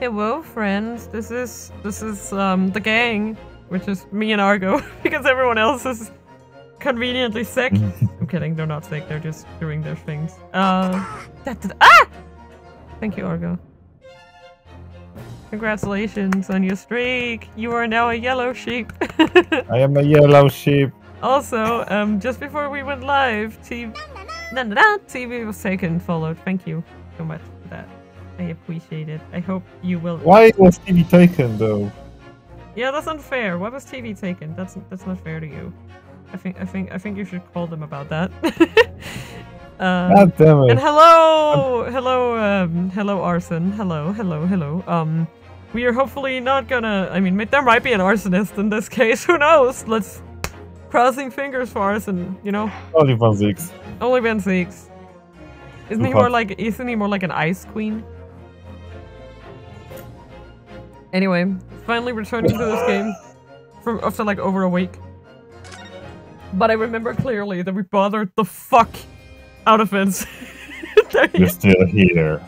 Hello, friends. This is the gang, which is me and Argo, because everyone else is conveniently sick. I'm kidding. They're not sick. They're just doing their things. Thank you, Argo. Congratulations on your streak. You are now a yellow sheep. I am a yellow sheep. Also, just before we went live, TV was taken, followed. Thank you so much for that. I appreciate it. I hope you will. Why was TV taken though? Yeah, that's unfair. Why was TV taken? That's not fair to you. I think you should call them about that. God damn it. And hello, Arson. Hello. We are hopefully not gonna. I mean, there might be an arsonist in this case. Who knows? Let's crossing fingers for Arson. You know. Only Van Zeeks. Only Van Zeeks. Isn't he more like an ice queen? Anyway, finally returning to this game after like over a week. But I remember clearly that we bothered the fuck out of it. You're still here.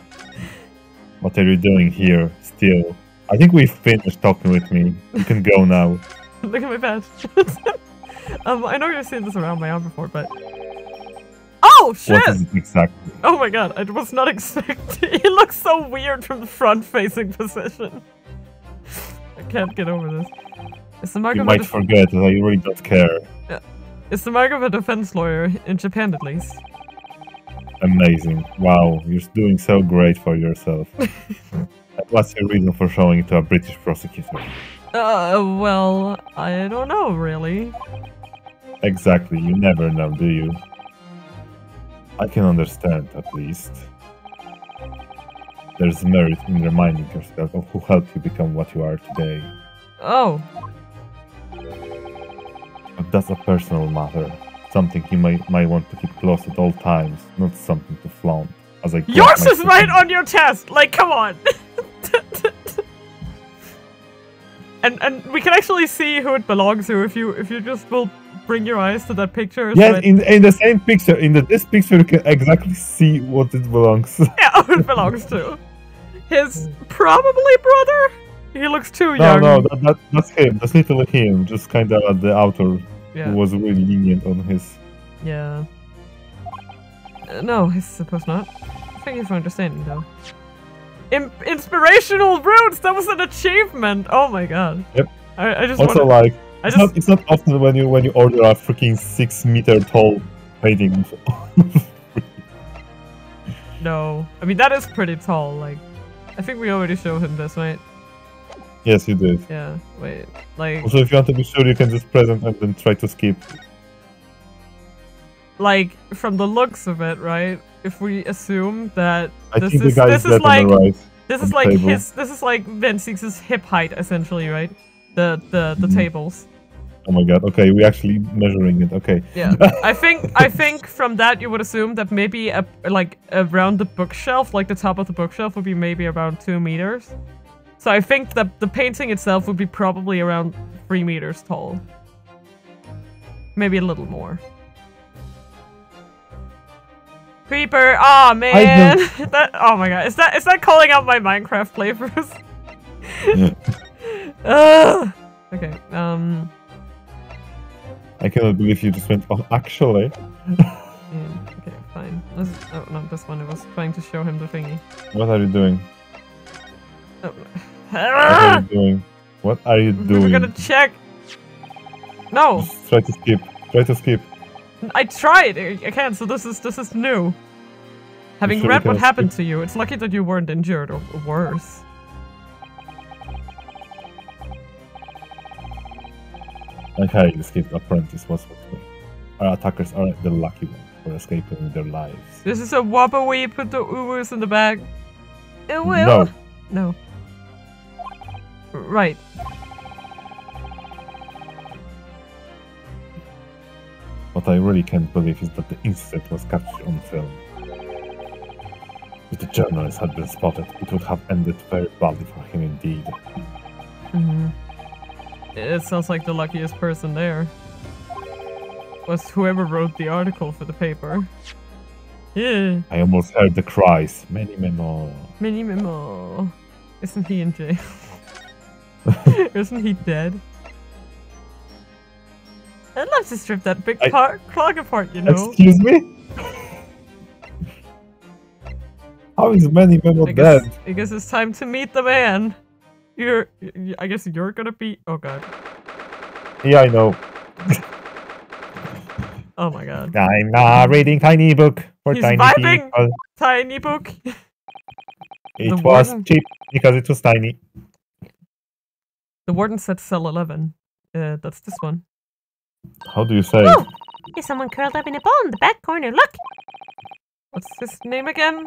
What are you doing here still? I think we finished talking with me. You can go now. Look at my badge. I know you've seen this around my arm before, but... Oh, shit! What is it exactly? Oh my god, I was not expecting... He looks so weird from the front-facing position. I can't get over this. It's the mark you of might forget that I really don't care. Yeah. It's the mark of a defense lawyer, in Japan at least. Amazing. Wow, you're doing so great for yourself. What's your reason for showing it to a British prosecutor? Well, I don't know, really. Exactly, you never know, do you? I can understand, at least. There's merit in reminding yourself of who helped you become what you are today. Oh. But that's a personal matter. Something you might want to keep close at all times, not something to flaunt. As I Yours is right on your chest! Like, come on! and we can actually see who it belongs to if you just will bring your eyes to that picture. Yes, in the same picture, this picture you can exactly see what it belongs. Yeah, who it belongs to. His probably brother? He looks too young. No, that's him. That's literally him. Just kind of at the outer. Yeah. Who was really lenient on his... Yeah. No, I suppose not. Thank you for understanding, though. Inspirational roots! That was an achievement! Oh my god. Yep. I just also, wanted... like, it's not often when you order a freaking 6-meter tall painting. No. I mean, that is pretty tall, like... I think we already showed him this, right? Yes, you did. Yeah, wait, like... Also, if you want to be sure, you can just press it and then try to skip. Like, from the looks of it, right? If we assume that this is like Van Zeeks' hip height, essentially, right? The tables. Oh my god, okay, we're actually measuring it, okay. Yeah, I think from that you would assume that maybe like around the bookshelf, like the top of the bookshelf would be maybe around 2 meters. So I think that the painting itself would be probably around 3 meters tall. Maybe a little more. Creeper! Aw, oh, man! Oh my god, is that calling out my Minecraft playthroughs? Okay, I cannot believe you just went, oh, actually. Yeah, okay, fine. Oh, not this one, I was trying to show him the thingy. What are you doing? Oh. What are you doing? What are you doing? We're gonna check. No. Just try to skip. Try to skip. I tried. I can't. So this is new. Having read what happened to you, it's lucky that you weren't injured or worse. My highly escaped apprentice was with me. Our attackers are the lucky ones for escaping with their lives. This is a whopper where you put the uwus in the bag. It will. No. No. Right. What I really can't believe is that the incident was captured on film. If the journalist had been spotted, it would have ended very badly for him indeed. Mm-hmm. It sounds like the luckiest person there was whoever wrote the article for the paper. Yeah. I almost heard the cries. Many more. Many more. Isn't he in jail? Isn't he dead? I'd love to strip that big clog apart, you know. Excuse me? How is many men not dead? I guess it's time to meet the man. I guess you're gonna be. Oh god. Yeah, I know. Oh my god. I'm not reading tiny book for He's tiny vibing. people. Tiny book. It was cheap because it was tiny. The warden said cell 11. That's this one. How do you say? Oh, there's someone curled up in a ball in the back corner. Look. What's his name again?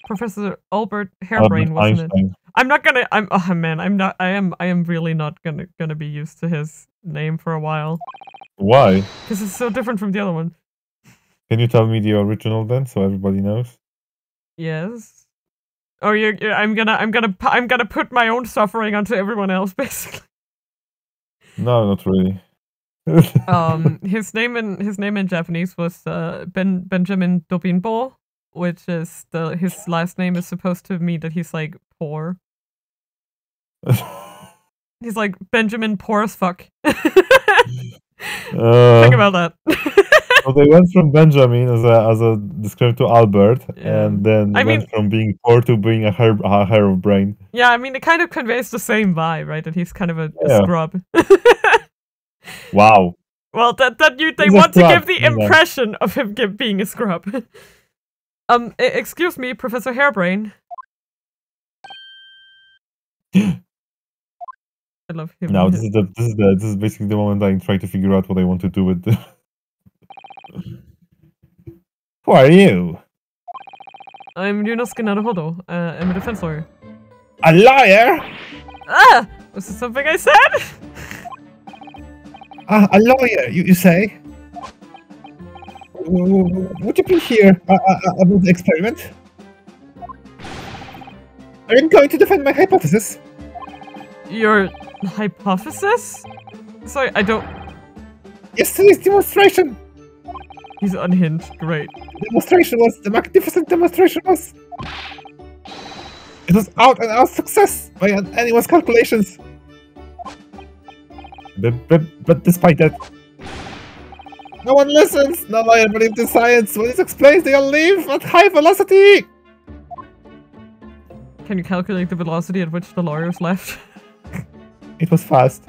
Professor Albert Hairbrain, wasn't Einstein. it? I'm not gonna. Oh man, I'm not. I am really not gonna be used to his name for a while. Why? Because it's so different from the other one. Can you tell me the original then, so everybody knows? Yes. Oh, I'm gonna put my own suffering onto everyone else, basically. No, not really. His name in Japanese was Benjamin Dobinbo, which is his last name is supposed to mean that he's like poor. He's like Benjamin poor as fuck. Think about that. So they went from Benjamin as a descriptor to Albert, and then went from being poor to being a hair of brain. Yeah, I mean it kind of conveys the same vibe, right? That he's kind of a scrub. Wow. Well, they want to give the impression of him being a scrub. Excuse me, Professor Hairbrain. I love him. Now this is basically the moment I'm trying to figure out what I want to do with the. Who are you? I'm Ryunosuke Naruhodo. I'm a defense lawyer. A liar? Ah! Was this something I said? A lawyer, you say? Would you please hear about the experiment? I'm going to defend my hypothesis. Your hypothesis? Sorry, I don't... Yesterday's demonstration! He's unhinged, great. The magnificent demonstration was... It was out and out success by anyone's calculations. But despite that, no one listens. No lawyer believes in science. When it's explained, they all leave at high velocity. Can you calculate the velocity at which the lawyers left? It was fast.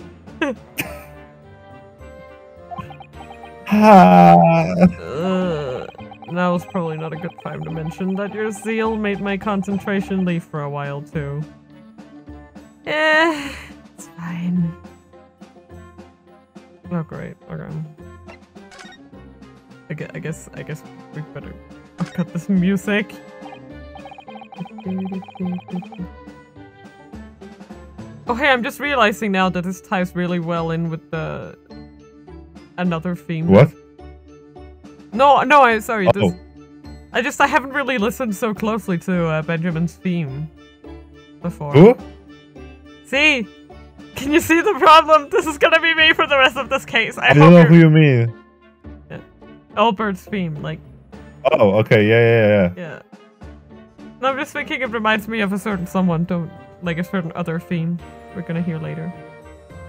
Now is probably not a good time to mention that your zeal made my concentration leave for a while too. It's fine. Oh great, okay. I guess we better cut this music. Oh hey, I'm just realizing now that this ties really well in with the another theme. What? No, sorry. Oh. I haven't really listened so closely to Benjamin's theme before. Who? See? Can you see the problem? This is gonna be me for the rest of this case. I don't know who you mean. Yeah. Albert's theme, like. Oh, okay, yeah. Yeah. No, I'm just thinking it reminds me of a certain someone, like a certain other theme we're gonna hear later.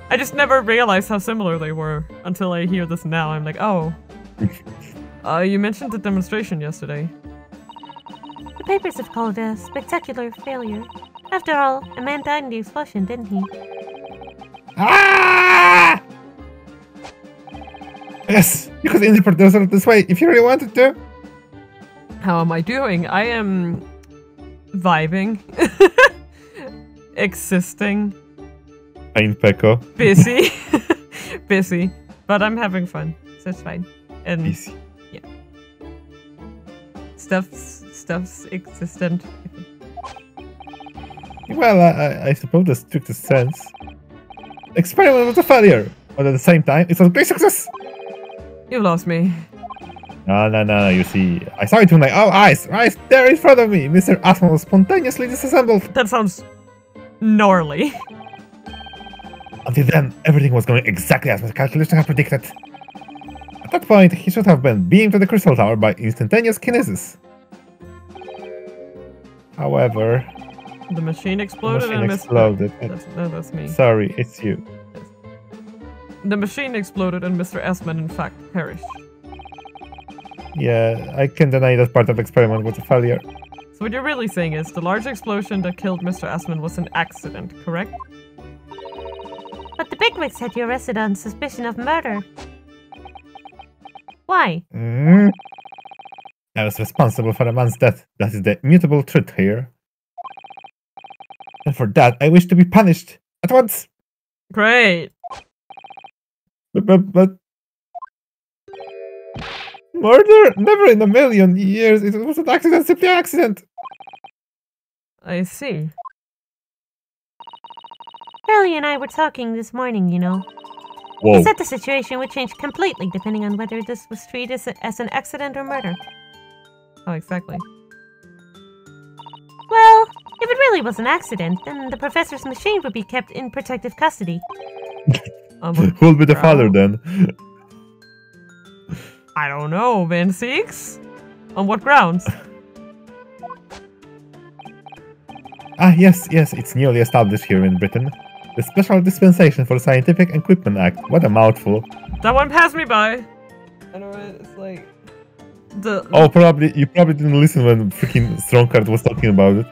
I just never realized how similar they were until I hear this now. I'm like, oh. You mentioned the demonstration yesterday. The papers have called it a spectacular failure. After all, a man died in the explosion, didn't he? Ah! Yes, you could interpret it this way if you really wanted to. How am I doing? I am vibing. Existing. Fine, Peko. Busy. Busy. But I'm having fun, so it's fine. And easy. Yeah. Stuff's existent. Well, I suppose the strictest sense. Experiment was a failure, but at the same time, it was a great success. You lost me. No, you see, I saw it with my own eyes, right there in front of me. Mr. Asman was spontaneously disassembled. That sounds gnarly. Until then, everything was going exactly as my calculation had predicted. At that point, he should have been beamed to the Crystal Tower by instantaneous kinesis. However, The machine The exploded machine and exploded. That's me. Sorry, it's you. The machine exploded and Mr. Esmond in fact perished. Yeah, I can deny that part of the experiment was a failure. So what you're really saying is the large explosion that killed Mr. Esmond was an accident, correct? But the bigwigs had you arrested on suspicion of murder. Why? I was responsible for a man's death. That is the immutable truth here. And for that, I wish to be punished at once. Great. But murder? Never in a million years. It was an accident, simply an accident. I see. Charlie and I were talking this morning, you know. Whoa. He said the situation would change completely depending on whether this was treated as an accident or murder. Oh, exactly. Well, if it really was an accident, then the professor's machine would be kept in protective custody. Who'll be the father then? I don't know, Van Six? On what grounds? Yes, it's newly established here in Britain. The Special Dispensation for Scientific Equipment Act. What a mouthful. That one passed me by. I know, it's like... Oh, you probably didn't listen when freaking Strongcard was talking about it.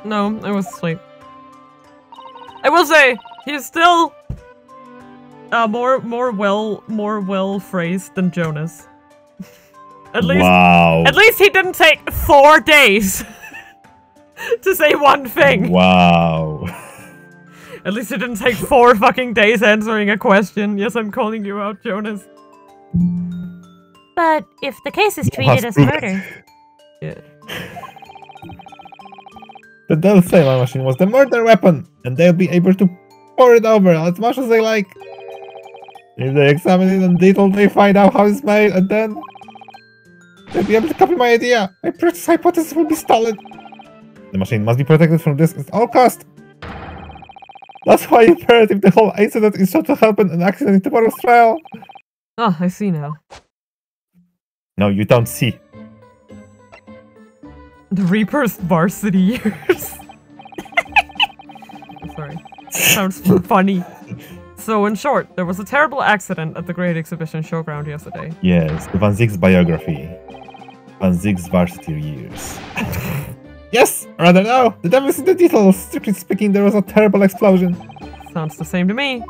No, I was asleep. I will say, he's still... more well phrased than Jonas. At least he didn't take 4 days to say one thing. Wow. At least it didn't take 4 fucking days answering a question. Yes, I'm calling you out, Jonas. But if the case is treated as murder... Yeah. Then they'll say my machine was the murder weapon, and they'll be able to pour it over as much as they like. If they examine it in detail, they find out how it's made, and then they'll be able to copy my idea. My precious hypothesis will be stolen. The machine must be protected from this at all costs. That's why imperative the whole incident is sure to happen an accident in tomorrow's trial. Oh, I see now. No, you don't see. The Reaper's varsity years. I'm sorry. Sounds funny. So, in short, there was a terrible accident at the Great Exhibition Showground yesterday. Yes, the Van Zig's biography. Van Zig's varsity years. Yes! Rather no! The devil is in the details! Strictly speaking, there was a terrible explosion. Sounds the same to me.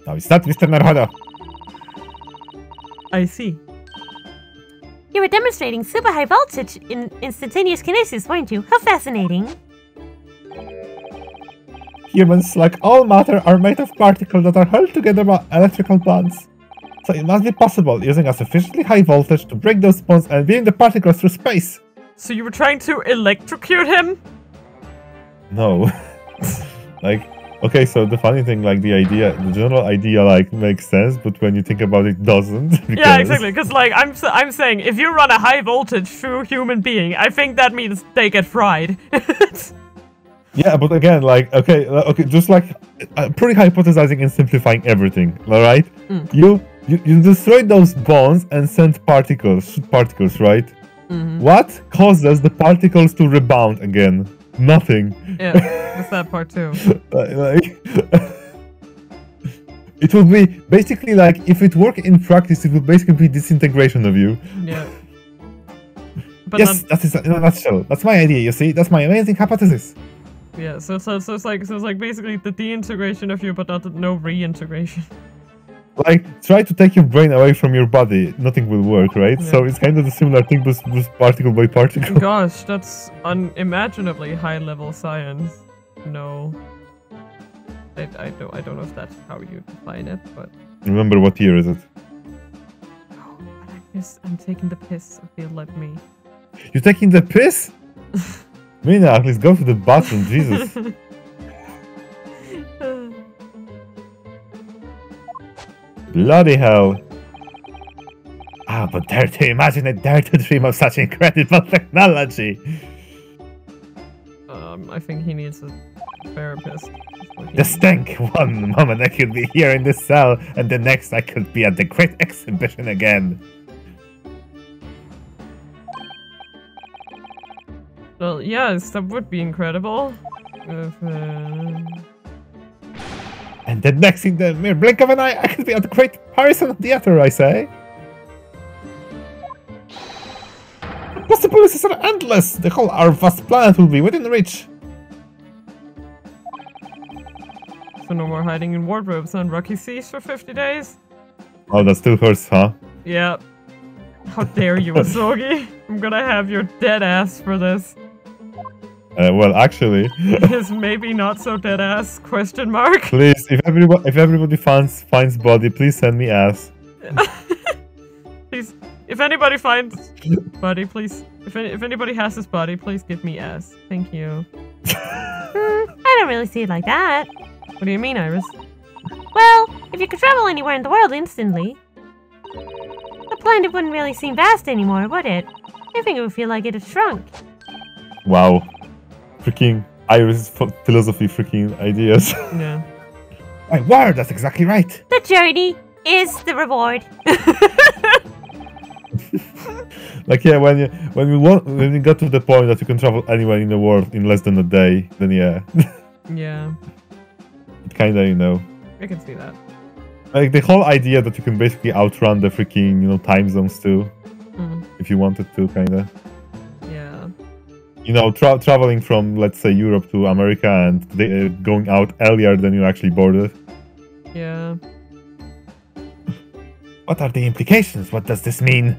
No, it's not Mr. Naruhodo. I see. You were demonstrating super high voltage in instantaneous kinesis, weren't you? How fascinating. Humans, like all matter, are made of particles that are held together by electrical bonds. So it must be possible, using a sufficiently high voltage, to break those bonds and beam the particles through space. So you were trying to electrocute him? No. Okay, so the funny thing, the general idea, makes sense, but when you think about it, doesn't. Yeah, exactly, because, I'm saying, if you run a high voltage through a human being, I think that means they get fried. Yeah, but again, okay, just pretty hypothesizing and simplifying everything, alright? You destroy those bonds and send particles, right? What causes the particles to rebound again? Nothing. Yeah, that's that part too. It would be basically if it worked in practice, it would basically be disintegration of you. Yeah. But yes, that is in a nutshell. That's my idea, you see? That's my amazing hypothesis. Yeah, so it's like basically the deintegration of you, but no reintegration. Try to take your brain away from your body, nothing will work, right? Yeah. So it's kind of a similar thing, but particle by particle. Gosh, that's unimaginably high-level science. No. I don't know if that's how you define it, but... Remember, what year is it? Oh, but I'm taking the piss, if you'll let me. You're taking the piss? Mina, at least go to the bathroom, Jesus. Bloody hell. But dare to imagine it, dare to dream of such incredible technology. I think he needs a therapist. The stink! One moment I could be here in this cell, and the next I could be at the Great Exhibition again. Well, yes, that would be incredible. And then next in the mere blink of an eye, I could be at the Great Harrison Theatre, I say. The possibilities are endless. The whole our vast planet will be within reach. So no more hiding in wardrobes on rocky seas for 50 days? Oh, that still hurts, huh? Yeah. How dare you, Asogi? I'm gonna have your dead ass for this. Well, actually... Is maybe not so dead ass, question mark? Please, if everybody finds body, please send me ass. Please, if anybody finds body, please... If anybody has this body, please give me ass. Thank you. I don't really see it like that. What do you mean, Iris? Well, if you could travel anywhere in the world instantly, the planet wouldn't really seem vast anymore, would it? I think it would feel like it had shrunk. Wow. Freaking Iris philosophy freaking ideas. Yeah. My word, that's exactly right. The journey is the reward. Like, yeah, when we got to the point that you can travel anywhere in the world in less than a day, then yeah. Yeah. It kinda, you know. I can see that. Like the whole idea that you can basically outrun the freaking, you know, time zones too. If you wanted to, kinda. Yeah. You know, traveling from, let's say, Europe to America and going out earlier than you actually boarded. Yeah. What are the implications? What does this mean?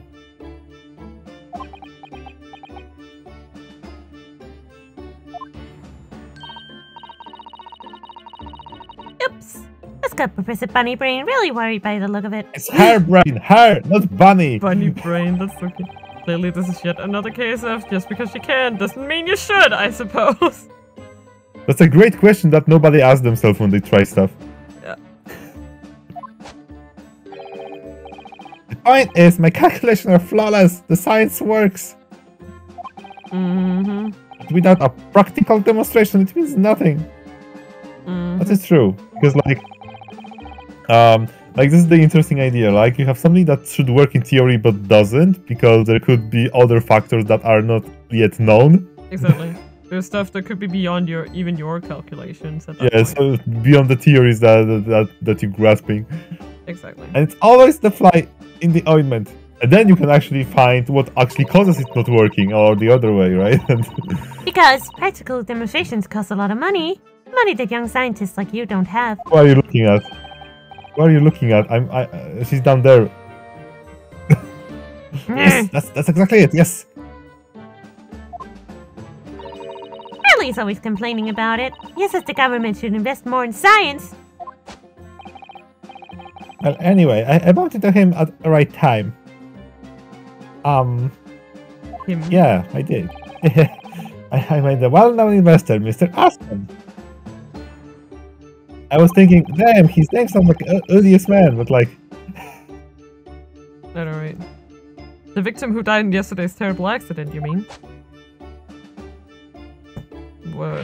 Oops. This got Professor Bunny Brain really worried by the look of it. It's her brain, her, not Bunny. Bunny brain, that's okay. Clearly this is yet another case of just because you can doesn't mean you should, I suppose. That's a great question that nobody asks themselves when they try stuff. Yeah. The point is, my calculations are flawless. The science works. Without a practical demonstration, it means nothing. That is true. Because, like, this is the interesting idea. Like, you have something that should work in theory but doesn't, because there could be other factors that are not yet known. Exactly. There's stuff that could be beyond even your calculations at that Yeah, point. so beyond the theories that you're grasping. Exactly. And it's always the fly in the ointment. And then you can actually find what actually causes it not working, or the other way, right? Because practical demonstrations cost a lot of money. Money that young scientists like you don't have. What are you looking at? What are you looking at? She's down there. Yes, that's exactly it. Yes. Riley's always complaining about it. He says the government should invest more in science. Well, anyway, I bumped into him at the right time. Him? Yeah, I did. I made a well-known investor, Mr. Aspen. I was thinking, damn, his name sounds like odious man, but like... Alright. The victim who died in yesterday's terrible accident, you mean? Whoa.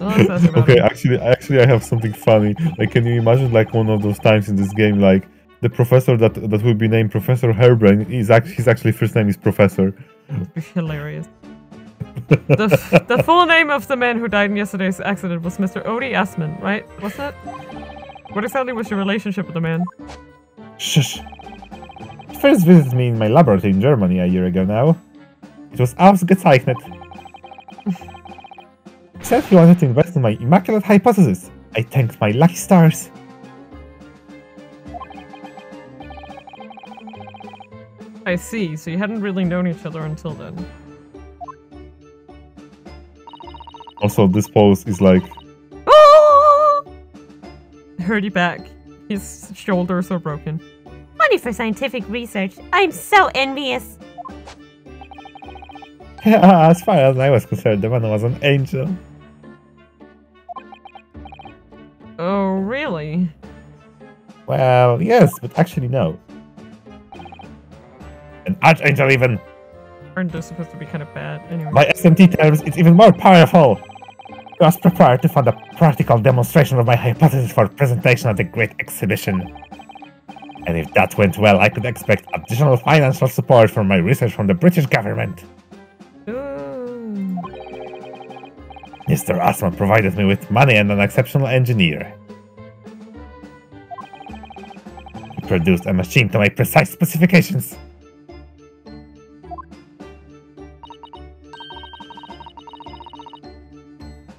Okay, actually, I have something funny. Like, can you imagine, like, one of those times in this game, like, the professor that will be named Professor Hairbrain, his actually first name is Professor. That'd be hilarious. The full name of the man who died in yesterday's accident was Mr. Odie Asman, right? What's that? What exactly was your relationship with the man? Shush. He first visited me in my laboratory in Germany a year ago now. It was ausgezeichnet. He said he wanted to invest in my immaculate hypothesis. I thanked my lucky stars. I see, so you hadn't really known each other until then. Also, this pose is like... Hurt you back. His shoulders are broken. Money for scientific research. I'm so envious. As far as I was concerned, the man was an angel. Oh, really? Well, yes, but actually no. An archangel even. Aren't those supposed to be kind of bad? Anyway. By SMT terms, it's even more powerful. I was prepared to fund a practical demonstration of my hypothesis for presentation at the Great Exhibition. And if that went well, I could expect additional financial support for my research from the British government. Ooh. Mr. Asman provided me with money and an exceptional engineer. He produced a machine to make precise specifications.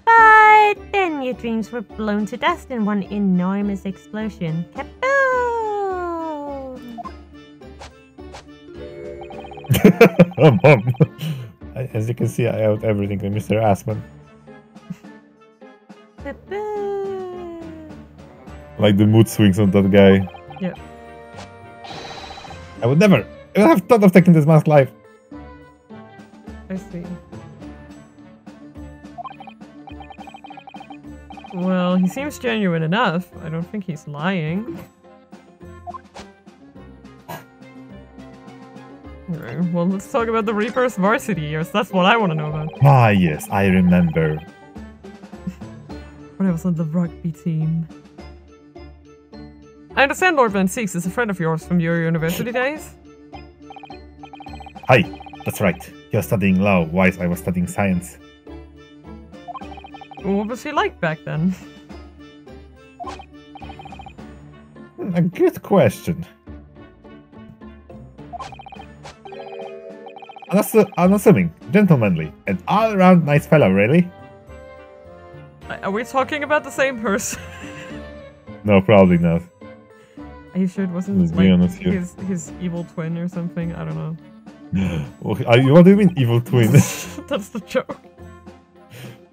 But then your dreams were blown to dust in one enormous explosion. Kaboom! As you can see, I out everything with Mr. Asman. Like the mood swings on that guy. Yeah. I would never even have thought of taking this man's life. I see. Well, he seems genuine enough. I don't think he's lying. Alright, well, let's talk about the Reaper's varsity years. That's what I want to know about. Ah, yes, I remember. When I was on the rugby team. I understand Lord Van Six is a friend of yours from your university days. Hi, that's right. You're studying law, whilst I was studying science. What was he like back then? A good question. Unassuming, gentlemanly, and all-around nice fellow, really? Are we talking about the same person? No, probably not. Are you sure it wasn't Let's be honest like here. his evil twin or something? I don't know. What do you mean, evil twin? That's the joke.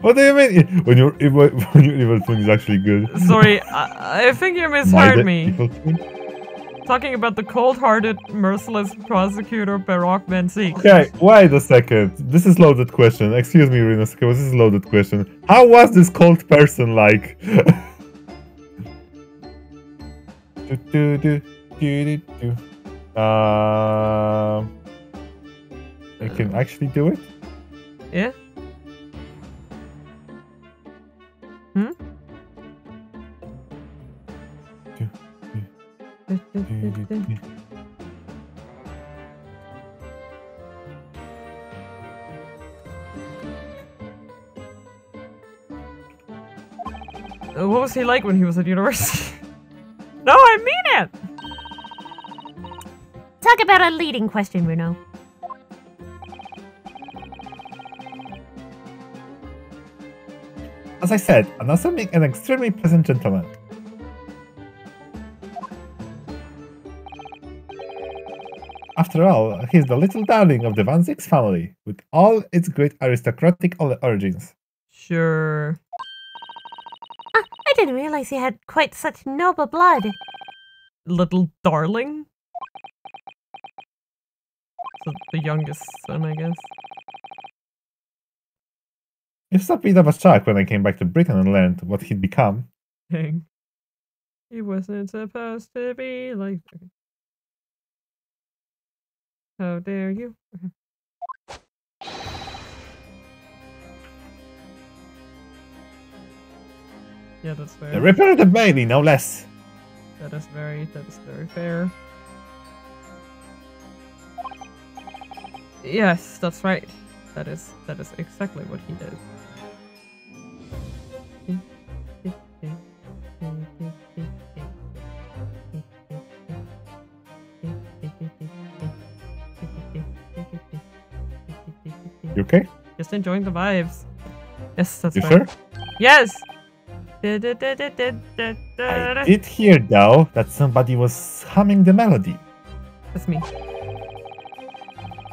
What do you mean? When your evil twin is actually good. Sorry, I think you misheard me. Evil twin? Talking about the cold-hearted, merciless prosecutor Baroque Van Six. Okay, wait a second. This is loaded question. Excuse me, Rinosuke, this is loaded question. How was this cold person like? I can actually do it? Yeah? Hmm? What was he like when he was at university? No, I mean it! Talk about a leading question, Bruno. As I said, an assuming and extremely pleasant gentleman. After all, he's the little darling of the Van Six family, with all its great aristocratic origins. Sure. I didn't realize he had quite such noble blood. Little darling? So the youngest son, I guess. It's a bit of a shock when I came back to Britain and learned what he'd become. Dang. He wasn't supposed to be like... Okay. How dare you? Okay. Yeah, that's fair. The Ripper the Bailey, no less. That is very fair. Yes, that's right. That is exactly what he did. You okay? Just enjoying the vibes. Yes, that's You right. sure? Yes! I did hear, though, that somebody was humming the melody. That's me.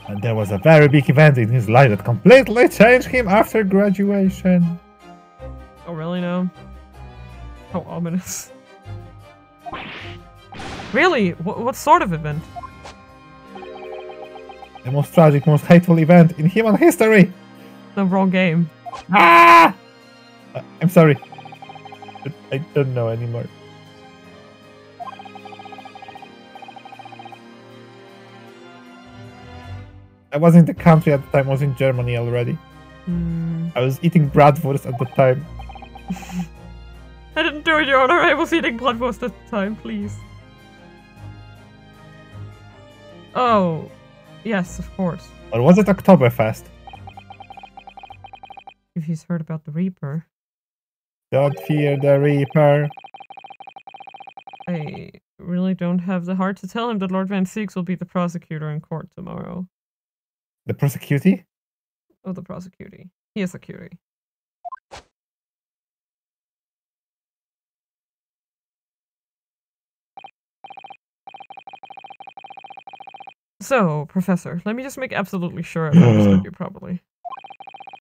And there was a very big event in his life that completely changed him after graduation. Oh, really? No? How ominous. Really? What sort of event? The most tragic, most hateful event in human history. The wrong game. Ah! I'm sorry. But I don't know anymore. I was in the country at the time, I was in Germany already. I was eating bratwurst at the time. I didn't do it, Your Honor. I was eating bloodwurst at the time, please. Oh, yes, of course. Or was it Oktoberfest? If he's heard about the Reaper. Don't fear the Reaper. I really don't have the heart to tell him that Lord Van Seeks will be the prosecutor in court tomorrow. The prosecutee? Oh, the prosecutee. He is a cutie. So, Professor, let me just make absolutely sure I've understood you properly.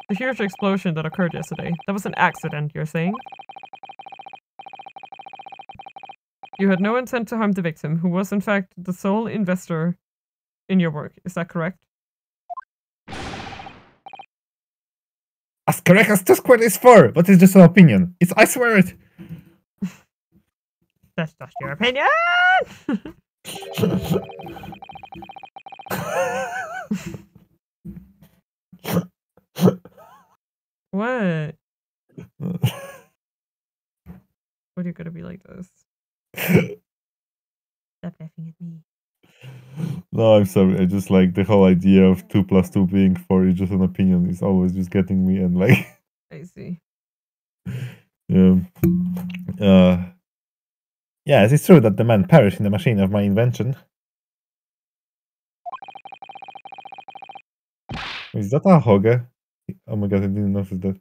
The huge explosion that occurred yesterday, that was an accident, you're saying? You had no intent to harm the victim, who was in fact the sole investor in your work. Is that correct? As correct as this quote is for, but it's just an opinion. I swear it. That's just your opinion! What? What are you gonna be like this? Stop laughing at me. No, I'm sorry. I just like the whole idea of 2 + 2 being 4 is just an opinion. It's always just getting me and like. I see. Yes, it's true that the man perished in the machine of my invention. Is that a hogger? Oh my god, I didn't notice that.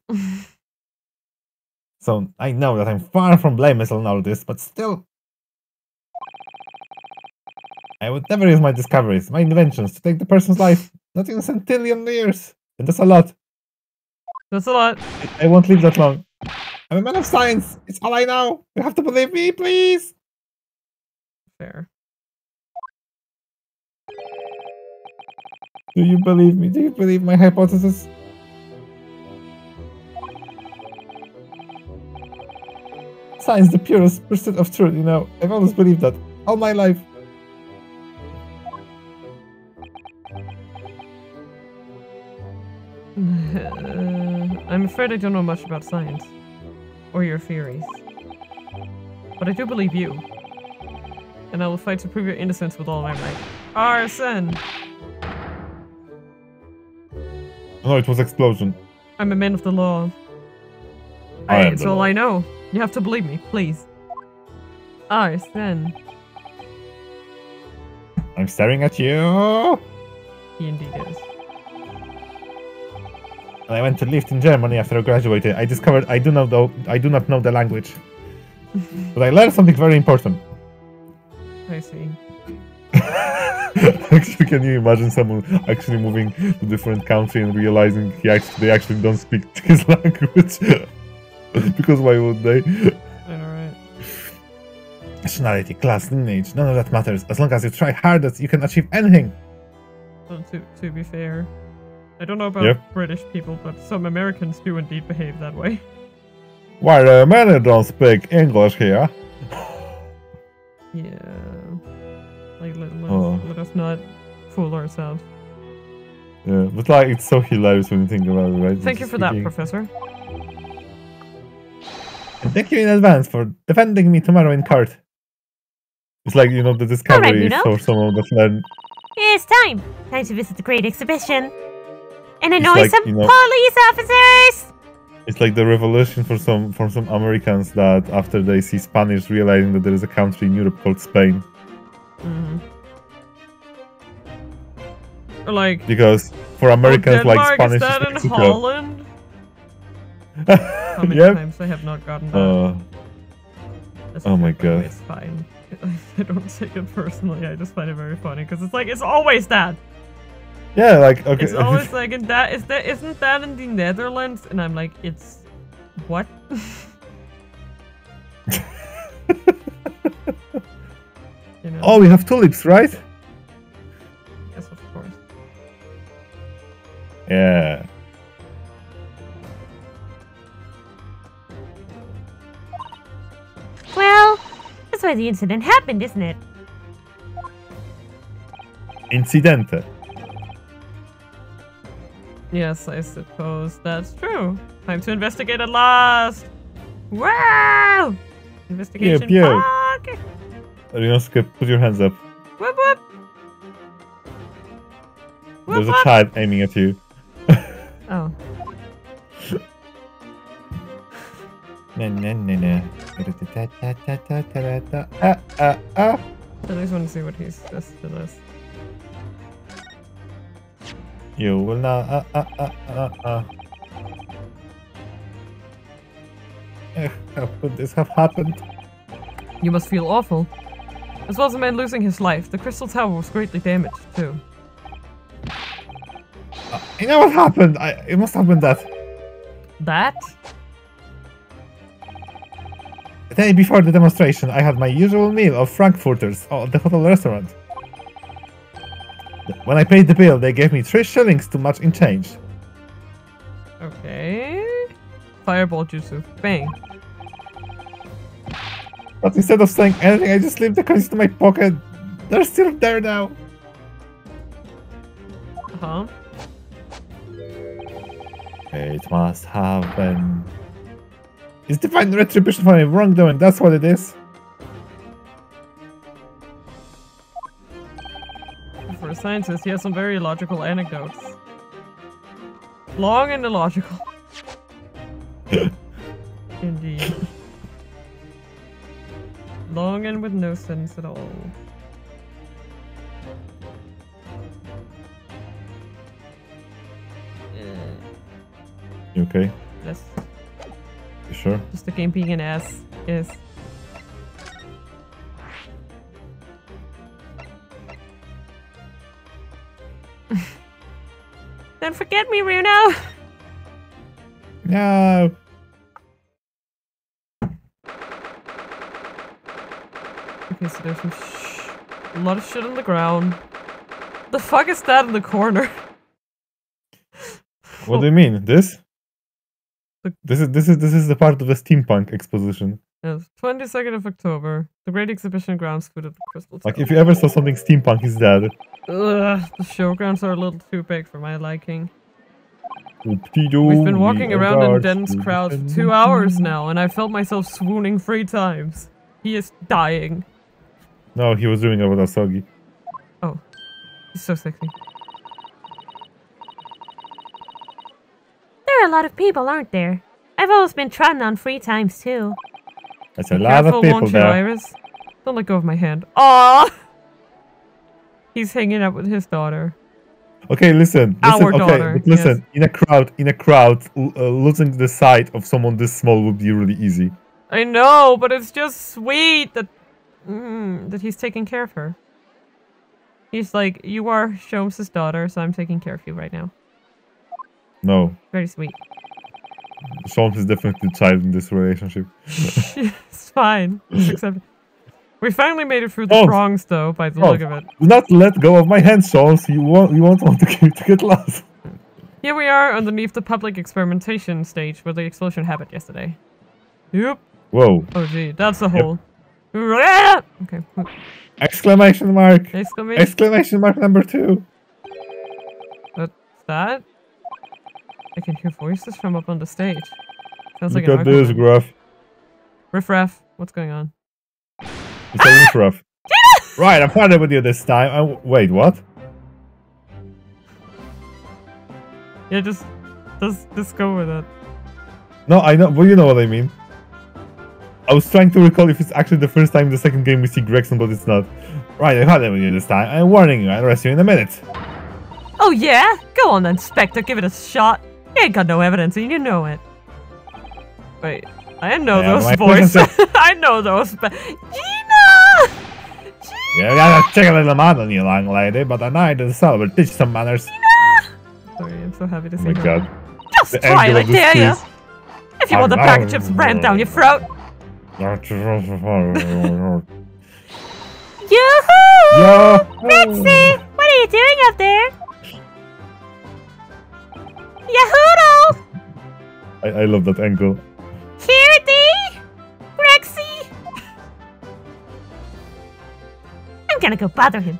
So, I know that I'm far from blameless on all this, but still... I would never use my discoveries, my inventions, to take the person's life. Not in a centillion years. And that's a lot. That's a lot. I won't live that long. I'm a man of science. It's all I know. You have to believe me, please. Fair. Do you believe me? Do you believe my hypothesis? Science, the purest pursuit of truth, you know. I've always believed that. All my life. I'm afraid I don't know much about science. Or your theories. But I do believe you. And I will fight to prove your innocence with all my might. Arson! No, it was explosion. I'm a man of the law. It's all I know. You have to believe me, please. Arson. I'm staring at you. He indeed is. And I went to live in Germany after I graduated. I discovered I do not know the language. But I learned something very important. I see. Actually, can you imagine someone actually moving to a different country and realizing they actually don't speak his language? Because why would they? I know, right? Nationality, class, lineage, none of that matters. As long as you try hardest, you can achieve anything. Well, to be fair, I don't know about British people, but some Americans do indeed behave that way. Why, many don't speak English here. Yeah. Like, let us not fool ourselves. Yeah, but like, it's so hilarious when you think about it, right? Thank you for that, Professor. And thank you in advance for defending me tomorrow in court. It's like, you know, the discovery for someone that learned. It's time! Time to visit the great exhibition. And annoy like, some police officers! It's like the revolution for some Americans that after they see Spanish realizing that there is a country in Europe called Spain. Mm-hmm. Or like... Because for Americans, like Spanish is that is in Holland? How many times I have not gotten that? Oh my god. It's fine. I don't take it personally, I just find it very funny, because it's like, it's always that! Yeah, like, okay. It's always like, isn't that in the Netherlands? And I'm like, it's... what? You know? Oh, we have tulips, right? Yes, of course. Yeah. Well, that's why the incident happened, isn't it? Incidente. Yes, I suppose that's true. Time to investigate at last! Wow! Investigation fog! Rinosuke, put your hands up. Whoop whoop! There's a child aiming at you. Oh. Na, na, na, na. I just want to see what he says to this. You will not. How could this have happened? You must feel awful. As well as a man losing his life, the Crystal Tower was greatly damaged, too. You know what happened? It must have been that. That? The day before the demonstration, I had my usual meal of Frankfurters at the hotel restaurant. When I paid the bill, they gave me 3 shillings to match in change. Okay. Fireball jutsu. Bang. But instead of saying anything, I just slipped the coins into my pocket. They're still there now. Uh-huh. It must have been... It's divine retribution for my wrongdoing, that's what it is. For a scientist, he has some very logical anecdotes. Long and illogical. Indeed. Long and with no sense at all. You okay? Yes. You sure? Just the game being an ass. Yes. Don't forget me, Runo! No. Okay, so there's some a lot of shit on the ground. The fuck is that in the corner? What do you mean? This? This is the part of the steampunk exposition. Yes, 22nd of October. The Great Exhibition Grounds food at the Crystal Tower. Like, if you ever saw something steampunk, it's that. Ugh, the showgrounds are a little too big for my liking. We've been walking around in dense crowds for 2 hours now, and I felt myself swooning 3 times. He is dying. No, he was dreaming about Asogi. Oh, he's so sexy. There are a lot of people, aren't there? I've always been trodden on 3 times, too. That's a lot of people won't you, there. Iris? Don't let go of my hand. Aww! He's hanging out with his daughter. Okay, listen. Our okay, daughter, but listen. yes. In a crowd, losing the sight of someone this small would be really easy. I know, but it's just sweet that that he's taking care of her. He's like, you are Sholmes' daughter, so I'm taking care of you right now. No. Very sweet. Sholmes is definitely the child in this relationship. It's fine. It's accepted. We finally made it through the prongs, though, by the look of it. Do not let go of my hand, Sholmes. You won't want to get lost. Here we are underneath the public experimentation stage where the explosion happened yesterday. Yep. Whoa. Oh gee, that's a hole. Yep. Okay. Exclamation mark. Exclamation. Exclamation mark number 2. What's that? I can hear voices from up on the stage. Sounds Look like at this, Gruff. Riff-raff. What's going on? It's a riff-raff. Right, I'm partnered with you this time. Wait, what? Yeah, just go with it. No, I know, but you know what I mean. I was trying to recall if it's actually the first time in the second game we see Gregson, but it's not. Right, I'm partnered with you this time. I'm warning you, I'll arrest you in a minute. Oh yeah? Go on then, Spectre, give it a shot. You ain't got no evidence and you know it. Wait, I know those voices. I know those. Gina! You gotta check a little man on you, young lady, but a night in the cell will teach some manners. Gina! Sorry, I'm so happy to see Oh my god. Just The try it, I angle of dare this ya! quiz. If you want the packet chips rammed down your throat! Yoo-hoo! Yo! Rexy! What are you doing up there? Yahoo! I love that angle. Charity! Rexy! I'm gonna go bother him.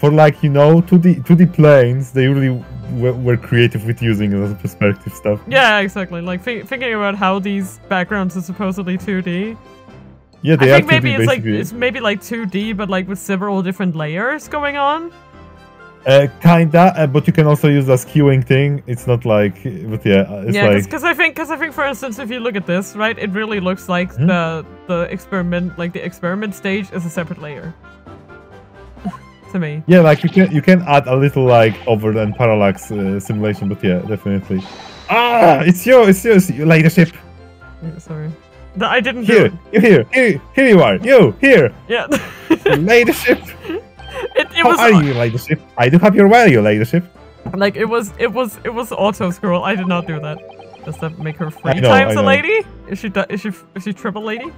For like you know, 2D planes, they really were creative with using it as perspective stuff. Yeah, exactly. Like thinking about how these backgrounds are supposedly 2D. Yeah, they I are think maybe 2D, it's basically. like maybe like 2D, but like with several different layers going on. Kinda, but you can also use the skewing thing. It's not like, but yeah, it's like... because I think, for instance, if you look at this, right, it really looks like the experiment, like the experiment stage is a separate layer. To me. Yeah, like you can add a little like over and parallax simulation, but yeah, definitely. Ah, it's you, leadership. Yeah, sorry. I didn't here, do it. Here you are, you, here. Yeah. Leadership. How are you, leadership? I do have your value, leadership. Like it was auto scroll. I did not do that. Does that make her 3 I times know. a lady? Is she triple lady?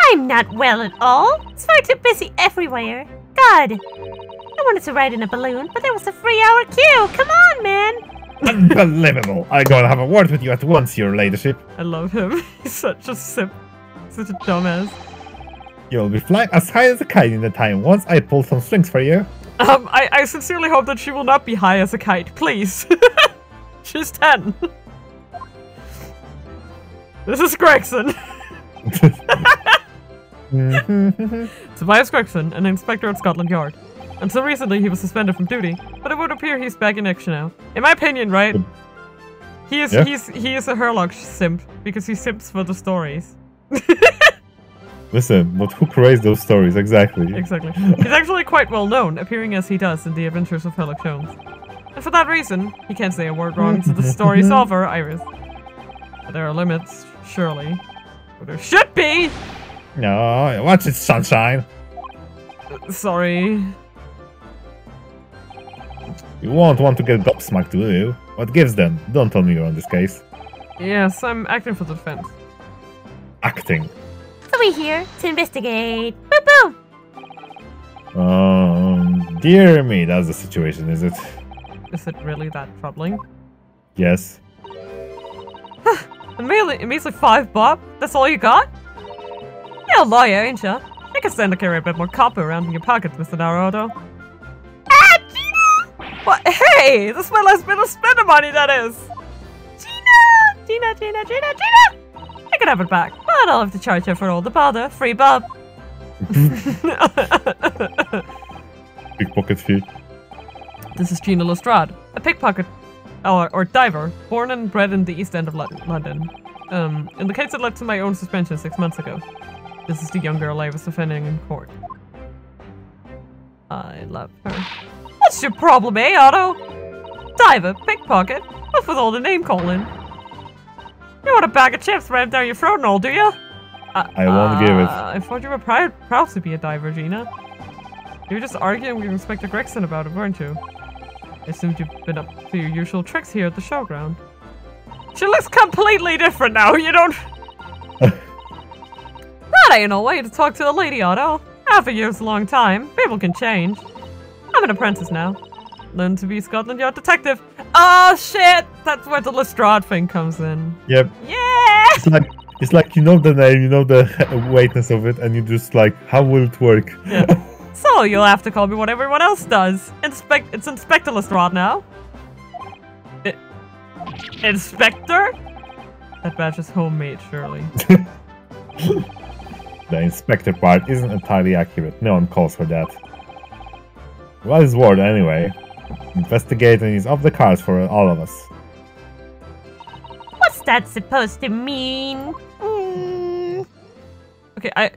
I'm not well at all. It's far too busy everywhere. God. I wanted to ride in a balloon, but there was a 3-hour queue. Come on, man. Unbelievable. I'm gonna have a word with you at once, your ladyship. I love him. He's such a simp. Such a dumbass. You'll be flying as high as a kite in the time once I pull some strings for you. I sincerely hope that she will not be high as a kite, please. She's 10. This is Gregson. Tobias Griffin, an inspector at Scotland Yard. Until recently, he was suspended from duty, but it would appear he's back in action now. In my opinion, right? He is a Herlock simp because he simps for the stories. Listen, but who creates those stories exactly? Exactly. He's actually quite well known, appearing as he does in the Adventures of Herlock Holmes. And for that reason, he can't say a word wrong to the story solver, Iris. But there are limits, surely. Or there should be! No, watch it, sunshine. Sorry. You won't want to get gobsmacked, do you? What gives then? Don't tell me you're on this case. Yes, I'm acting for the defense. Acting. So we're here to investigate. Boo boo! Dear me, that's the situation, is it? Is it really that troubling? Yes. Immediately 5 bob? That's all you got? You're a lawyer, ain't ya? You can stand to carry a bit more copper around in your pockets, Mr. Naruto. Ah, Gina! What? Hey! This is my last bit of spending money, that is! Gina! I can have it back, but I'll have to charge you for all the bother. Free bob. Pickpocket fee. This is Gina Lestrade, a pickpocket or diver, born and bred in the East End of London. In the case that led to my own suspension 6 months ago. This is the young girl I was defending in court. I love her. What's your problem, eh, Otto? Diver, pickpocket, what's with all the name calling? You want a bag of chips rammed down your throat and all, do you? I won't give it. I thought you were proud to be a diver, Gina. You were just arguing with Inspector Gregson about it, weren't you? I assumed you've been up to your usual tricks here at the showground. She looks completely different now, you don't... That ain't no way to talk to a lady, Otto. Half a year's a long time. People can change. I'm an apprentice now. Learn to be Scotland Yard detective. Oh shit! That's where the Lestrade thing comes in. Yep. Yeah! It's like you know the name, you know the weightness of it, and you just like, how will it work? Yeah. So you'll have to call me what everyone else does. It's Inspector Lestrade now. Inspector? That badge is homemade, surely. The inspector part isn't entirely accurate. No one calls for that. What is word anyway? Investigating is off the cards for all of us. What's that supposed to mean? Okay,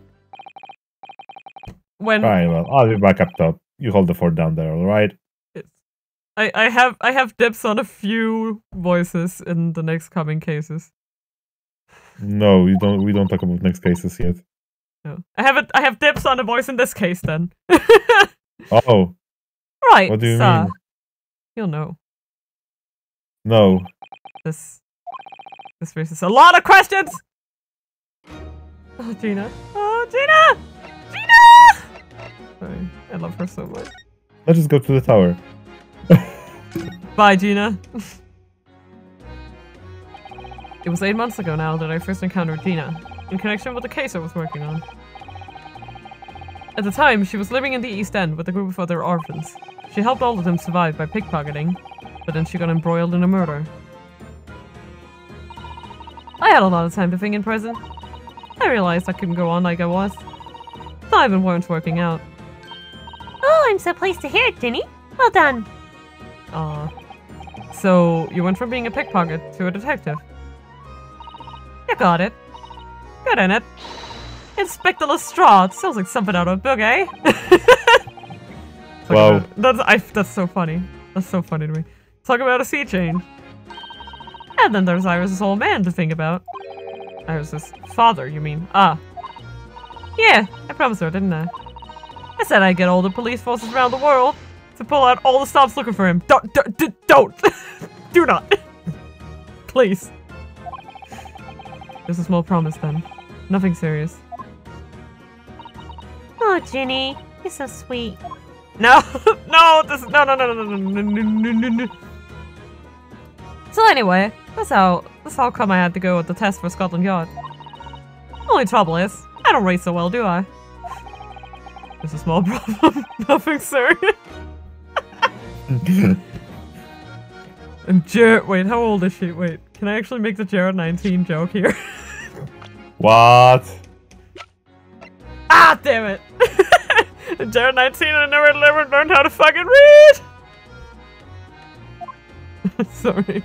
When... Fine, well, I'll be back up top. You hold the fort down there, alright? I have dips on a few voices in the next coming cases. No, we don't talk about next cases yet. No. I have dips on a voice in this case then. Oh. Right. What do you mean? You'll know. No. This raises a lot of questions! Oh, Gina. Oh, Gina! Gina! Sorry, I love her so much. Let's just go to the tower. Bye, Gina. It was 8 months ago now that I first encountered Gina, in connection with the case I was working on. At the time, she was living in the East End with a group of other orphans. She helped all of them survive by pickpocketing, but then she got embroiled in a murder. I had a lot of time to think in prison. I realized I couldn't go on like I was. Diving weren't working out. Oh, I'm so pleased to hear it, Ginny. Well done. Aw. So, you went from being a pickpocket to a detective. You got it. Good in it. Inspector Lestrade. Sounds like something out of a book, eh? Wow. That's so funny. That's so funny to me. Talk about a sea change. And then there's Iris' old man to think about. Iris' father, you mean? Ah. Yeah, I promised her, didn't I? I said I'd get all the police forces around the world to pull out all the stops looking for him. Don't! Do not! Please. There's a small promise then. Nothing serious. Oh, Ginny. You're so sweet. No! No! No. So anyway, that's how come I had to go with the test for Scotland Yard. Only trouble is, I don't rate so well, do I? There's a small problem. Nothing serious. And Jared, wait, how old is she? Wait, can I actually make the Jared 19 joke here? What? Ah, damn it! Jared 19 and I never learned how to fucking read! Sorry.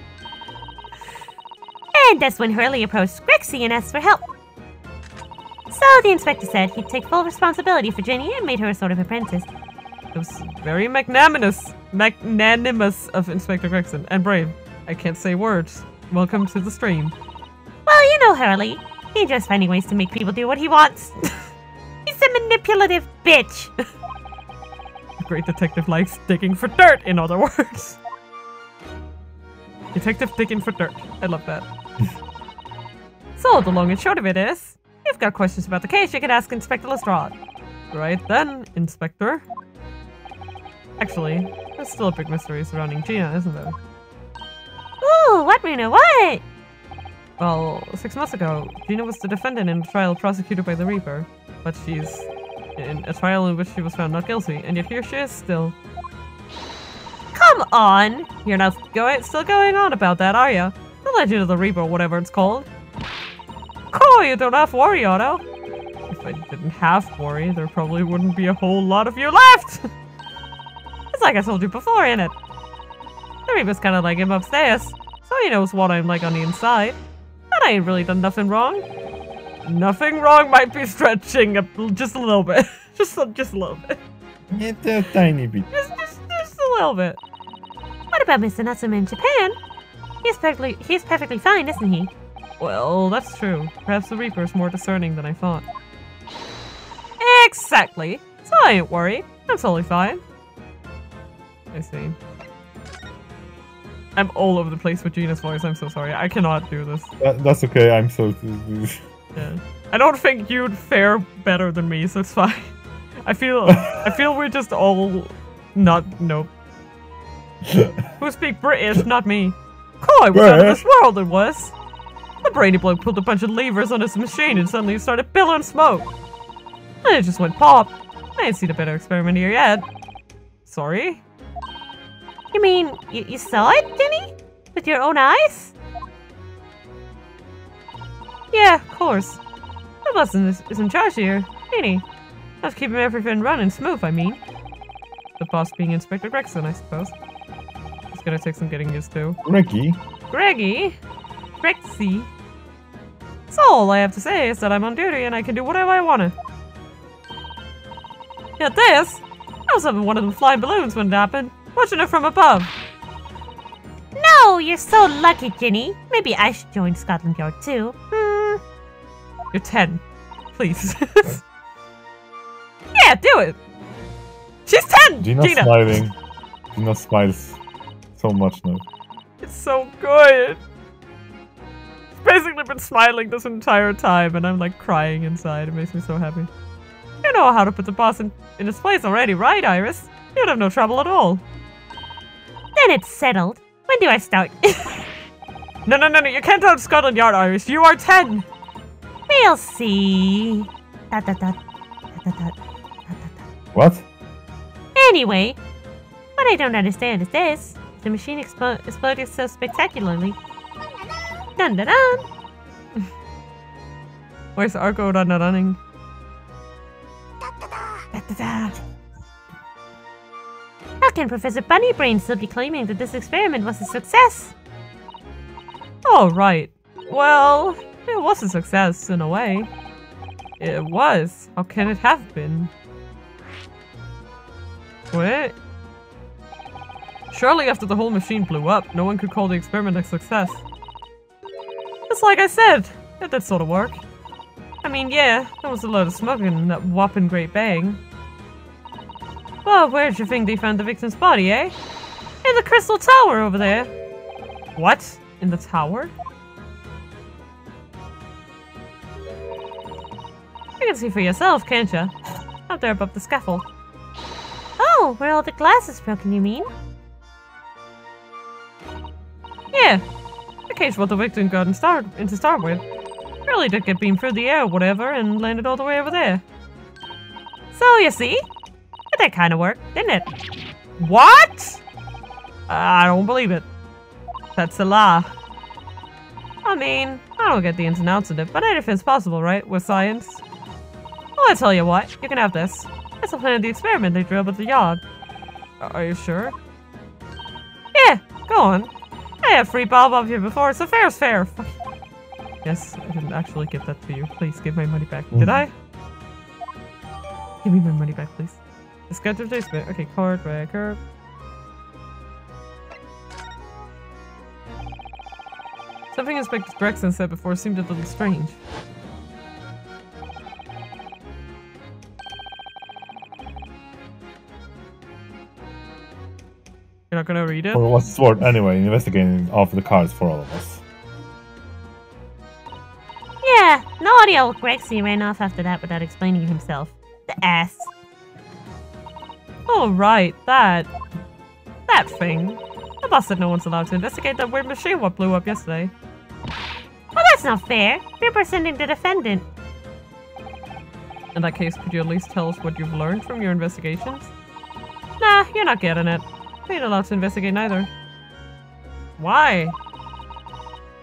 And that's when Hurley approached Grexy and asked for help. So the inspector said he'd take full responsibility for Ginny and made her a sort of apprentice. It was very magnanimous of Inspector Gregson, and brave. I can't say words. Welcome to the stream. Well, you know Hurley. He enjoys finding ways to make people do what he wants. He's a manipulative bitch. The great detective likes digging for dirt, in other words. Detective digging for dirt. I love that. So, the long and short of it is, if you've got questions about the case, you can ask Inspector Lestrade. Right then, Inspector. Actually, there's still a big mystery surrounding Gina, isn't there? Ooh, what, Mina, what? Well, 6 months ago, Gina was the defendant in a trial prosecuted by the Reaper, but she's in a trial in which she was found not guilty, and yet here she is still. Come on! You're not still going on about that, are you? The Legend of the Reaper, whatever it's called. Cool, you don't have to worry, Otto. If I didn't have to worry, there probably wouldn't be a whole lot of you left! It's like I told you before, innit? The Reaper's kinda like him upstairs, so he knows what I'm like on the inside. And I ain't really done nothing wrong. Nothing wrong might be stretching just a little bit. just a little bit. It's a tiny bit. Just a little bit. What about Mr. Natsuma in Japan? He's perfectly fine, isn't he? Well, that's true. Perhaps the Reaper's more discerning than I thought. Exactly. So I ain't worried. I'm totally fine. I see. I'm all over the place with Gina's voice. I'm so sorry. I cannot do this. That's okay. I'm so... Yeah. I don't think you'd fare better than me, so it's fine. I feel we're just all nope. Who speak British, not me. Cool, it was out of this world, it was. The brainy bloke pulled a bunch of levers on his machine and suddenly it started billowing smoke. And it just went pop. I ain't seen a better experiment here yet. Sorry? You mean, you saw it, Ginny? With your own eyes? Yeah, of course. The boss is in charge here, ain't he? That's keeping everything running smooth, I mean. The boss being Inspector Gregson, I suppose. It's gonna take some getting used to. Greggy? Grexy. So all I have to say is that I'm on duty and I can do whatever I wanna. Yet this, I was having one of them flying balloons when it happened, watching it from above. No, you're so lucky, Ginny. Maybe I should join Scotland Yard too. You're 10. Please. Yeah, do it! She's 10! Gina's Gina! smiling. Gina smiles so much now. It's so good! She's basically been smiling this entire time and I'm like crying inside. It makes me so happy. You know how to put the boss in his place already, right, Iris? You'd have no trouble at all. Then it's settled. When do I start? No, you can't tell Scotland Yard, Iris. You are 10! We'll see. What? Anyway, what I don't understand is this. The machine exploded so spectacularly. Dun dun dun! Where's Argo running? can Professor Bunnybrain still be claiming that this experiment was a success? Oh, right. Well, it was a success in a way. It was. How can it have been? Wait. Surely after the whole machine blew up, no one could call the experiment a success. Just like I said, it did sort of work. I mean, yeah, there was a lot of smoke in that whopping great bang. Well, where'd you think they found the victim's body, eh? In the crystal tower over there. What? In the tower? You can see for yourself, can't you? Up there above the scaffold. Oh, where all the glass is broken, you mean? Yeah. The cage what the victim got into start with. Really did get beamed through the air or whatever and landed all the way over there. So, you see? It did kind of work, didn't it? What? I don't believe it. That's a lie. I mean, I don't get the ins and outs of it, but anything's possible, right? With science. Well, I tell you what, you can have this. It's the plan of the experiment they drew up at the yard. Are you sure? Yeah, go on. I have free Bob up here before, so fair's fair. Yes, I didn't actually give that to you. Please give my money back. Did I? Give me my money back, please. The schedule basement. Okay, card record. Something Inspector Gregson said before seemed a little strange. You're not gonna read it? Or what's worth anyway, investigating off the cards for all of us. Yeah, naughty old Grexy ran off after that without explaining himself. The ass. Oh, right, that thing. The boss said no one's allowed to investigate that weird machine what blew up yesterday. Well, that's not fair. You're presenting the defendant. In that case, could you at least tell us what you've learned from your investigations? Nah, you're not getting it. We ain't allowed to investigate neither. Why?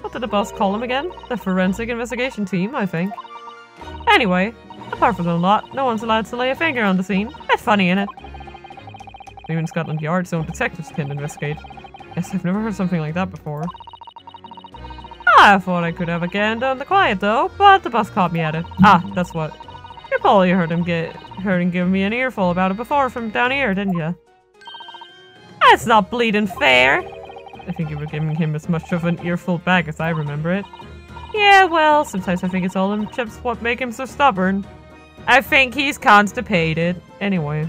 What did the boss call them again? The forensic investigation team, I think. Anyway, apart from the lot, no one's allowed to lay a finger on the scene. Bit funny, innit? Even Scotland Yard's own detectives can't investigate. Yes, I've never heard something like that before. I thought I could have a gander on the quiet though, but the boss caught me at it. Ah, that's what. You probably heard him give me an earful about it before from down here, didn't you? That's not bleeding fair. I think you were giving him as much of an earful back as I remember it. Yeah, well, sometimes I think it's all them chips what make him so stubborn. I think he's constipated. Anyway.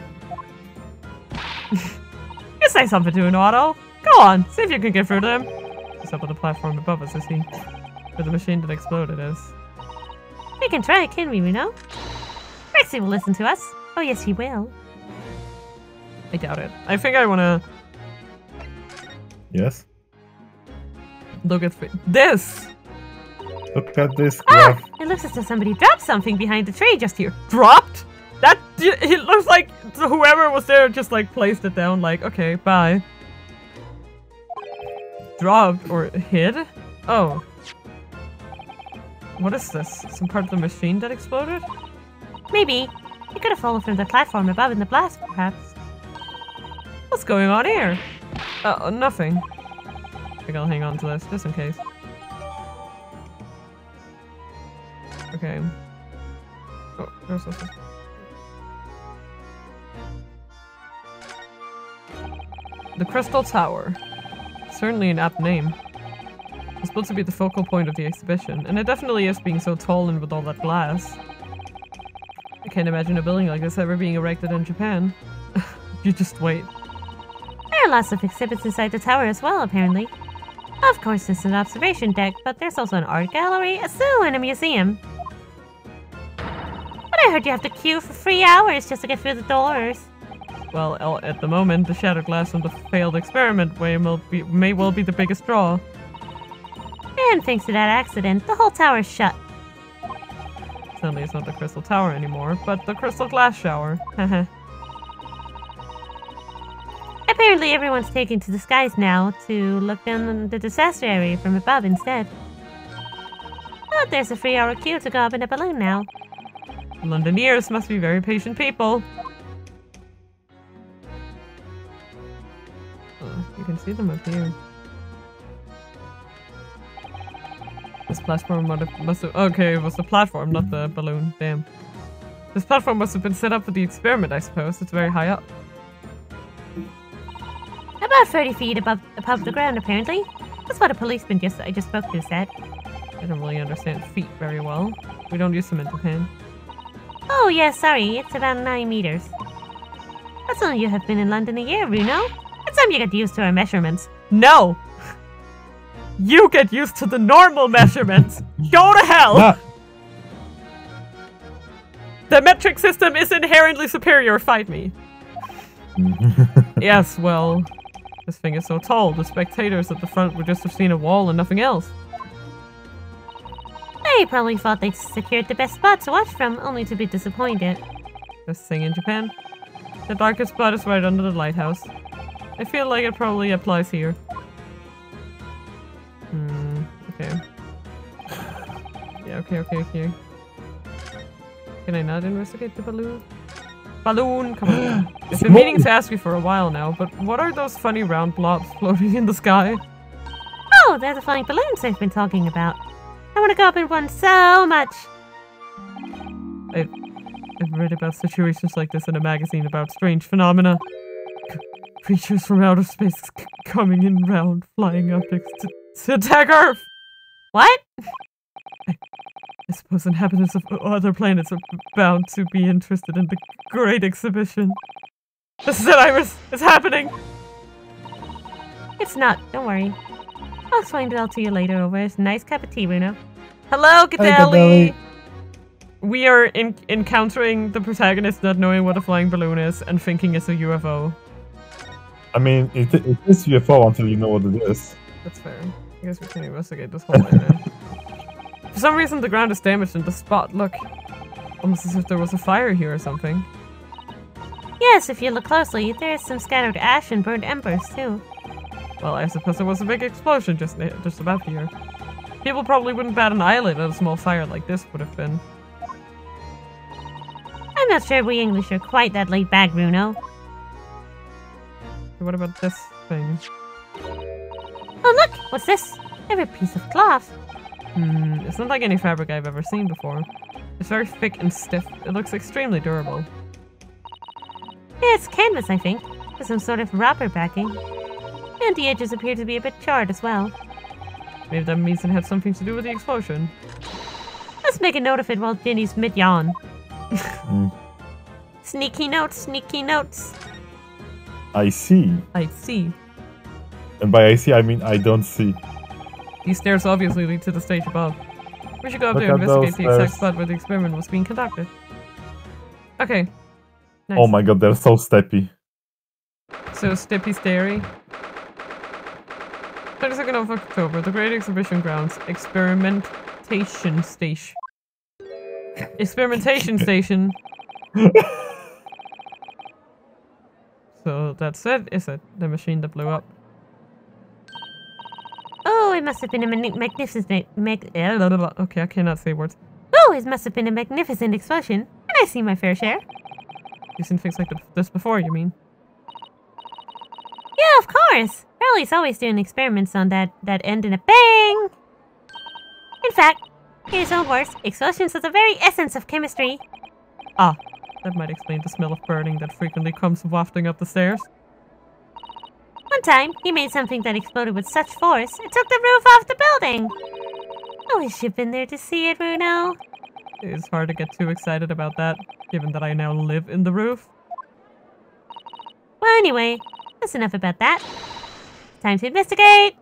You say something to him, Otto. Go on, see if you can get through to him. He's up on the platform above us, is he? Where the machine that exploded is. We can try, can we, Reno? Rexy will listen to us. Oh yes, he will. I doubt it. I think I wanna... Yes? Look at this! Look at this graph. It looks as though somebody dropped something behind the tree just here. Dropped? That... It looks like whoever was there just like placed it down like, okay, bye. Dropped or hid? Oh. What is this? Some part of the machine that exploded? Maybe. It could have fallen from the platform above in the blast, perhaps. What's going on here? Nothing. I think I'll hang on to this, just in case. Okay. Oh, there's this. The Crystal Tower. Certainly an apt name. It's supposed to be the focal point of the exhibition, and it definitely is being so tall and with all that glass. I can't imagine a building like this ever being erected in Japan. You just wait. There are lots of exhibits inside the tower as well, apparently. Of course, there's an observation deck, but there's also an art gallery, a zoo, and a museum. But I heard you have to queue for 3 hours just to get through the doors. Well, at the moment, the shattered glass from the failed experiment may well be the biggest draw. And thanks to that accident, the whole tower's shut. Sadly, it's not the Crystal Tower anymore, but the Crystal Glass Shower. Haha. Apparently everyone's taking to the skies now to look down on the disaster area from above instead. But there's a 3-hour queue to go up in a balloon now. Londoners must be very patient people. You can see them up here. This platform must have... Okay, it was the platform, not the balloon. Damn. This platform must have been set up for the experiment, I suppose. It's very high up. About 30 feet above the ground, apparently. That's what a policeman I just spoke to said. I don't really understand feet very well. We don't use them in Japan. Oh, yeah, sorry. It's about 9 meters. That's only you have been in London a year, Bruno. It's time you get used to our measurements. No! You get used to the normal measurements! Go to hell! Ah. The metric system is inherently superior, fight me. Yes, well, this thing is so tall, the spectators at the front would just have seen a wall and nothing else. They probably thought they secured the best spot to watch from, only to be disappointed. This thing in Japan. The darkest spot is right under the lighthouse. I feel like it probably applies here. Okay. Yeah, okay. Can I not investigate the balloon? Balloon, come on. I've been meaning to ask you for a while now, but what are those funny round blobs floating in the sky? Oh, they're the flying balloons I've been talking about. I want to go up in one so much. I've read about situations like this in a magazine about strange phenomena. Creatures from outer space coming in round flying objects to attack Earth! What? I suppose inhabitants of other planets are bound to be interested in the Great Exhibition. This is it, Iris! It's happening! It's not. Don't worry. I'll explain it all to you later over a nice cup of tea, Bruno. Hello, Hi, Cadelli! We are encountering the protagonist not knowing what a flying balloon is and thinking it's a UFO. I mean, it is UFO until you know what it is. That's fair. I guess we can investigate this whole way now. For some reason, the ground is damaged in the spot. Look, almost as if there was a fire here or something. Yes, if you look closely, there's some scattered ash and burnt embers, too. Well, I suppose there was a big explosion just about here. People probably wouldn't bat an eyelid at a small fire like this would have been. I'm not sure we English are quite that laid back, Bruno. What about this thing? Oh, look! What's this? Every piece of cloth. It's not like any fabric I've ever seen before. It's very thick and stiff. It looks extremely durable. Yeah, it's canvas, I think, with some sort of rubber backing. And the edges appear to be a bit charred as well. Maybe that means it had something to do with the explosion. Let's make a note of it while Ginny's mid-yawn. Sneaky notes, sneaky notes. I see. I see. And by I see, I mean I don't see. These stairs obviously lead to the stage above. We should go up Look there and at investigate those the exact stairs. spot where the experiment was being conducted. Okay. Nice. Oh my god, they're so steppy. So, Stippy Stairy. 22nd of October, the Great Exhibition Grounds. Experimentation Station. Experimentation Station. So, that's it, is it? The machine that blew up. Oh, it must have been a magnificent... Okay, I cannot say words. Oh, it must have been a magnificent explosion. And I see my fair share. You've seen things like this before, you mean? Yeah, of course. Riley's always doing experiments on that end in a bang. In fact, here's own words. Explosions are the very essence of chemistry. Ah, that might explain the smell of burning that frequently comes wafting up the stairs. One time, he made something that exploded with such force, it took the roof off the building. I wish you'd been there to see it, Bruno. It's hard to get too excited about that, given that I now live in the roof. Well, anyway, that's enough about that. Time to investigate.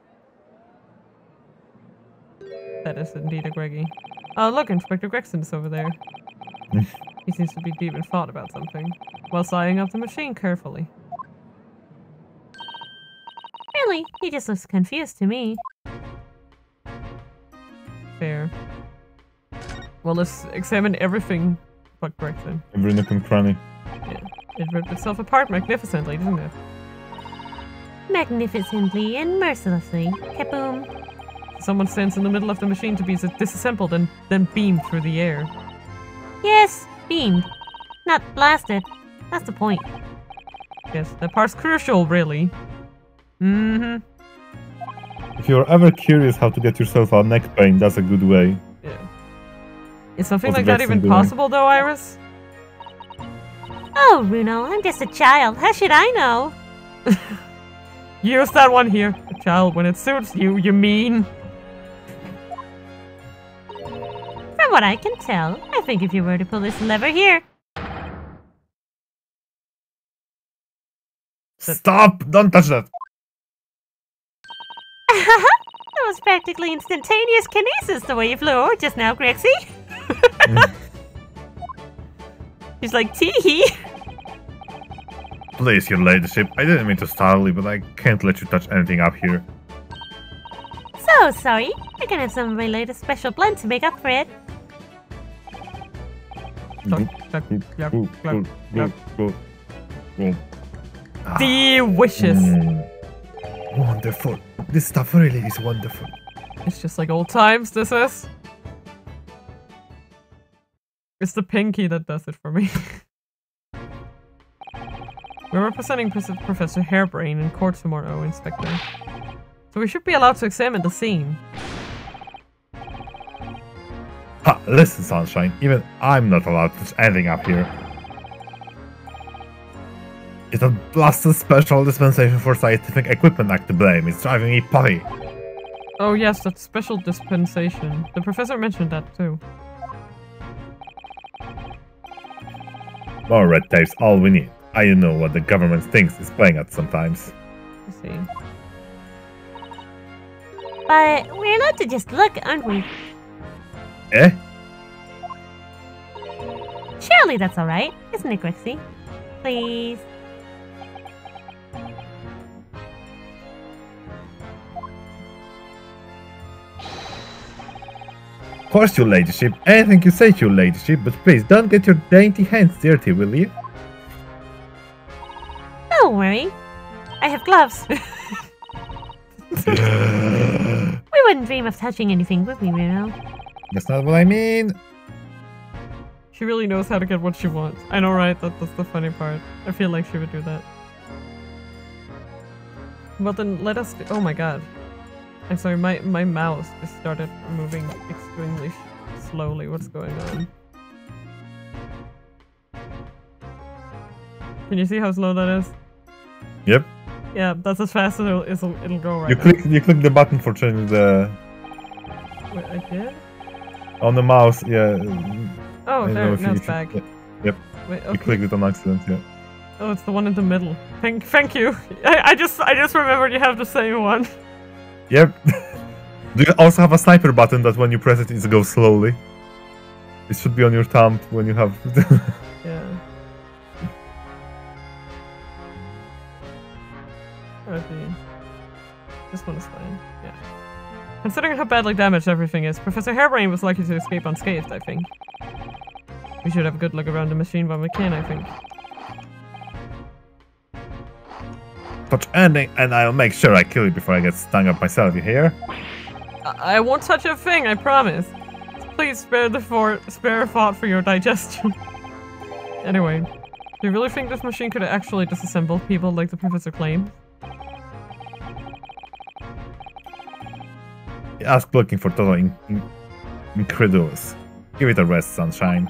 That is indeed a Greggy. Oh, look, Inspector Gregson is over there. He seems to be deep in thought about something, while eyeing up the machine carefully. Really, he just looks confused to me. Fair. Well, let's examine everything but Gregson. Every nook and cranny. Yeah. It ripped itself apart magnificently, didn't it? Magnificently and mercilessly. Kaboom. Someone stands in the middle of the machine to be disassembled and then beamed through the air. Yes, beamed. Not blasted. That's the point. Yes, that part's crucial, really. Mm-hmm. If you're ever curious how to get yourself a neck pain, that's a good way. Yeah. Is something What's like that Vexen even doing? possible, though, Iris? Oh, Bruno, I'm just a child. How should I know? Use that one here, a child, when it suits you, you mean. From what I can tell, I think if you were to pull this lever here... Stop! Don't touch that! That was practically instantaneous kinesis the way you flew over just now, Grixie. She's like, tee-hee. Please, your ladyship. I didn't mean to startle you, but I can't let you touch anything up here. So sorry. I can have some of my latest special blend to make up for it. Delicious. Wonderful. This stuff really is wonderful. It's just like old times, this is. It's the pinky that does it for me. We're representing Professor Hairbrain in court tomorrow, Inspector. So we should be allowed to examine the scene. Ha! Listen, Sunshine. Even I'm not allowed to touch anything up here. It's a blasted special dispensation for scientific equipment act to blame. It's driving me potty. Oh yes, that special dispensation. The professor mentioned that too. More red tape's all we need. I know what the government thinks is playing at sometimes. I see. But we're allowed to just look, aren't we? Eh? Surely that's alright, isn't it, Grixie? Please. Of course, your ladyship. Anything you say, your ladyship, but please don't get your dainty hands dirty, will you? Don't worry. I have gloves. We wouldn't dream of touching anything, would we, Bruno? That's not what I mean. She really knows how to get what she wants. I know, right? That's the funny part. I feel like she would do that. Well then, let us... Oh my god. I'm sorry, my mouse just started moving extremely slowly. What's going on? Can you see how slow that is? Yep. Yeah, that's as fast as it'll go right You now. click the button for changing the... Wait, I did? On the mouse, yeah. Oh, I don't know there, if now you- it's back. Yep. Wait, You okay. clicked it on accident, yeah. Oh, it's the one in the middle. Thank you. I just remembered you have the same one. Yep. Do you also have a sniper button that when you press it, it goes slowly? It should be on your thumb when you have... Yeah. Okay. This one is fine. Yeah. Considering how badly damaged everything is, Professor Hairbrain was lucky to escape unscathed, I think. We should have a good look around the machine when we can, I think. Touch anything and I'll make sure I kill you before I get stung up myself, you hear? I won't touch a thing, I promise. Please spare a thought for your digestion. Anyway, do you really think this machine could actually disassemble people like the professor claims? Ask looking for total incredulous. Give it a rest, Sunshine.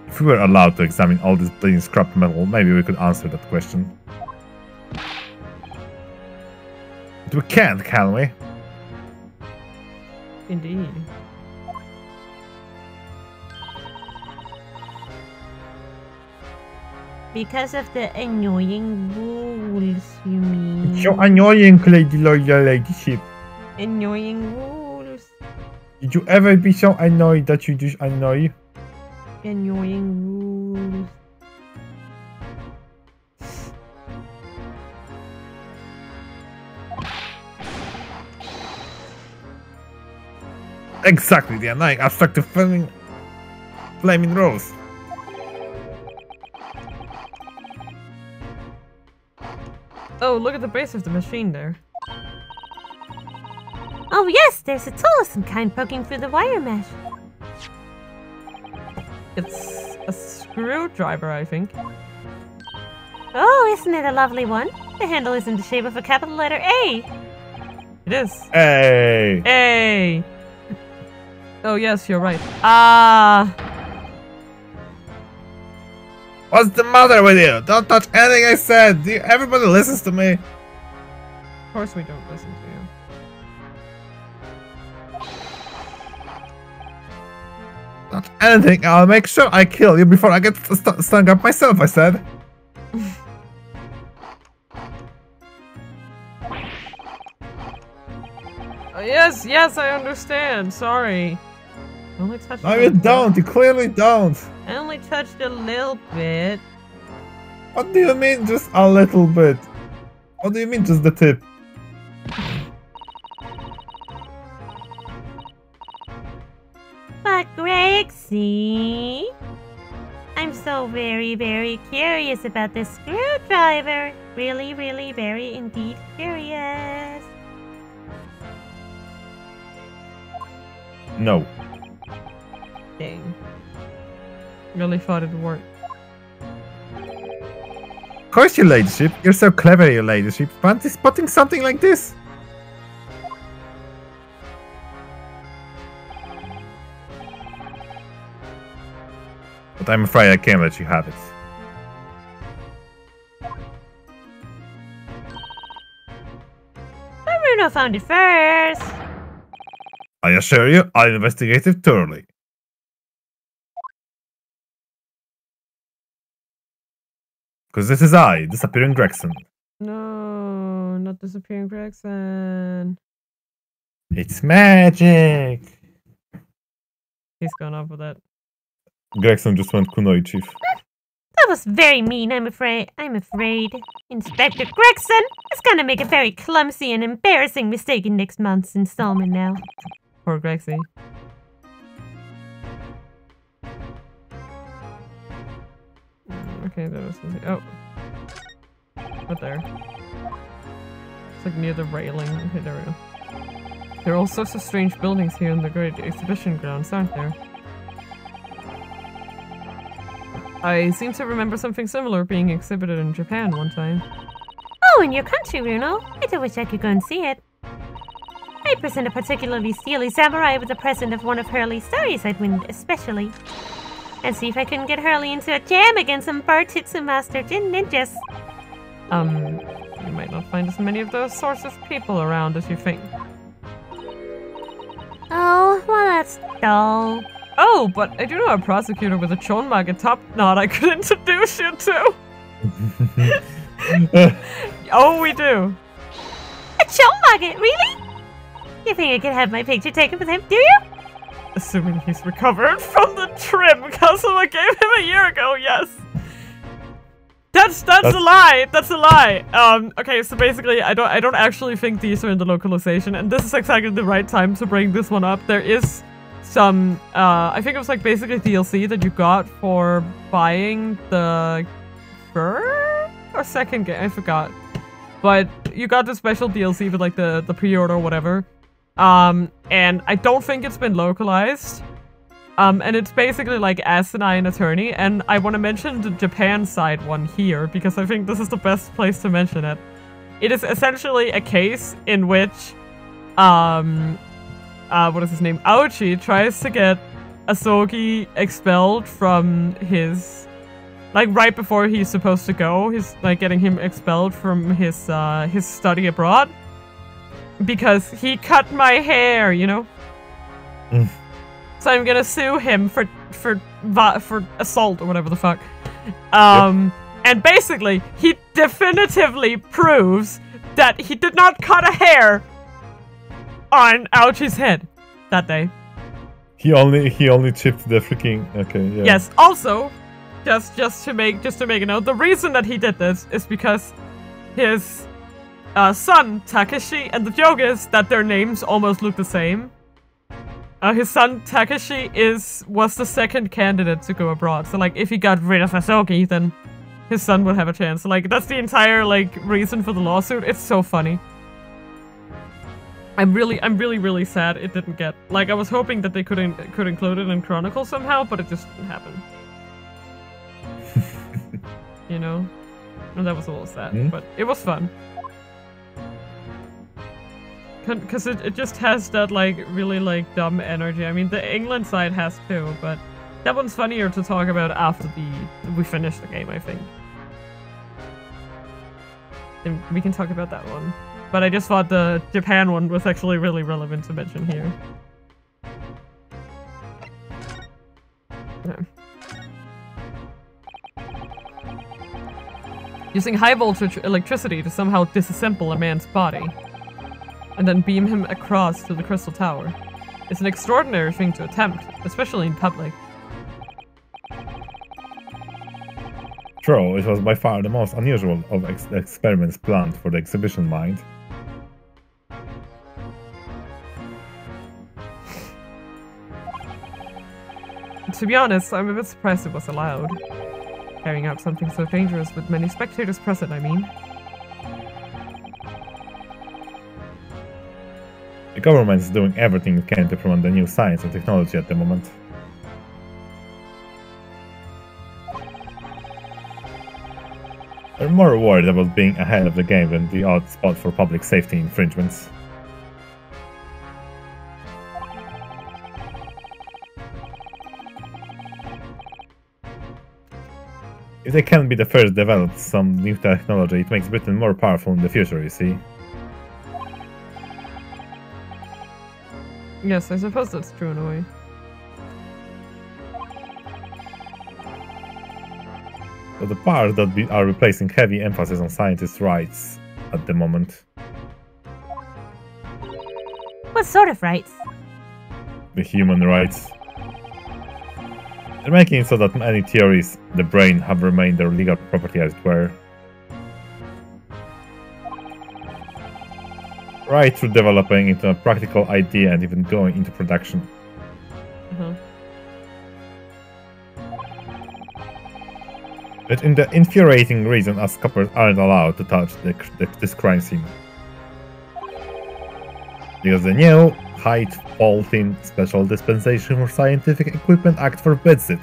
If we were allowed to examine all this bleeding scrap metal, maybe we could answer that question. But we can't, can we? Indeed. Because of the annoying rules, you mean? It's so annoying, ladyship. Annoying rules. Did you ever be so annoyed that you just annoy? Annoying rules. Exactly, the annoying abstract flaming rose. Oh, look at the base of the machine there. Oh yes, there's a tool of some kind poking through the wire mesh. It's a screwdriver, I think. Oh, isn't it a lovely one? The handle is in the shape of a capital letter A. It is. Hey! Hey! Oh, yes, you're right. What's the matter with you? Don't touch anything I said! Everybody listens to me! Of course we don't listen to you. Not anything, I'll make sure I kill you before I get stung up myself, I said. Yes, I understand. Sorry. I only touched No, you don't. You clearly don't. I only touched a little bit. What do you mean, just a little bit? What do you mean, just the tip? But Grexy, I'm so very curious about this screwdriver. Really, very indeed curious. No. Dang. Really thought it worked. Of course, your ladyship. You're so clever, your ladyship. Fancy spotting something like this? But I'm afraid I can't let you have it. But Bruno found it first. I assure you, I'll investigate it thoroughly. Because this is I, Disappearing Gregson. No, not disappearing Gregson. It's magic! He's gone off with that. Gregson just went kunoi, chief. That was very mean, I'm afraid. Inspector Gregson is gonna make a very clumsy and embarrassing mistake in next month's installment now. Poor Grexy. Okay, there was something. Oh. Right there. It's like near the railing. Okay, there we go. There are all sorts of strange buildings here in the great exhibition grounds, aren't there? I seem to remember something similar being exhibited in Japan one time. Oh, in your country, Bruno. I do wish I could go and see it. I present a particularly steely samurai with a present of one of Hurley's stories I'd win especially. And see if I can get Hurley into a jam against some Bartitsu Master Jin ninjas. You might not find as many of those sorts of people around as you think. Oh, well that's dull. Oh, but I do know a prosecutor with a chonmage top knot I could introduce you to. Oh, we do. A chonmage, really? You think I could have my picture taken with him, do you? Assuming he's recovered from the trim Kazuma gave him a year ago, yes. That's a lie. That's a lie. Okay, so basically, I don't actually think these are in the localization, and this is exactly the right time to bring this one up. There is some, I think it was like basically DLC that you got for buying the third or second game, I forgot. But you got the special DLC with like the pre-order or whatever. And I don't think it's been localized. And it's basically like Asinine Attorney, and I want to mention the Japan side one here, because I think this is the best place to mention it. It is essentially a case in which, what is his name? Aochi tries to get Asogi expelled from his, like right before he's supposed to go, he's like getting him expelled from his study abroad. Because he cut my hair, you know? So I'm gonna sue him for assault or whatever the fuck. And basically, he definitively proves that he did not cut a hair on Aochi's head that day. He only chipped the freaking. Okay, yeah. Yes. Also, just to make a note, the reason that he did this is because his son Takeshi, and the joke is that their names almost look the same. His son Takeshi was the second candidate to go abroad. So like, if he got rid of Asogi, then his son would have a chance. So, like, that's the entire like reason for the lawsuit. It's so funny. I'm really sad it didn't get, like, I was hoping that they could include it in Chronicle somehow, but it just didn't happen. you know? And that was a little sad, but it was fun. Because it just has that, like, really, like, dumb energy. I mean, the England side has too, but that one's funnier to talk about after we finish the game, I think. And we can talk about that one. But I just thought the Japan one was actually really relevant to mention here. Yeah. Using high voltage electricity to somehow disassemble a man's body and then beam him across to the Crystal Tower. It's an extraordinary thing to attempt, especially in public. True, it was by far the most unusual of experiments planned for the exhibition mind. To be honest, I'm a bit surprised it was allowed. Carrying out something so dangerous with many spectators present, I mean. The government is doing everything it can to promote the new science and technology at the moment. They're more worried about being ahead of the game than the odd spot for public safety infringements. If they can be the first to develop some new technology, it makes Britain more powerful in the future, you see. Yes, I suppose that's true in a way. But the powers that are replacing heavy emphasis on scientists' rights at the moment. What sort of rights? The human rights. They're making it so that many theories, the brain, have remained their legal property as it were. Right through developing into a practical idea and even going into production. But in the infuriating reason as coppers aren't allowed to touch this crime scene. Because the new Height Faulting Special Dispensation for Scientific Equipment Act forbids it.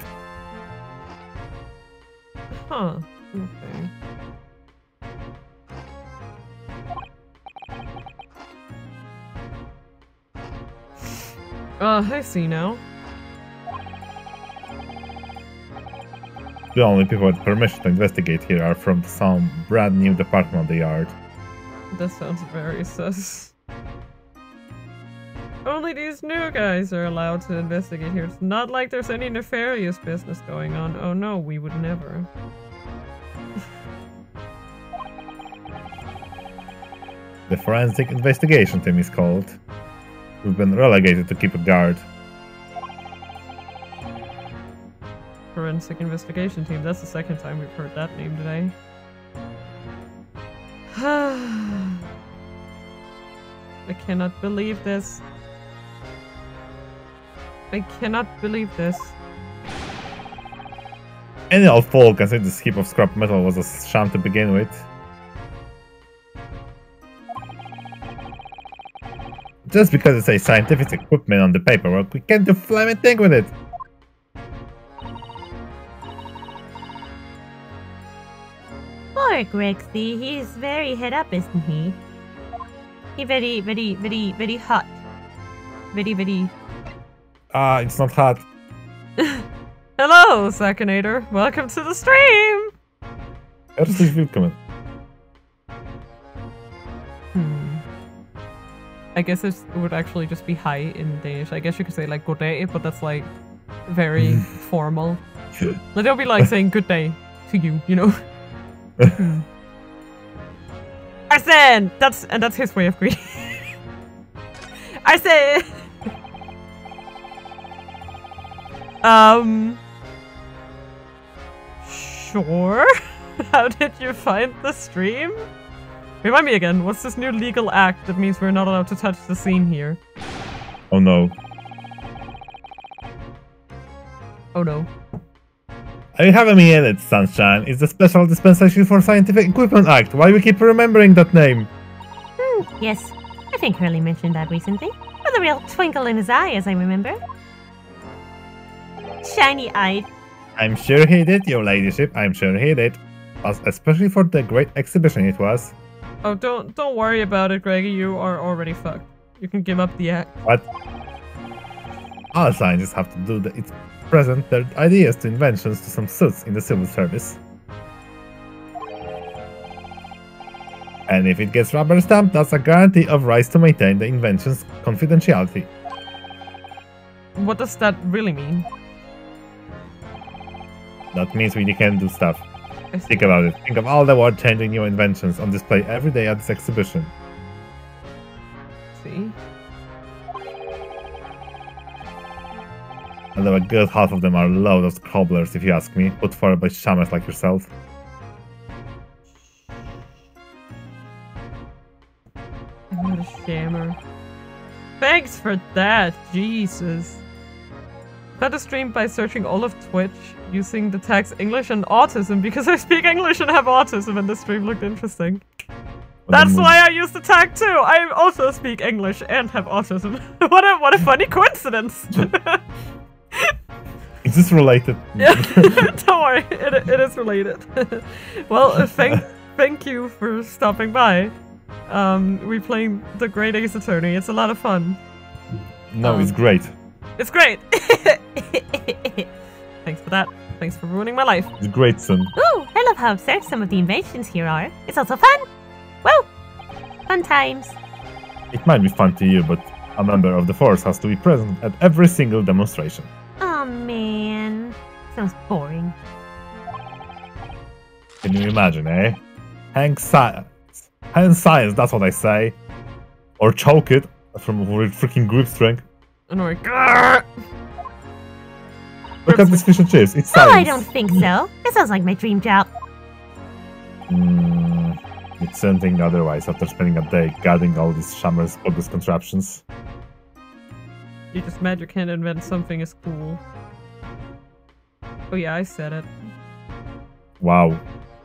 Huh. Okay. I see now. The only people with permission to investigate here are from some brand new department of the yard. That sounds very sus. Only these new guys are allowed to investigate here. It's not like there's any nefarious business going on. Oh no, we would never. The Forensic Investigation Team is called. We've been relegated to keep a guard. Forensic Investigation Team. That's the second time we've heard that name today. I cannot believe this. I cannot believe this. Any old fool can say this heap of scrap metal was a sham to begin with. Just because it's a scientific equipment on the paperwork, we can't do flaming thing with it. Poor Grexy, he's very head up, isn't he? He very hot. Very. It's not hot. Hello, Sakinator. Welcome to the stream! Herzlich willkommen. I guess it would actually just be hi in Danish. I guess you could say like good day, but that's like very formal. Like they'll be like saying good day to you, you know? Arsene! That's his way of greeting. Arsene! Sure. How did you find the stream? Remind me again, what's this new legal act that means we're not allowed to touch the scene here? Oh no. Oh no. Are you having me in it, Sunshine? It's the Special Dispensation for Scientific Equipment Act. Why we keep remembering that name? Yes, I think Hurley mentioned that recently. With a real twinkle in his eye, as I remember. Shiny-eyed. I'm sure he did, your ladyship. I'm sure he did. especially for the great exhibition it was. Oh, don't worry about it, Greggy. You are already fucked. You can give up the act. What? All scientists have to do is present their ideas to inventions to some suits in the civil service. And if it gets rubber stamped, that's a guarantee of rights to maintain the invention's confidentiality. What does that really mean? That means we can do stuff. Think about it. Think of all the world-changing new inventions on display every day at this exhibition. See? Although a good half of them are load of cobblers, if you ask me, put forward by shammers like yourself. I'm not a shammer. Thanks for that, Jesus. Got the stream by searching all of Twitch using the tags English and autism because I speak English and have autism and the stream looked interesting. That's why I used the tag too! I also speak English and have autism. What a funny coincidence! Is this related? Yeah, don't worry, it is related. Well, thank you for stopping by. We playing the Great Ace Attorney. It's a lot of fun. No, it's great. It's great! Thanks for that. Thanks for ruining my life. It's great, son. Ooh, I love how absurd some of the inventions here are. It's also fun! Woo! Fun times. It might be fun to you, but a member of the force has to be present at every single demonstration. Oh man. Sounds boring. Can you imagine, eh? Hang science, that's what I say. Or choke it from freaking grip strength. Annoying. Look at this fish and chips, it's Oh, science. I don't think so. It sounds like my dream job. It's something otherwise after spending a day guarding all these shammers, bogus contraptions. You just mad you can't invent something as cool. Oh yeah, I said it. Wow,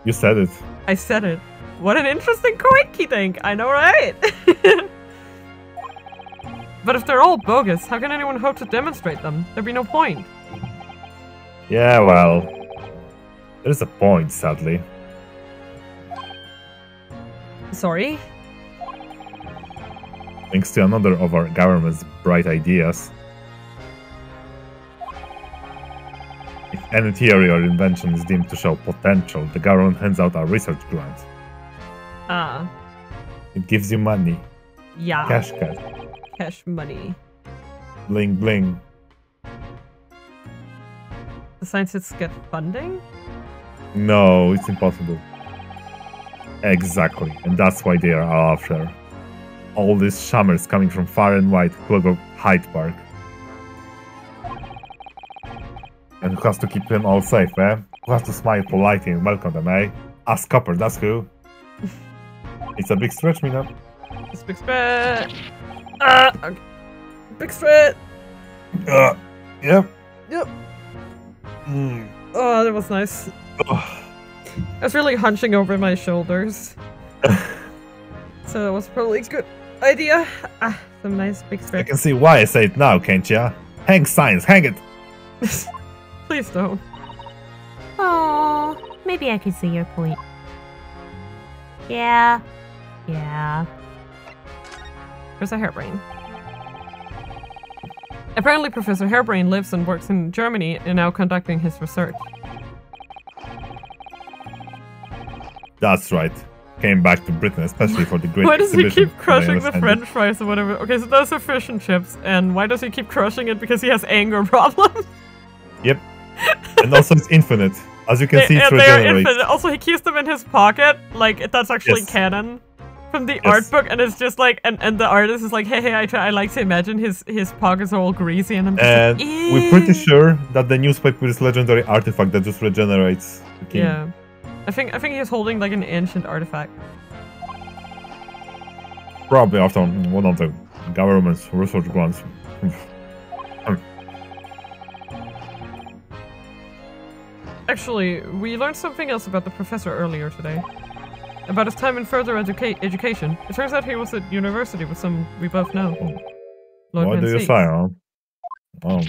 you said it. I said it. What an interesting coinky-dink, I know, right? But if they're all bogus, how can anyone hope to demonstrate them? There'd be no point. Yeah, well, there's a point, sadly. Sorry? Thanks to another of our government's bright ideas. If any theory or invention is deemed to show potential, the government hands out a research grant. Ah. It gives you money. Yeah. Cash. Cash money. Bling bling. The scientists get funding? No, it's impossible. Exactly, and that's why they are after. All these shammers coming from far and wide clog up Hyde Park. And who has to keep them all safe, eh? Who has to smile politely and welcome them, eh? Us Copper, that's who. It's a big stretch, Mina. It's a big stretch. Okay. Big stretch. Yep. Yep. Oh, that was nice. I was really hunching over my shoulders. So that was probably a good idea. Some nice big You stretch. can see why I say it now, can't ya? Hang science, hang it! Please don't. Oh, maybe I can see your point. Yeah. Professor Hairbrain. Apparently Professor Hairbrain lives and works in Germany and now conducting his research. That's right. Came back to Britain, especially for the great Why does he exhibition keep crushing when the it was french fries or whatever? Okay, so those are fish and chips. And why does he keep crushing it? Because he has anger problems? Yep. And also it's infinite. As you can see, it's and they are regenerates. infinite. Also, he keeps them in his pocket. Like, that's actually Yes. canon from the art book. And it's just like, and the artist is like, hey, I like to imagine his pockets are all greasy. And I'm just And like, we're pretty sure that the newspaper is legendary artifact that just regenerates the king. yeah. I think he's holding like an ancient artifact. Probably after one of the government's research grants. Actually, we learned something else about the professor earlier today. About his time in further education. It turns out he was at university with someone we both know. Lord What do you Van say, huh? Oh.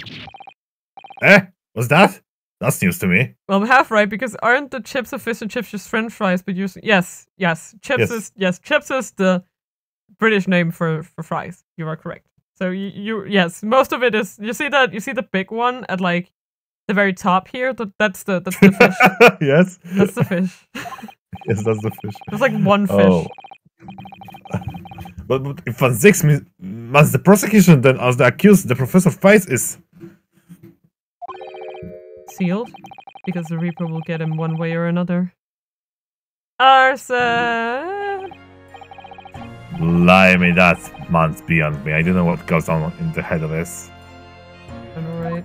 Eh? What's that? That's news to me. Well, I'm half right because aren't the chips of fish and chips just French fries? But yes. Chips is the British name for fries. You are correct. So yes, most of it is. You see the big one at like the very top here. That's the fish. Yes. That's the fish. Yes, that's the fish. There's like one fish. Oh. But if Van Six must the prosecution, then as the accused, the professor face is sealed because the Reaper will get him one way or another. Arson. Blimey, that's months beyond me. I don't know what goes on in the head of this. I know, right?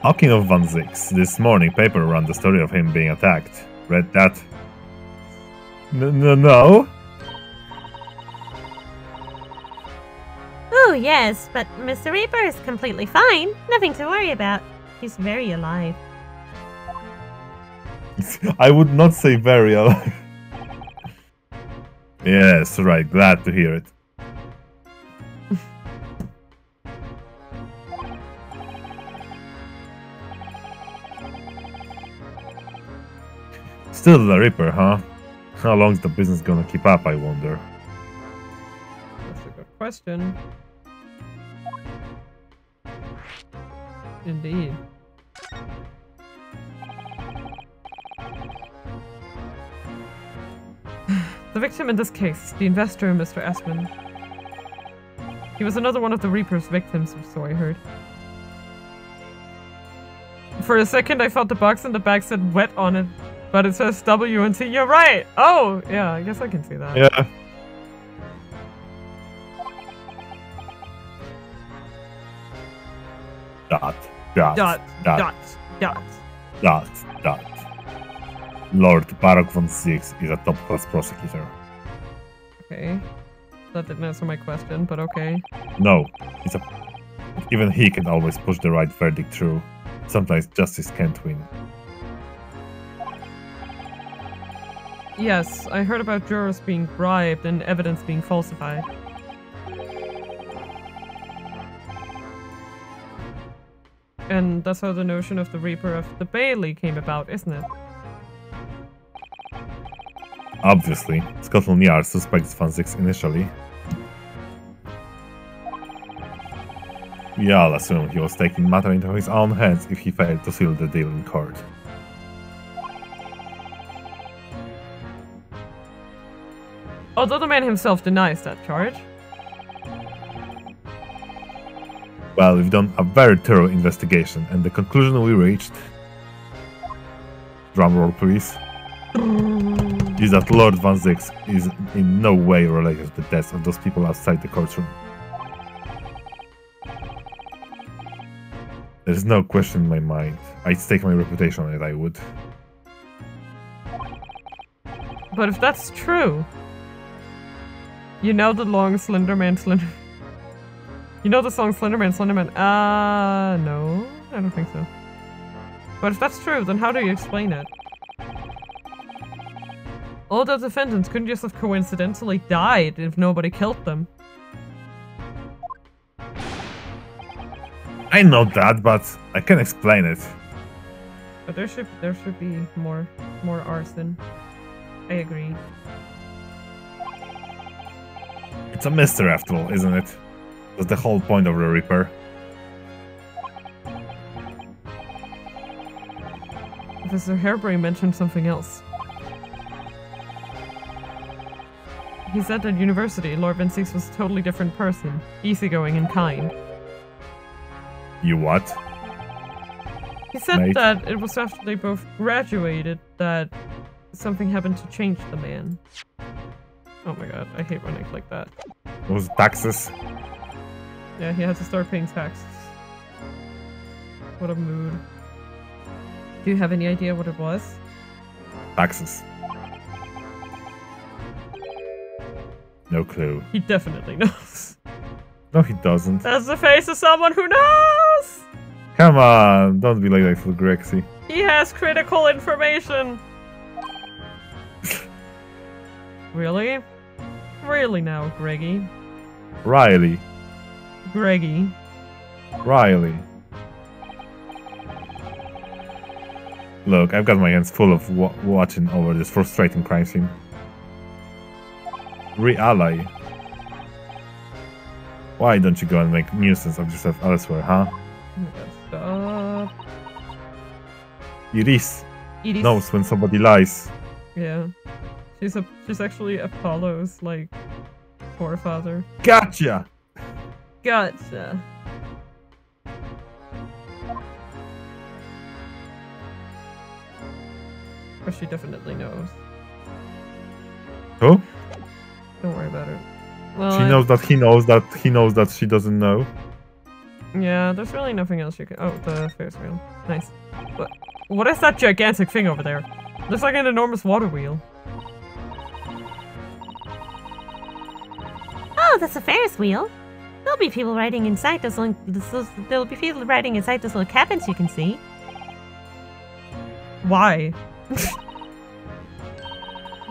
Talking of Van Six, this morning paper ran the story of him being attacked. Read that? No? Oh, yes, but Mr. Reaper is completely fine. Nothing to worry about. He's very alive. I would not say very alive. Yes, right. Glad to hear it. Still the Reaper, huh? How long's the business gonna keep up, I wonder? That's a good question. Indeed. The victim in this case, the investor, Mr. Esmond. He was another one of the Reaper's victims, so I heard. For a second, I thought the box in the bag said wet on it, but it says W and T. You're right! Oh, yeah, I guess I can see that. Yeah. Dot. Lord Baroque von Six is a top-class prosecutor. Okay. That didn't answer my question, but okay. No, even he can always push the right verdict through. Sometimes justice can't win. Yes, I heard about jurors being bribed and evidence being falsified. And that's how the notion of the Reaper of the Bailey came about, isn't it? Obviously, Scotland Yard suspects Van Six initially. We all assume he was taking matter into his own hands if he failed to seal the deal in court. Although the man himself denies that charge. Well, we've done a very thorough investigation, and the conclusion we reached, drumroll please, is that Lord Van Six is in no way related to the deaths of those people outside the courtroom. There's no question in my mind. I'd stake my reputation on it, I would. But if that's true, you know the long Slender Man, Slender... You know the song Slender Man, Slender Man? No, I don't think so. But if that's true, then how do you explain it? All the defendants couldn't just have coincidentally died if nobody killed them. I know that, but I can explain it. But there should be more arson. I agree. It's a mystery after all, isn't it? That's the whole point of the Reaper. Professor Hairbrain mentioned something else. He said at university, Lord Van Six was a totally different person, easygoing and kind. You what? He said that it was after they both graduated that something happened to change the man. Oh my god, I hate when I click that. It was taxes. Yeah, he had to start paying taxes. What a mood. Do you have any idea what it was? Taxes. No clue. He definitely knows. No, he doesn't. That's the face of someone who knows! Come on, don't be like that for Grexy. He has critical information! Really? Really now, Greggy? Riley. Greggy. Riley. Look, I've got my hands full of watching over this frustrating crime scene. Re-ally. Why don't you go and make nuisance of yourself elsewhere, huh? Stop. Iris Iris knows when somebody lies. Yeah. She's actually Apollo's, like, forefather. Gotcha! Gotcha. But she definitely knows. Who? Don't worry about it. Well, She knows that he knows that he knows that she doesn't know. Yeah, there's really nothing else you can. Oh, the Ferris wheel. Nice. But what is that gigantic thing over there? Looks like an enormous water wheel. Oh, that's a Ferris wheel. There'll be people riding inside those little cabins you can see. Why?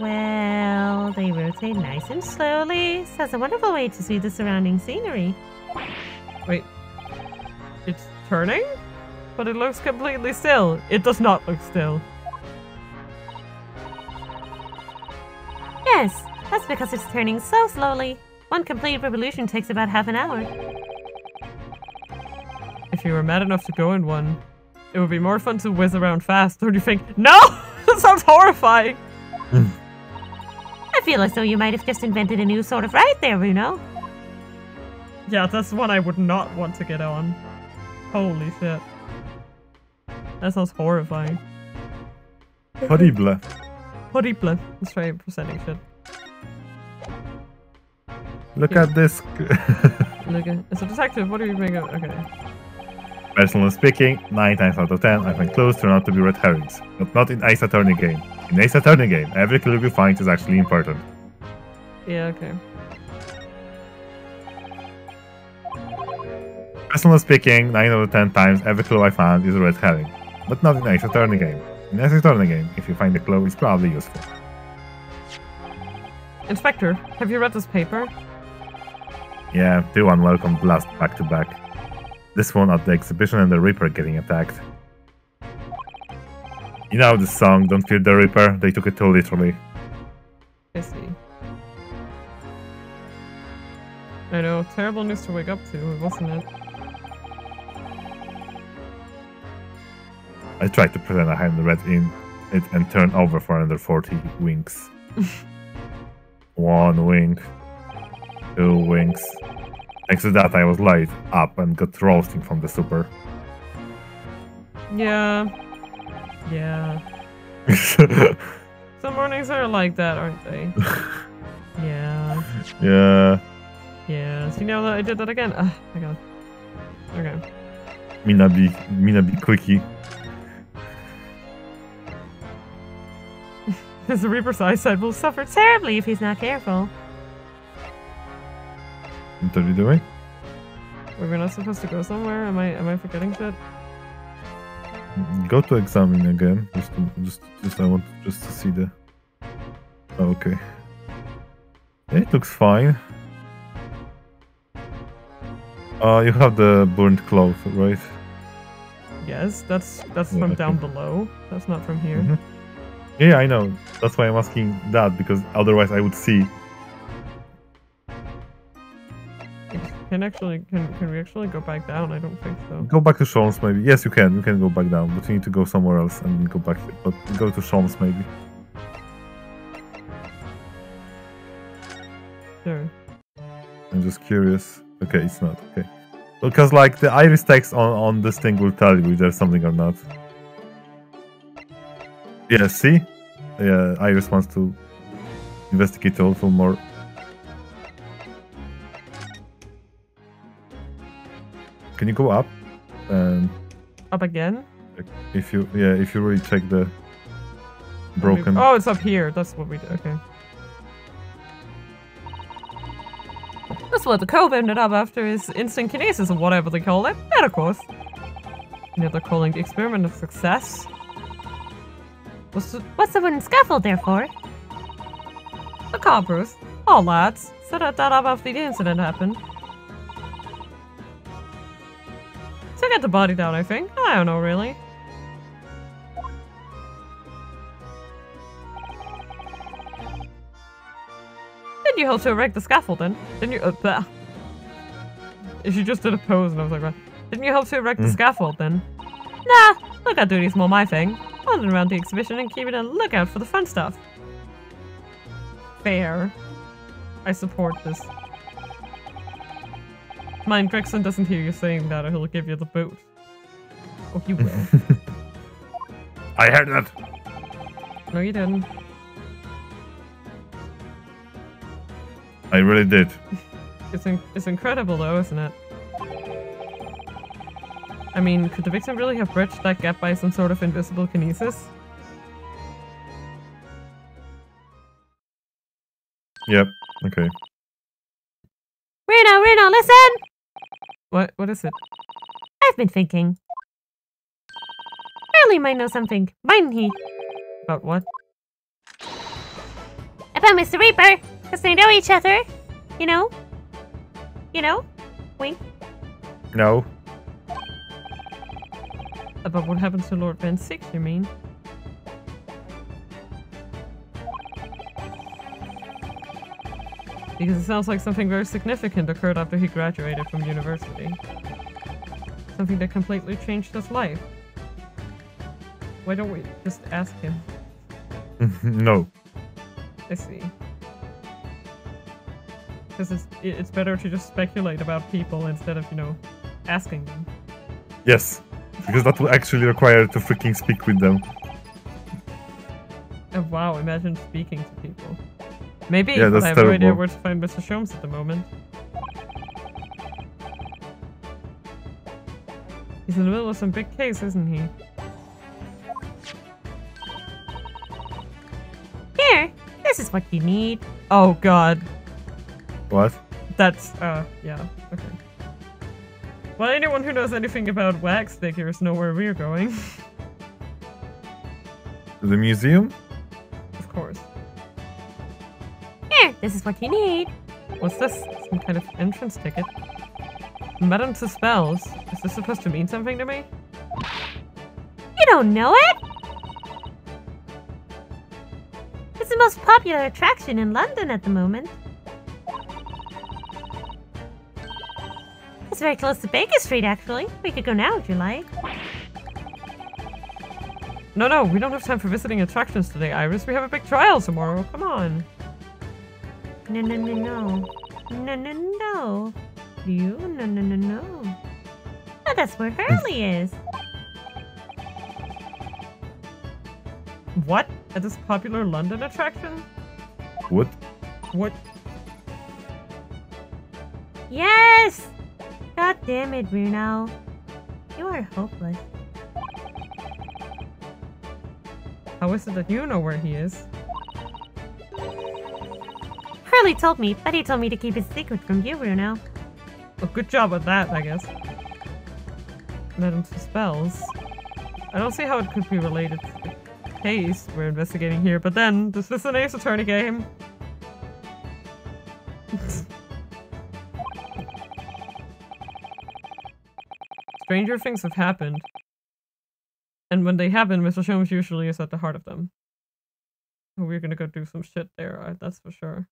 Well, they rotate nice and slowly, so it's a wonderful way to see the surrounding scenery. Wait. It's turning? But it looks completely still. It does not look still. Yes, that's because it's turning so slowly. One complete revolution takes about half an hour. If you were mad enough to go in one, it would be more fun to whiz around fast, don't you think? No! That sounds horrifying! I feel as though you might have just invented a new sort of ride there, Bruno. Yeah, that's one I would not want to get on. Holy shit. That sounds horrifying. Horrible. Horrible. Let's try presenting shit. Look at this. Look at, as a detective, what do you make of? Okay. Personally speaking, 9 times out of 10, I find clues turn out to be red herrings. But not in Ace Attorney game. In Ace Attorney game, every clue you find is actually important. Yeah, okay. Personally speaking, 9 out of 10 times, every clue I found is a red herring. But not in Ace Attorney game. In Ace Attorney game, if you find a clue, it's probably useful. Inspector, have you read this paper? Yeah, 2 unwelcome blasts back to back. This one at the exhibition and the Reaper getting attacked. You know the song, Don't Fear the Reaper? They took it too literally. I see. I know, terrible news to wake up to, wasn't it? I tried to pretend I hadn't read in it and turn over for another 40 winks. 1 wink. 2 winks. Next to that, I was laid up and got roasting from the super. Yeah. Yeah. Some mornings are like that, aren't they? Yeah. Yeah. Yeah. So you know that I did that again? Oh my god. Okay. Mina be quickie. The Reaper's eyesight will suffer Terribly if he's not careful. What are you doing? We're not supposed to go somewhere? Am I forgetting shit? Go to examine again. I want to see the. Oh, okay. It looks fine. You have the burnt cloth, right? Yes, that's Yeah, from okay. down below. That's not from here. Mhm. Yeah, I know. That's why I'm asking that, because otherwise I would see. Can we actually go back down? I don't think so. Go back to Sean's maybe. Yes, you can. You can go back down, but you need to go somewhere else and go back. But go to Sean's maybe. Sure. I'm just curious. Okay, it's not. Okay. Because like the iris text on this thing will tell you if there's something or not. Yeah, see? Yeah, Iris wants to investigate a little more. Can you go up? And Up again? if you really check the broken. Oh, it's up here. That's what we did. Okay. That's what the Cove ended up after his instant kinesis or whatever they call it. And of course. You know, they're calling the experiment a success. What's the wooden scaffold there for? The coppers. Oh, lads. Set that up after the incident happened. So get the body down, I think. I don't know, really. you hope to erect the scaffold then? Didn't you? She just did a pose and I was like, what? Didn't you hope to erect the scaffold then? Nah, lookout duty's more my thing. Wandering around the exhibition and keeping a lookout for the fun stuff. Fair. I support this. Mind, Gregson doesn't hear you saying that or he'll give you the boot. Oh, he will. I heard that. No, you didn't. I really did. It's incredible though, isn't it? I mean, could the victim really have bridged that gap by some sort of invisible kinesis? Yep, okay. Reno, listen! What is it? I've been thinking. Hurley might know something, mightn't he? About what? About Mr. Reaper, because they know each other. You know? Wink. No. About what happened to Lord Van Six, you mean? Because it sounds like something very significant occurred after he graduated from university. Something that completely changed his life. Why don't we just ask him? No. I see. Because it's better to just speculate about people instead of, asking them. Yes. Because that will actually require to freaking speak with them. Oh wow, imagine speaking to people. Maybe, yeah, but I have no terrible. idea where to find Mr. Sholmes at the moment. He's in the middle of some big case, isn't he? Here, this is what you need. Oh god. What? That's, yeah, okay. Well, anyone who knows anything about wax figures know where we're going. To the museum? Of course. Here, this is what you need. What's this? Some kind of entrance ticket? Madame to Spells? Is this supposed to mean something to me? You don't know it? It's the most popular attraction in London at the moment. It's very close to Baker Street, actually. We could go now if you like. No, we don't have time for visiting attractions today, Iris. We have a big trial tomorrow. Come on. No. You? No. Oh, that's where Hurley is. What? At this popular London attraction? What? What? Yes! God damn it, Bruno. You are hopeless. How is it that you know where he is? Hurley told me, but he told me to keep his secret from you, Bruno. Well, good job at that, I guess. Madame to Spells. I don't see how it could be related to the case we're investigating here, but then, this is an Ace Attorney game. Stranger things have happened. And when they happen, Mr. Sholmes usually is at the heart of them. We're gonna go do some shit there, that's for sure.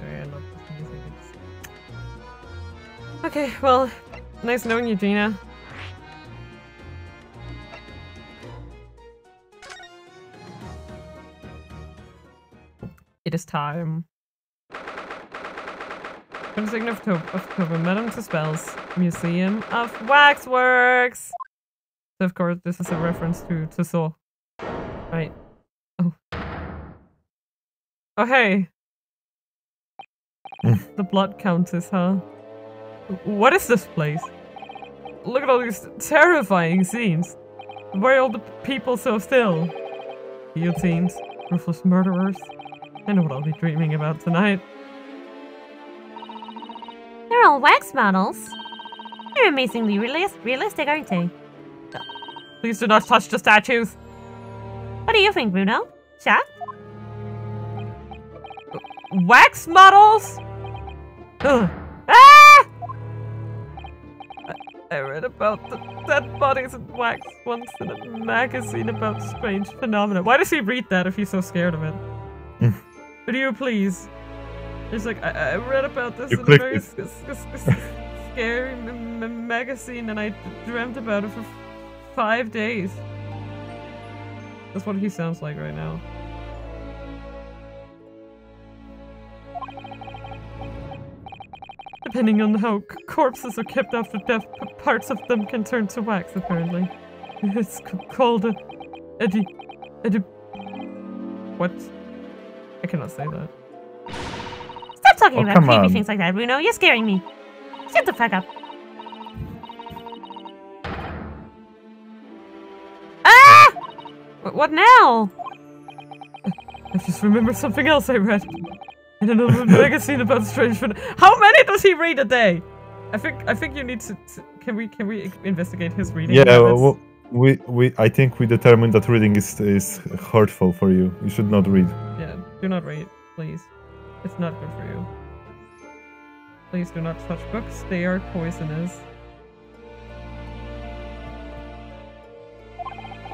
I love this music. Okay, well, nice knowing you, Gina. It is time. 22nd of October, Madame to Spells, Museum of Waxworks! So of course, this is a reference to Saw. Right. Oh. Oh, hey! The blood countess, huh? What is this place? Look at all these terrifying scenes. Why are all the people so still? Guillotines, ruthless murderers. I know what I'll be dreaming about tonight. They're all wax models. They're amazingly realistic, aren't they? Please do not touch the statues. What do you think, Bruno? Shocked? Wax models? Ugh. Ah! I read about the dead bodies and wax once in a magazine about strange phenomena. Why does he read that if he's so scared of it? Would you please? He's like, I read about this in a very scary magazine and I dreamt about it for 5 days. That's what he sounds like right now. Depending on how corpses are kept after death, parts of them can turn to wax, apparently. It's called a what? I cannot say that. Stop talking about creepy things like that, Bruno. You're scaring me. Shut the fuck up. Ah! What now? I just remembered something else I read. In another magazine about strange phenomena. How many does he read a day? I think you need to can we investigate his reading habits? Well, I think we determined that reading is hurtful for you. You should not read. Yeah, do not read, please. It's not good for you. Please do not touch books. They are poisonous.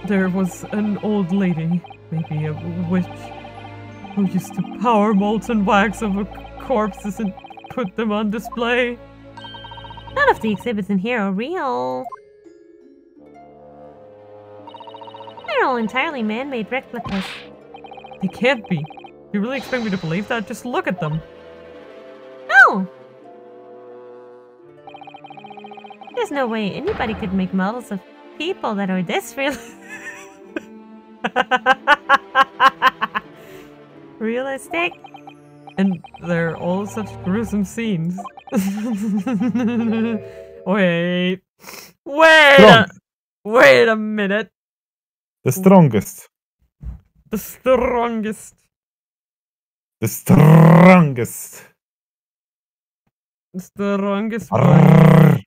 There was an old lady, maybe a witch, who used to power molten wax over corpses and put them on display. None of the exhibits in here are real. They're all entirely man-made replicas. They can't be. You really expect me to believe that? Just look at them. No! There's no way anybody could make models of people that are this real. Realistic? And they're all such gruesome scenes. Wait a minute. The strongest. The strongest. The strongest. The strongest one.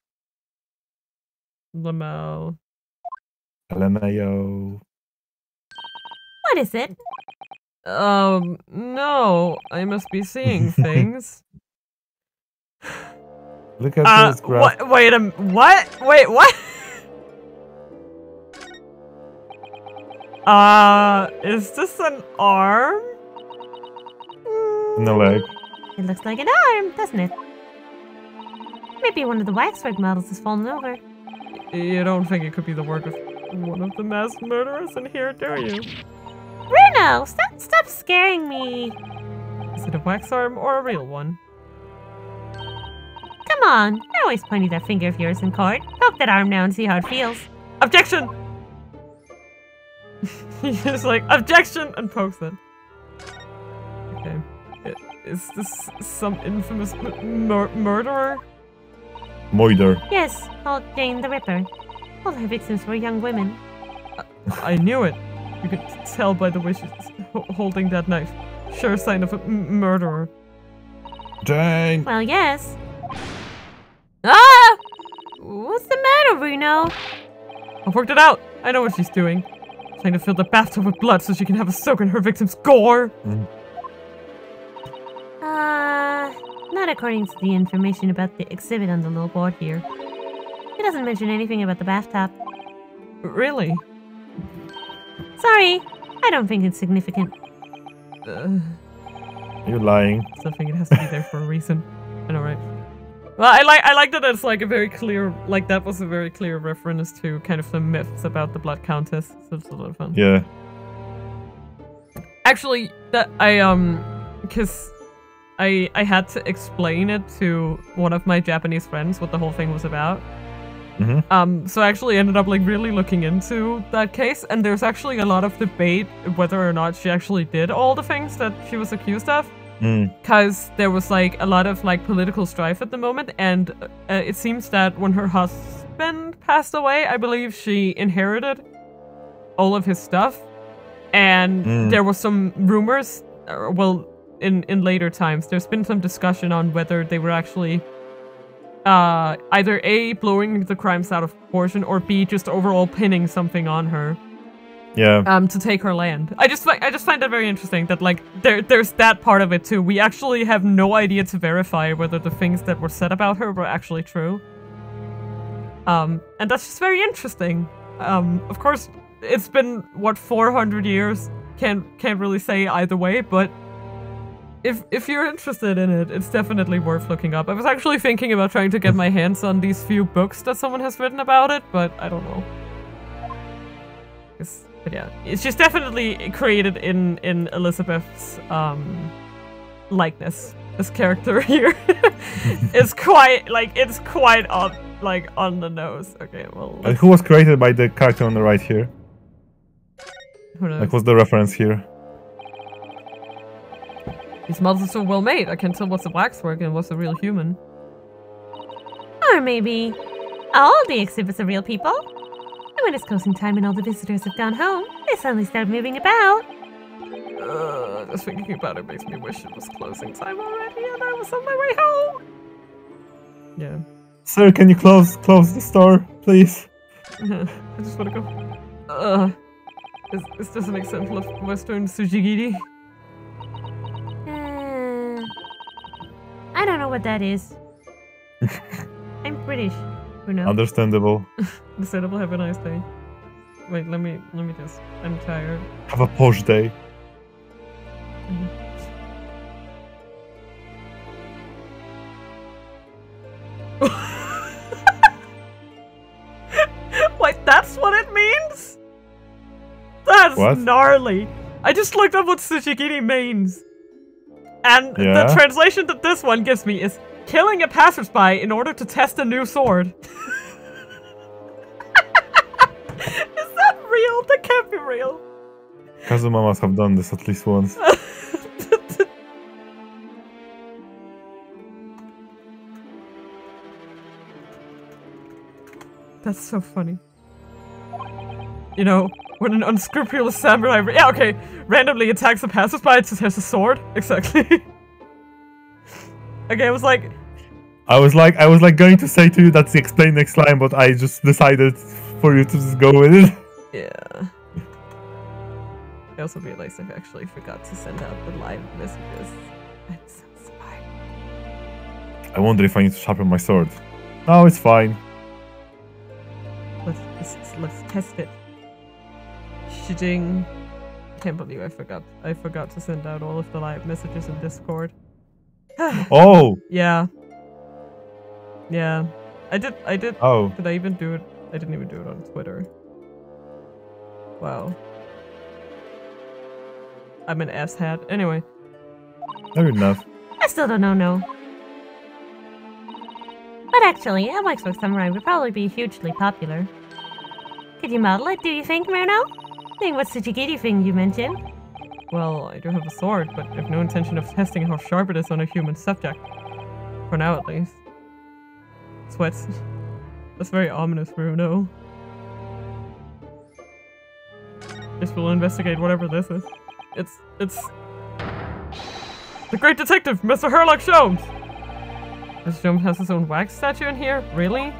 Lamau. LMAO. What is it? No. I must be seeing things. Look at this graph. What? Wait, what? Is this an arm? And a leg. It looks like an arm, doesn't it? Maybe one of the waxwork models has fallen over. You don't think it could be the work of one of the mass murderers in here, do you? Bruno, stop scaring me. Is it a wax arm or a real one? Come on, you're always pointing that finger of yours in court. Poke that arm now and see how it feels. Objection! He's just like, objection! And pokes it. Okay. Is this some infamous murderer? Moider. Yes, called Jane the Ripper. All her victims were young women. I knew it. You could tell by the way she's holding that knife. Sure sign of a murderer. Jane! Well, yes. Ah! What's the matter, Bruno? I've worked it out. I know what she's doing. Trying to fill the bathtub with blood so she can have a soak in her victim's gore. Not according to the information about the exhibit on the little board here. It doesn't mention anything about the bathtub. Really? Sorry, I don't think it's significant. You're lying. I think it has to be there for a reason. I know, right? Well, I like that it's like a very clear, like that was a very clear reference to kind of the myths about the Blood Countess. So it's a lot of fun. Yeah. Actually, that because I had to explain it to one of my Japanese friends what the whole thing was about. So I actually ended up like really looking into that case, and there's actually a lot of debate whether or not she actually did all the things that she was accused of. Because there was like a lot of like political strife at the moment, and it seems that when her husband passed away, I believe she inherited all of his stuff, and there was some rumors, well, in later times, there's been some discussion on whether they were actually either A, blowing the crimes out of proportion, or B, just overall pinning something on her. Yeah. To take her land. I just find that very interesting that like there's that part of it too. We actually have no idea to verify whether the things that were said about her were actually true. And that's just very interesting. Of course, it's been what 400 years. Can't really say either way, but if you're interested in it, it's definitely worth looking up. I was actually thinking about trying to get my hands on these few books that someone has written about it, but I don't know. But yeah, it's just definitely created in Elizabeth's likeness. This character here is quite on the nose. Okay, well. And who was created by the character on the right here? Who knows? Like, what's the reference here? These models are so well made. I can tell what's a waxwork and what's a real human. Or maybe all the exhibits are real people. And when it's closing time and all the visitors have gone home, they suddenly start moving about. Just thinking about it makes me wish it was closing time already and I was on my way home. Yeah. Sir, can you close the store, please? I just want to go. Is this an example of Western Sujigiri? I don't know what that is. I'm British. Who knows? Understandable. Understandable. Have a nice day. Wait, let me just. I'm tired. Have a posh day. Wait, that's what it means? That's what? Gnarly. I just looked up what Tsuchigiri means. And the translation that this one gives me is killing a passersby in order to test a new sword. Is that real? That can't be real. Kazuma must have done this at least once. That's so funny. You know, when an unscrupulous samurai randomly attacks a passersby to test a sword. Exactly. Okay, I was like going to say to you that's the explain next line, but I just decided for you to just go with it. Yeah. I also realized I actually forgot to send out the live messages. I'm so sorry. I wonder if I need to sharpen my sword. No, it's fine. Let's test it. Shijing. Can't believe I forgot. I forgot to send out all of the live messages in Discord. Oh! Yeah. Yeah. I did. Oh. Did I even do it? I didn't even do it on Twitter. Wow. I'm an asshat. Anyway. Fair enough. I still don't know, no. But actually, a waxwork samurai would probably be hugely popular. Could you model it, do you think, Murno? Seeing what Tsuchigiri thing you mentioned? Well, I do have a sword, but I have no intention of testing how sharp it is on a human subject. For now, at least. Sweats. That's very ominous, Bruno. Guess we'll investigate whatever this is. It's... the great detective, Mr. Herlock Sholmes! Mr. Sholmes has his own wax statue in here? Really?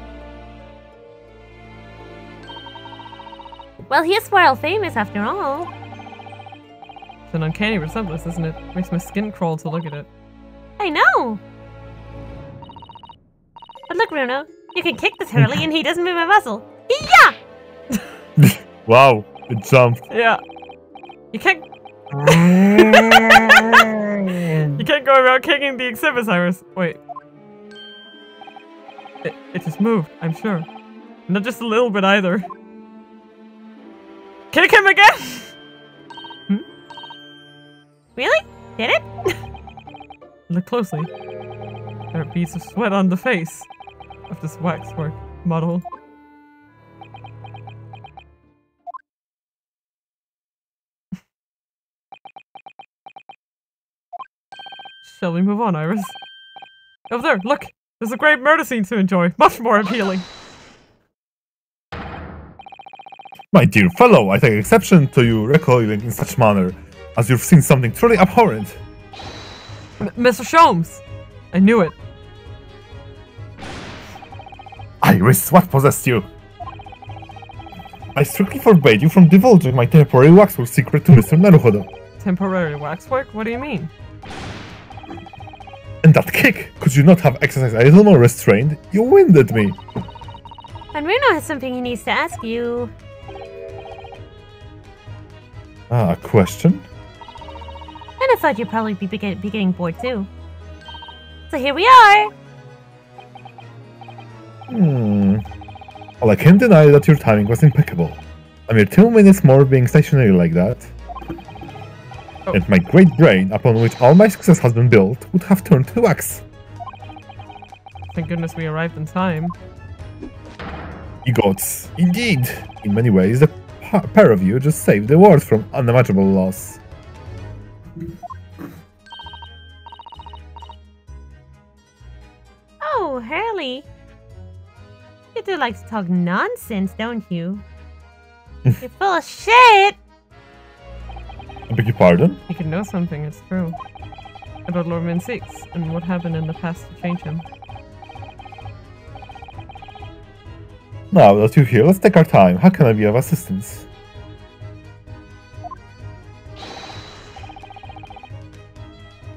Well, he is world famous after all. It's an uncanny resemblance, isn't it? Makes my skin crawl to look at it. I know! But look, Bruno, you can kick this Hurley and he doesn't move a muscle. Yeah! Wow, it jumped. Yeah. You can't... you can't go around kicking the exhibit, Cyrus. Wait. It just moved, I'm sure. Not just a little bit either. Kick him again! Really? Did it? Look closely. There are beads of sweat on the face of this waxwork model. Shall we move on, Iris? Over there, look! There's a great murder scene to enjoy. Much more appealing. My dear fellow, I take exception to you recoiling in such manner, as you've seen something truly abhorrent. Mr. Sholmes! I knew it. Iris, what possessed you? I strictly forbade you from divulging my temporary waxwork secret to Mr. Naruhodo. Temporary waxwork? What do you mean? And that kick! Could you not have exercised a little more restraint? You winded me! And Runo has something he needs to ask you. Ah, a question? And I thought you'd probably be getting bored too. So here we are! Well, I can't deny that your timing was impeccable. A mere 2 minutes more being stationary like that. Oh. And my great brain, upon which all my success has been built, would have turned to wax. Thank goodness we arrived in time. You gods, indeed! In many ways, the pair of you just saved the world from unimaginable loss. Oh, Hurley. You do like to talk nonsense, don't you? You're full of shit! I beg your pardon? You can know something, it's true. About Lord Min 6 and what happened in the past to change him. Now that you're here, let's take our time. How can I be of assistance?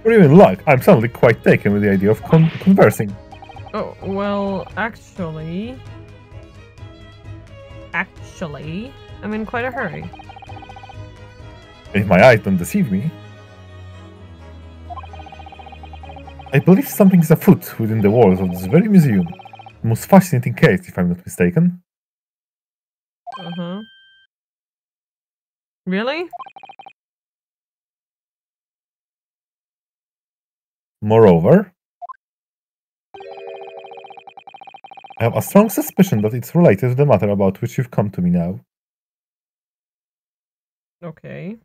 Or even luck, I'm suddenly quite taken with the idea of conversing. Oh, well, actually, I'm in quite a hurry. If my eyes don't deceive me. I believe something is afoot within the walls of this very museum. The most fascinating case, if I'm not mistaken. Uh-huh. Really? Moreover, I have a strong suspicion that it's related to the matter about which you've come to me now. Okay.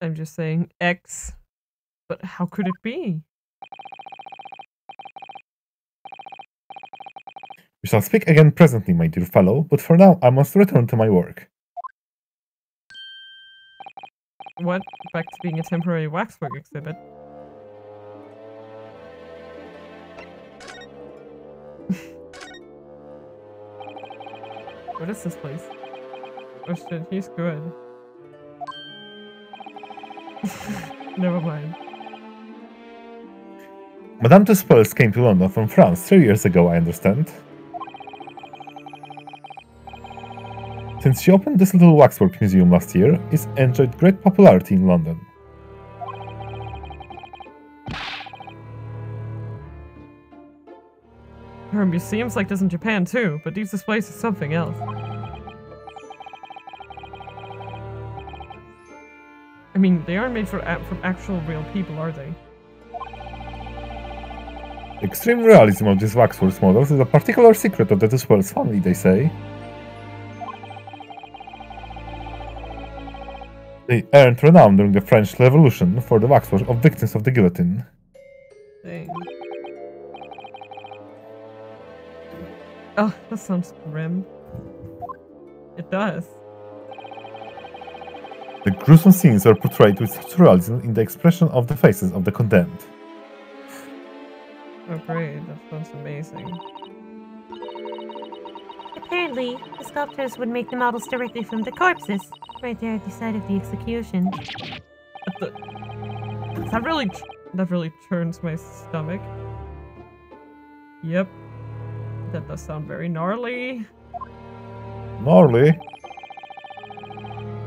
I'm just saying X, but how could it be? We shall speak again presently, my dear fellow, but for now I must return to my work. What? Back to being a temporary waxwork exhibit? What is this place? Oh shit, he's good. Never mind. Madame Tuspels came to London from France 3 years ago, I understand. Since she opened this little waxwork museum last year, it's enjoyed great popularity in London. There are museums like this in Japan too, but these displays are something else. I mean, they aren't made from actual real people, are they? The extreme realism of these waxworks models is a particular secret of the Tuspels family, they say. They earned renown during the French Revolution for the waxwork of victims of the guillotine. Dang. Oh, that sounds grim. It does. The gruesome scenes are portrayed with such realism in the expression of the faces of the condemned. Oh great, that sounds amazing. Apparently, the sculptors would make the models directly from the corpses, right there at the site of the execution. That really turns my stomach. Yep. That does sound very gnarly. Gnarly?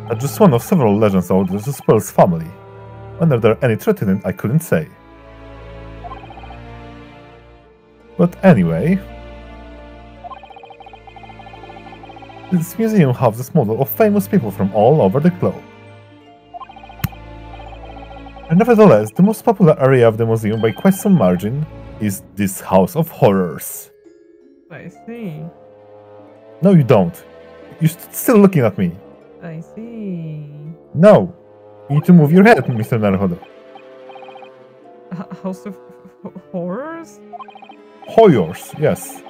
That's just one of several legends about the Tuspels family. Whether there are any truth in it, I couldn't say. But anyway, this museum houses a model of famous people from all over the globe. And nevertheless, the most popular area of the museum by quite some margin is this House of Horrors. I see. No, you don't. You're still looking at me. I see. No! You need to move your head, Mr. Naruhodo. House of Horrors? Horrors, yes.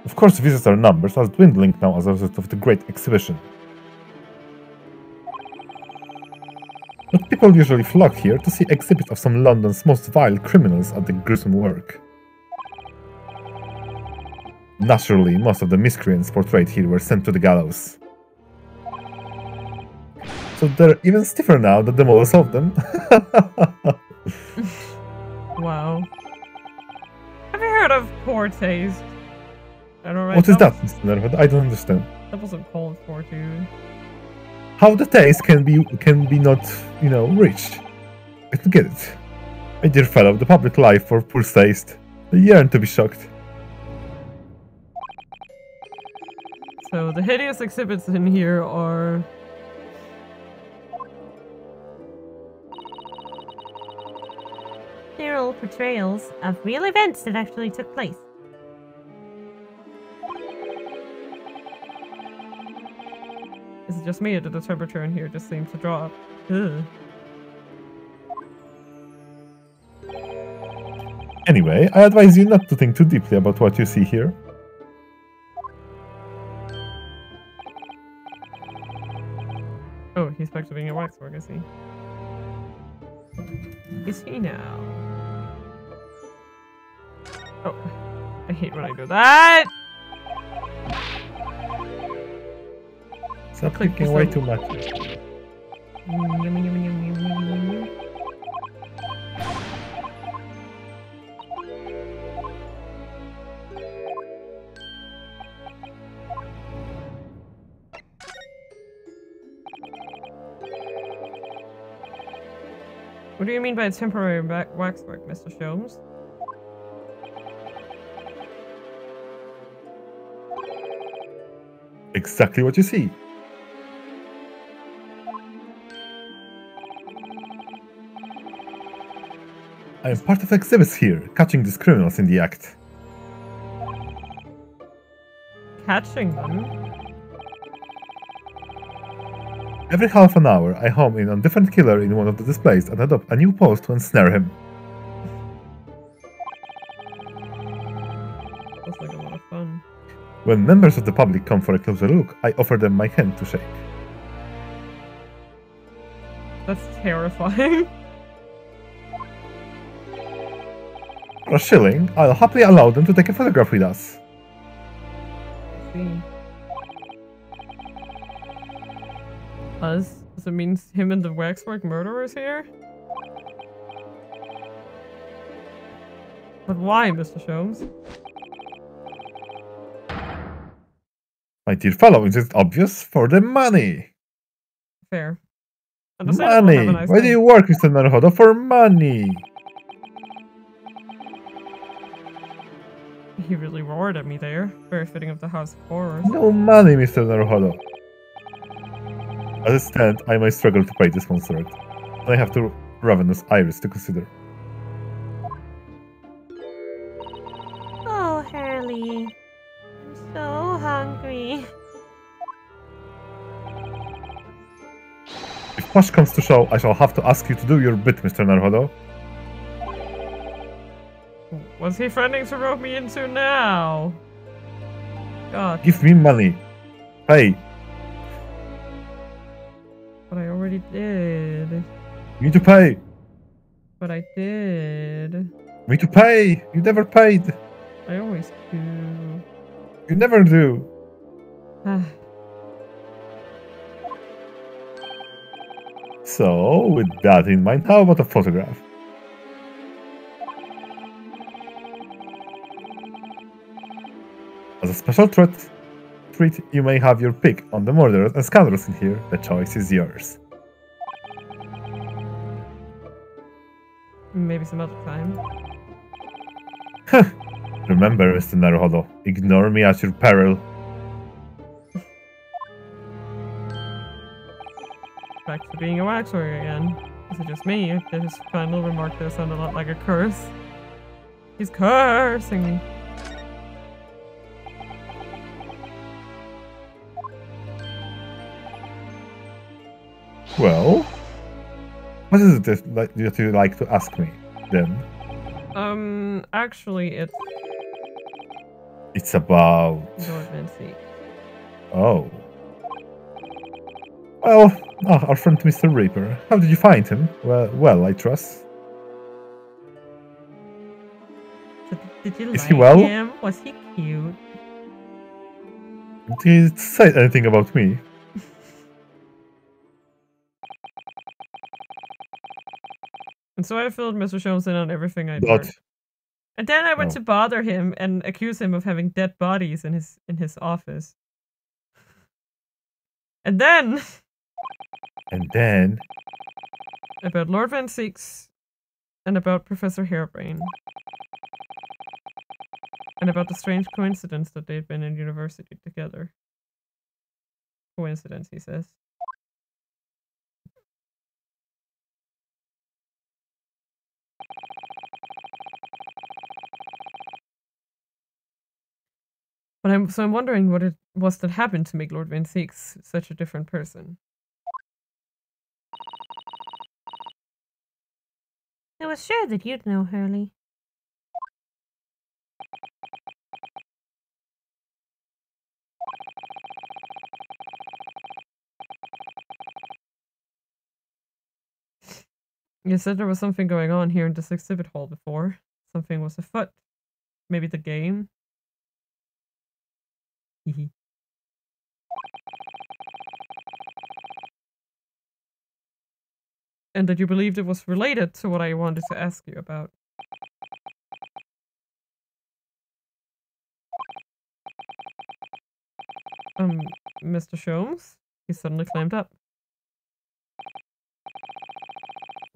Of course, visitor numbers are dwindling now as a result of the Great Exhibition. But people usually flock here to see exhibits of some London's most vile criminals at the gruesome work. Naturally, most of the miscreants portrayed here were sent to the gallows. So they're even stiffer now that the model solved them. Wow. Have you heard of poor taste? I don't know. What is that, Mr. Nerford? I don't understand. That wasn't called for, dude. How the taste can be not, you know, reached. I don't get it. My dear fellow, the public life for poor taste. They yearn to be shocked. So the hideous exhibits in here are... They're all portrayals of real events that actually took place. Is it just me or did the temperature in here just seem to drop? Ugh. Anyway, I advise you not to think too deeply about what you see here. Oh, he's back to being a waxwork, is he? Is he now? Oh, I hate when I do that! Stop clicking away too much. Yum, yum, yum, yum, yum. What do you mean by temporary waxwork, Mr. Sholmes? Exactly what you see. I am part of exhibits here, catching these criminals in the act. Catching them? Every half an hour, I home in on a different killer in one of the displays and adopt a new pose to ensnare him. That's like a lot of fun. When members of the public come for a closer look, I offer them my hand to shake. That's terrifying. For a shilling, I'll happily allow them to take a photograph with us. I see. Us? Does it mean him and the waxwork murderers here? But why, Mr. Sholmes? My dear fellow, is it obvious? For the money! Fair. Money! Have a nice Why do day. you work, Mr. Naruhodo? For money! He really roared at me there. Very fitting of the House of Horrors. No money, Mr. Naruhodo. As it stands, I may struggle to pay this monster rent. I have two ravenous iris to consider. Oh, Hurley. I'm so hungry. If push comes to shove, I shall have to ask you to do your bit, Mr. Naruhodo. What's he threatening to rope me into now? God. Give me money. Pay. But I already did. You need to pay. But I did. You need to pay. You never paid. I always do. You never do. So, with that in mind, how about a photograph? As a special treat, you may have your pick on the murderers and scoundrels in here. The choice is yours. Maybe some other time. Remember, Mr. Naruhodo, ignore me at your peril. Back to being a waxwork again. Is it just me? His final remark there sounded a lot like a curse. He's cursing me. Well, what is it that you like to ask me, then? Actually, It's about... Lord Vinci. Oh. Well, our friend Mr. Reaper. How did you find him? Well, I trust. Did you Is like he well? him? Was he cute? Did he say anything about me? And so I filled Mr. Sholmes in on everything I'd But learned. And then I went to bother him and accuse him of having dead bodies in his office. And then about Lord Van Seeks and about Professor Hairbrain. And about the strange coincidence that they'd been in university together. Coincidence, he says. But I'm wondering what it was that happened to make Lord Van Seeks such a different person. I was sure that you'd know, Hurley. You said there was something going on here in this exhibit hall before. Something was afoot. Maybe the game? Hehe. And that you believed it was related to what I wanted to ask you about. Mr. Sholmes? He suddenly climbed up.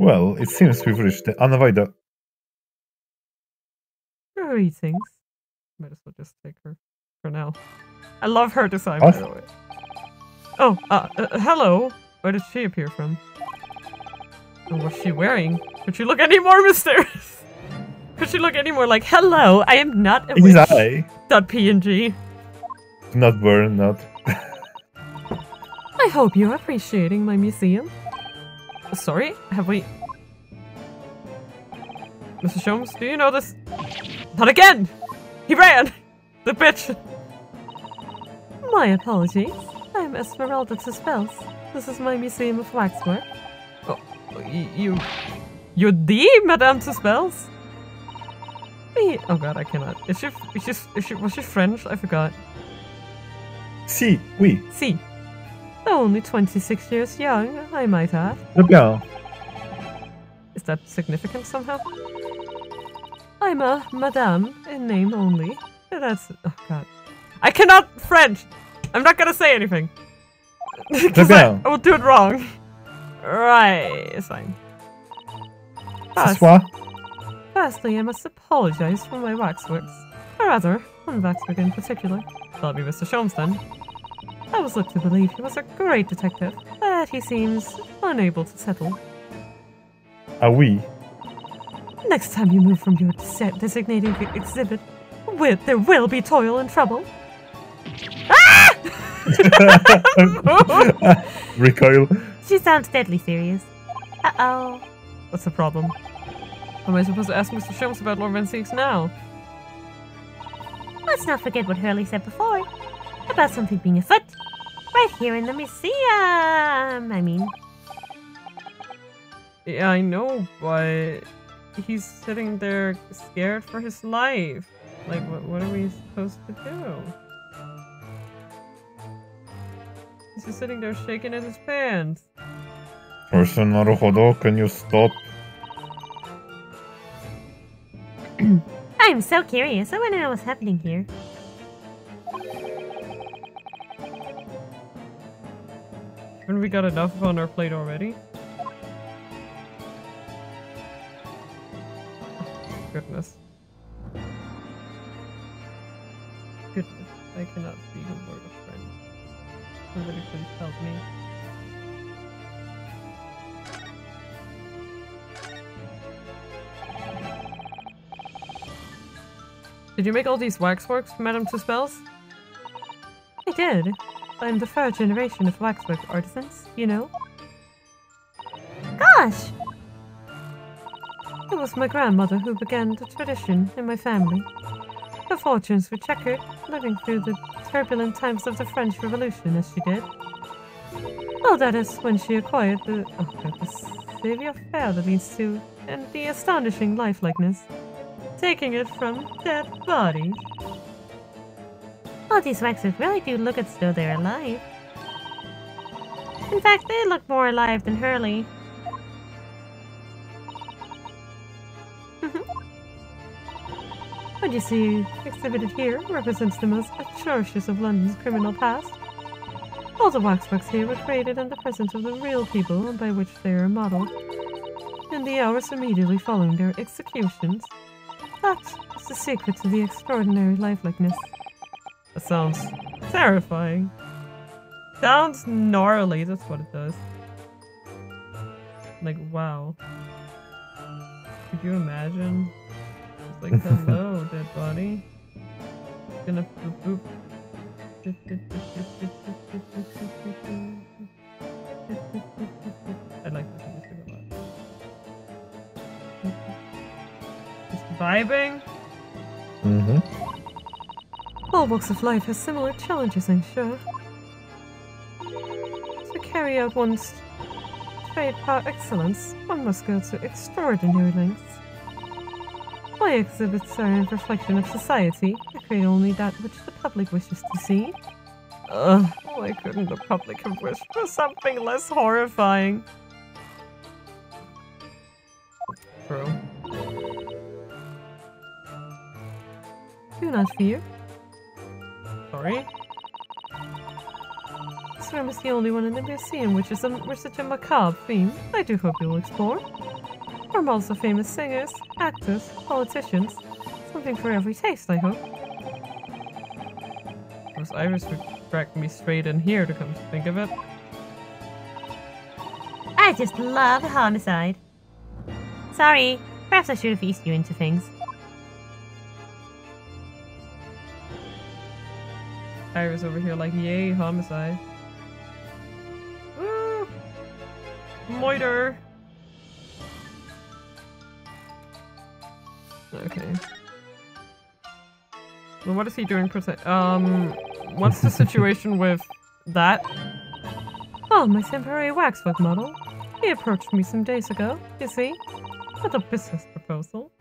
well, it seems we've reached the unavoidable. Greetings. Might as well just take her for now. I love her design, by the way. Oh, hello. Where did she appear from? And what's she wearing? Could she look any more mysterious? Could she look any more like, hello, I am not a witch. .png. Not burn, not. I hope you're appreciating my museum. Sorry, have we... Mr. Sholmes, do you know this? Not again! He ran! The bitch! My apologies. I'm Esmeralda to Spells. This is my museum of waxwork. Oh, you're the Madame to Spells? Oh god, I cannot. Was she French? I forgot. Si, oui. Si. Only 26 years young, I might add. Bien. Is that significant somehow? I'm a Madame in name only. That's... oh god. I cannot French! I'm not gonna say anything. Because I will do it wrong. Right, it's fine. Firstly, I must apologize for my waxworks. Or rather, one waxwork in particular. That'll be Mr. Sholmes then. I was led to believe he was a great detective, but he seems unable to settle. Ah oui. Next time you move from your designated exhibit, there will be toil and trouble. Ah! Recoil. She sounds deadly serious. Uh-oh. What's the problem? Am I supposed to ask Mr. Sholmes about Lord Van Seeks now? Let's not forget what Hurley said before. About something being afoot. Right here in the museum, I mean. Yeah, I know, but he's sitting there scared for his life. Like, what are we supposed to do? He's just sitting there shaking in his pants. Person Naruhodo, can you stop? I'm so curious. I want to know what's happening here. Haven't we got enough on our plate already? Oh, goodness. Goodness, I cannot speak a word of French. Somebody please help me. Did you make all these waxworks, Madame to Spells? I did. I'm the third generation of waxwork artisans, you know. Gosh! It was my grandmother who began the tradition in my family. Her fortunes were checkered, living through the turbulent times of the French Revolution as she did. Oh, that is when she acquired the savoir-faire that leads to, and the astonishing lifelikeness. Taking it from dead bodies. All these waxes really do look as though they're alive. In fact, they look more alive than Hurley. What you see exhibited here represents the most atrocious of London's criminal past. All the waxworks here were created in the presence of the real people by which they are modeled, in the hours immediately following their executions. That is the secret to the extraordinary lifelikeness. That sounds terrifying. Sounds gnarly, that's what it does. Like, wow. Could you imagine? It's like, hello, dead body. Gonna boop boop. I like this music a lot. Just vibing. All walks of life have similar challenges, I'm sure. To carry out one's trade par excellence, one must go to extraordinary lengths. My exhibits are a reflection of society. I create only that which the public wishes to see. Why couldn't the public have wished for something less horrifying? True. Do not fear. Sorry? This room is the only one in the museum which is such a macabre theme. I do hope you'll explore. From also famous singers, actors, politicians. Something for every taste, I hope. Those Iris would drag me straight in here to come to think of it. I just love homicide. Sorry, perhaps I should have eased you into things. Iris over here like, yay, homicide. Woo! Moiter! Okay. Well, what is he doing? What's the situation with that? Oh, my temporary waxwork model. He approached me some days ago, you see, with a business proposal.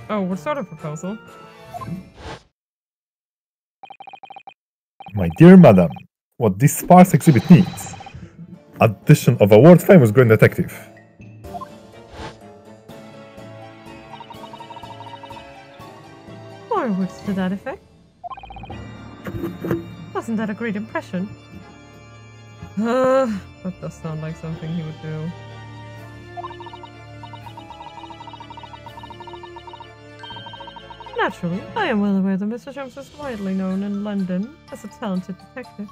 Oh, what sort of proposal? My dear madam, what this sparse exhibit needs. Addition of a world-famous Grand Detective. Or words to that effect. Wasn't that a great impression? That does sound like something he would do. Naturally, I am well aware that Mr. Jones is widely known in London as a talented detective.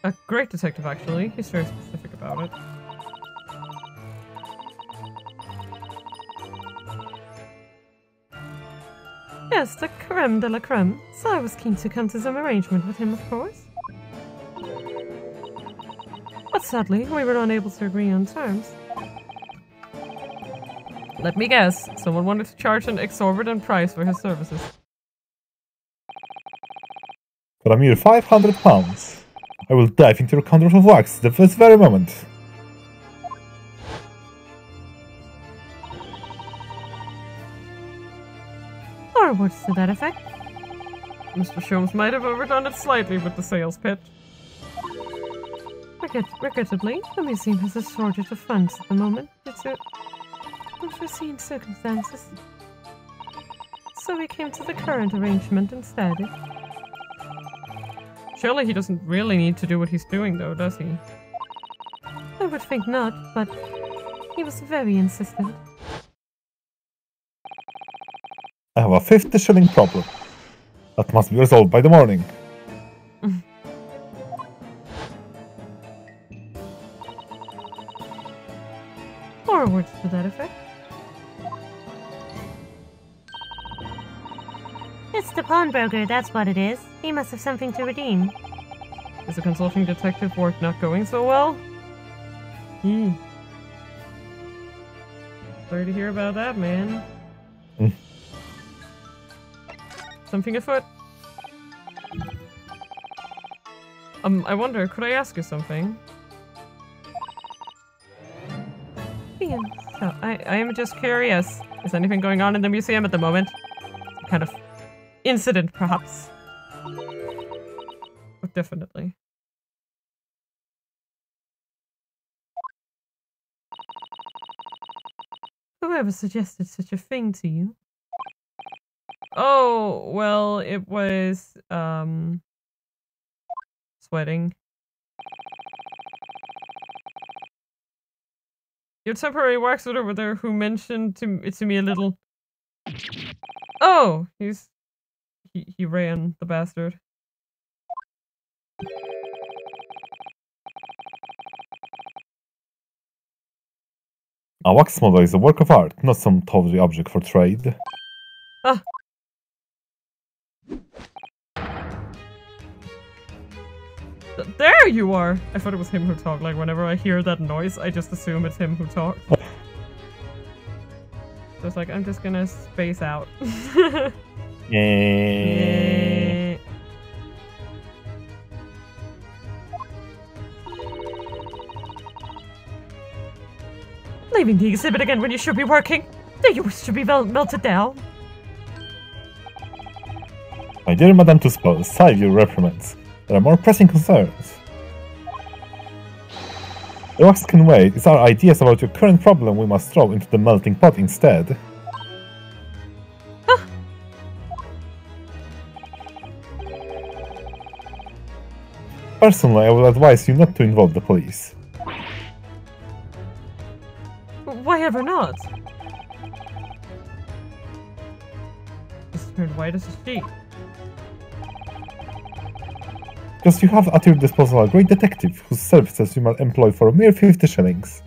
A great detective, actually. He's very specific about it. Yes, the creme de la creme. So I was keen to come to some arrangement with him, of course. But sadly, we were unable to agree on terms. Let me guess. Someone wanted to charge an exorbitant price for his services. For a mere £500, I will dive into your counters of wax this very moment. Or words to that effect. Mr. Sholmes might have overdone it slightly with the sales pitch. Regrettably, the museum has a shortage of funds at the moment due to unforeseen circumstances. So we came to the current arrangement instead. Surely he doesn't really need to do what he's doing, though, does he? I would think not, but he was very insistent. I have a 50 shilling problem. That must be resolved by the morning. Or words to that effect. It's the pawnbroker, that's what it is. He must have something to redeem. Is the consulting detective work not going so well? Sorry to hear about that, man. Something afoot. I wonder, could I ask you something? Ian. So, I am just curious. Is anything going on in the museum at the moment? Some kind of incident, perhaps? But definitely. Whoever suggested such a thing to you? Oh, well, it was, sweating. Your temporary waxer over there who mentioned to me a little... Oh! He ran, the bastard. A wax model is a work of art, not some tawdry object for trade. Ah! There you are! I thought it was him who talked. Like, whenever I hear that noise, I just assume it's him who talked. So it's like, I'm just gonna space out. Yeah. Leaving the exhibit again when you should be working? Do you wish to be melted down? My dear Madame Tuspel, save your reprimands. There are more pressing concerns. The wax can wait. It's our ideas about your current problem we must throw into the melting pot instead. Huh. Personally, I would advise you not to involve the police. Why ever not? It's turned white as a sheet. Because you have at your disposal a great detective whose services you might employ for a mere 50 shillings.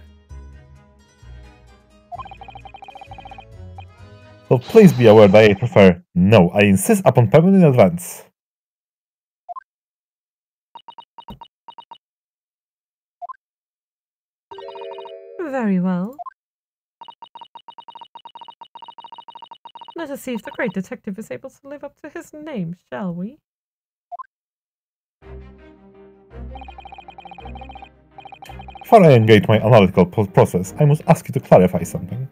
So please be aware that I prefer no, I insist upon payment in advance. Very well. Let us see if the great detective is able to live up to his name, shall we? Before I engage my analytical process, I must ask you to clarify something.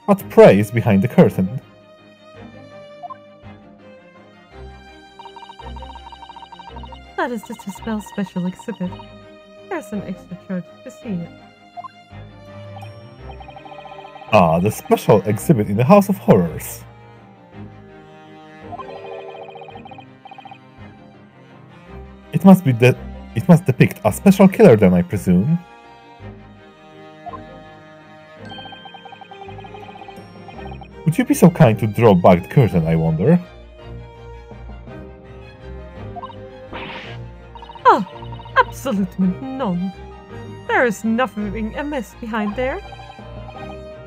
What prey is behind the curtain? That is the Tuspel special exhibit. There's an extra charge to see it. Ah, the special exhibit in the House of Horrors. It must depict a special killer then, I presume. Would you be so kind to draw back the curtain, I wonder? Oh, absolutely none. There is nothing amiss behind there.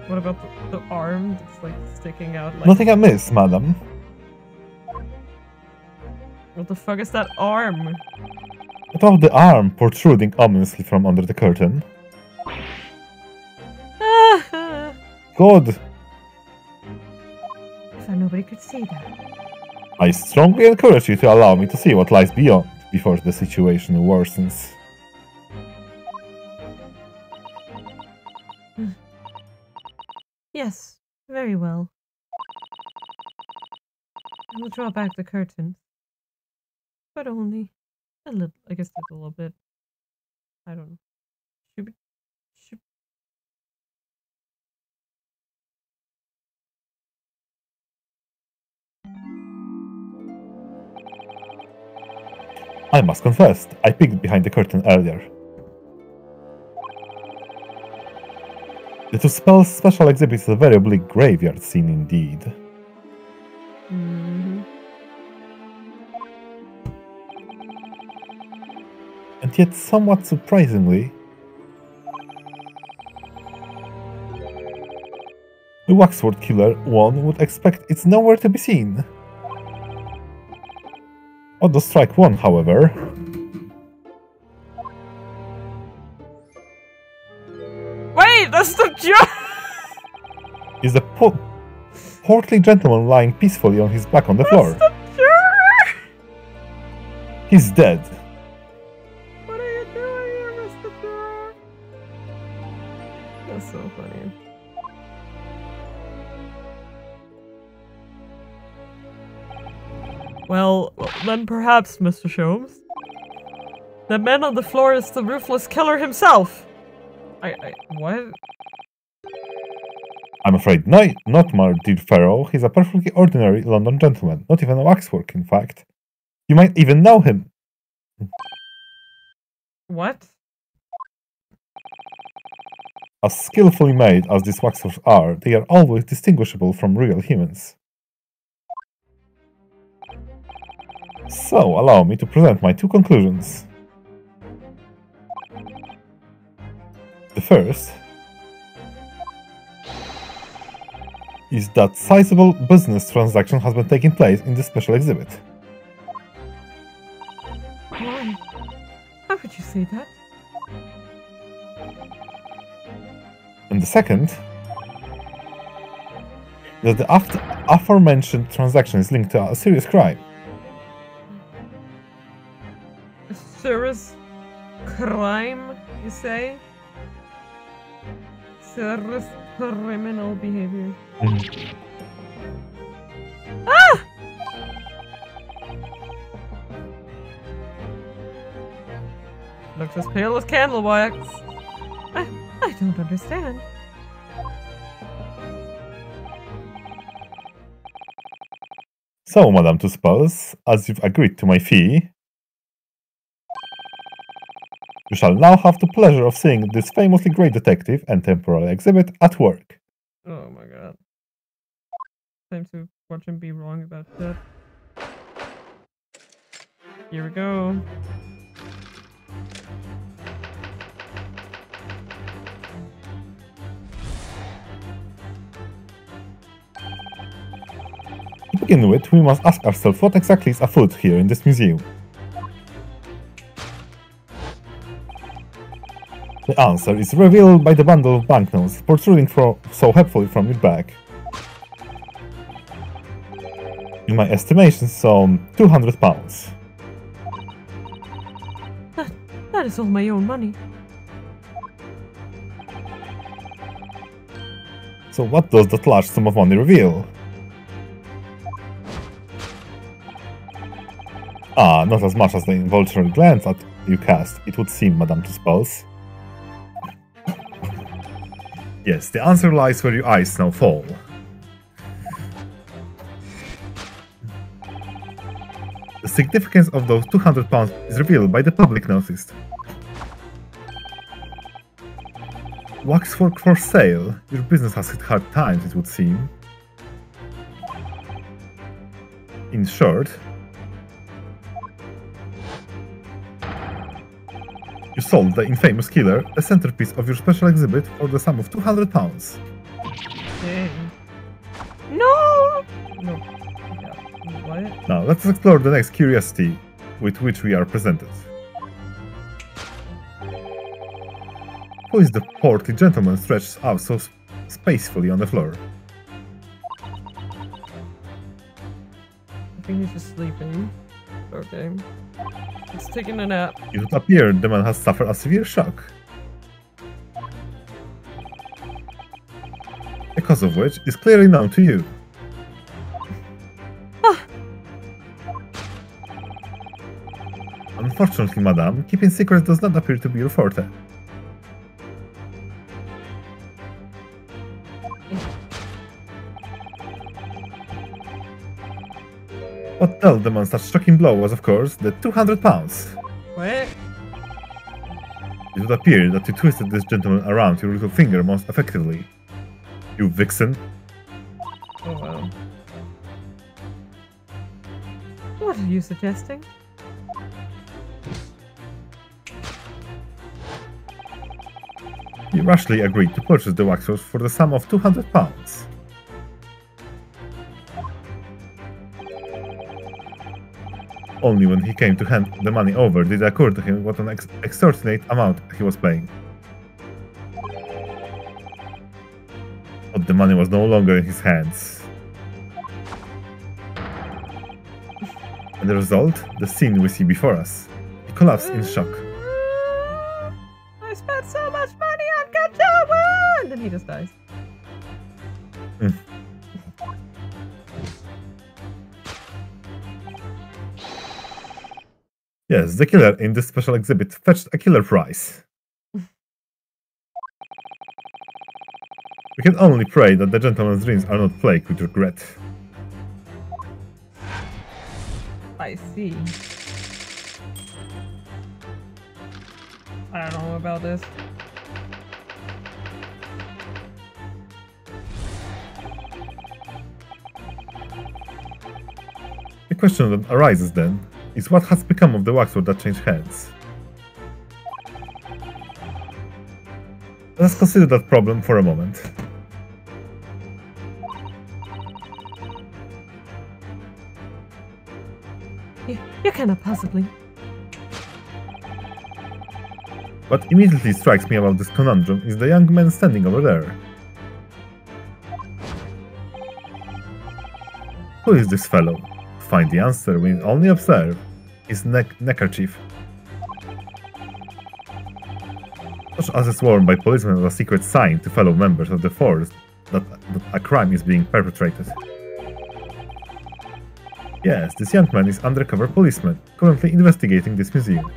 What about the arm that's like sticking out like... Nothing amiss, madam. What the fuck is that arm? What about the arm protruding ominously from under the curtain? Good. So nobody could see that. I strongly encourage you to allow me to see what lies beyond before the situation worsens. Yes, very well. I will draw back the curtain. But only a little, I guess just a little bit. I don't know. Shoop. I must confess, I peeked behind the curtain earlier. The Tuspel special exhibit is a very oblique graveyard scene indeed. Mm-hmm. And yet, somewhat surprisingly, the Waxworth killer one would expect it's nowhere to be seen. Auto Strike 1, however, Wait, that's the joke! is a portly gentleman lying peacefully on his back on the floor. That's the joke! He's dead. What are money. Well, then perhaps, Mr. Sholmes, the man on the floor is the ruthless killer himself. What? I'm afraid not, my dear Pharaoh. He's a perfectly ordinary London gentleman, not even a waxwork, in fact. You might even know him. What? As skillfully made as these waxworks are, they are always distinguishable from real humans. So, allow me to present my two conclusions. The first is that sizable business transaction has been taking place in this special exhibit. Why? How could you say that? And the second, that the aforementioned transaction is linked to a serious crime. A serious crime, you say? Serious criminal behavior. Ah! Looks as pale as candle wax. I don't understand. So, Madame Tussauds, as you've agreed to my fee, you shall now have the pleasure of seeing this famously great detective and temporary exhibit at work. Oh my god. Time to watch him be wrong about that. Here we go. To begin with, we must ask ourselves what exactly is afoot here in this museum. The answer is revealed by the bundle of banknotes protruding so helpfully from your bag. In my estimation, some £200. That is all my own money. So what does that large sum of money reveal? Ah, not as much as the involuntary glance that you cast, it would seem, Madame Tussauds. Yes, the answer lies where your eyes now fall. The significance of those £200 is revealed by the public notice. Waxwork for sale. Your business has hit hard times, it would seem. In short, you sold the infamous killer, the centerpiece of your special exhibit, for the sum of £200. Dang. No! No. Yeah. What? Now, let's explore the next curiosity with which we are presented. Who is the portly gentleman stretched out so spacefully on the floor? I think he's just sleeping. Okay. He's taking a nap. It would appear the man has suffered a severe shock, the cause of which is clearly known to you. Unfortunately, madame, keeping secrets does not appear to be your forte. What dealt the man such shocking blow was, of course, the £200. What? It would appear that you twisted this gentleman around your little finger most effectively. You vixen. Oh wow. What are you suggesting? You rashly agreed to purchase the waxworks for the sum of £200. Only when he came to hand the money over did it occur to him what an extortionate amount he was paying. But the money was no longer in his hands. And the result, the scene we see before us. He collapsed in shock. I spent so much money on Kajawa! And then he just dies. Yes, the killer in this special exhibit fetched a killer prize. We can only pray that the gentleman's dreams are not plagued with regret. I see. I don't know about this. The question that arises then is what has become of the waxwork that changed hands? Let us consider that problem for a moment. You cannot possibly. What immediately strikes me about this conundrum is the young man standing over there. Who is this fellow? To find the answer, we only observe his neckerchief. Such as is worn by policemen as a secret sign to fellow members of the force that a crime is being perpetrated. Yes, this young man is undercover policeman, currently investigating this museum.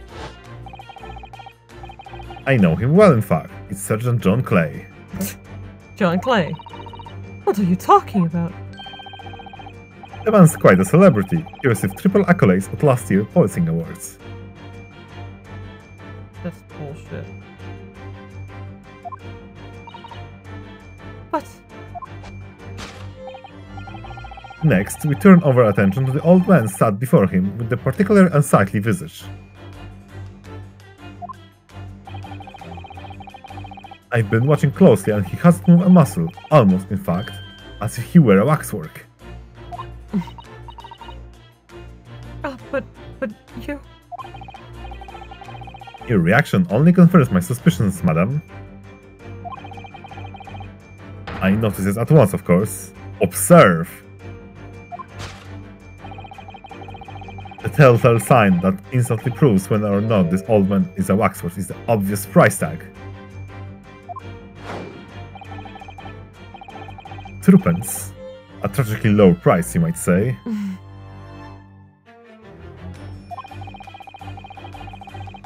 I know him well, in fact. It's Sergeant John Clay. John Clay? What are you talking about? The man's quite a celebrity. He received triple accolades at last year's Policing Awards. That's bullshit. What? Next, we turn our attention to the old man sat before him with the particular unsightly visage. I've been watching closely and he hasn't moved a muscle, almost in fact, as if he were a waxwork. Oh, but you... Your reaction only confirms my suspicions, madam. I notice it at once, of course. Observe! The telltale sign that instantly proves whether or not this old man is a waxwork is the obvious price tag. Twopence. A tragically low price, you might say.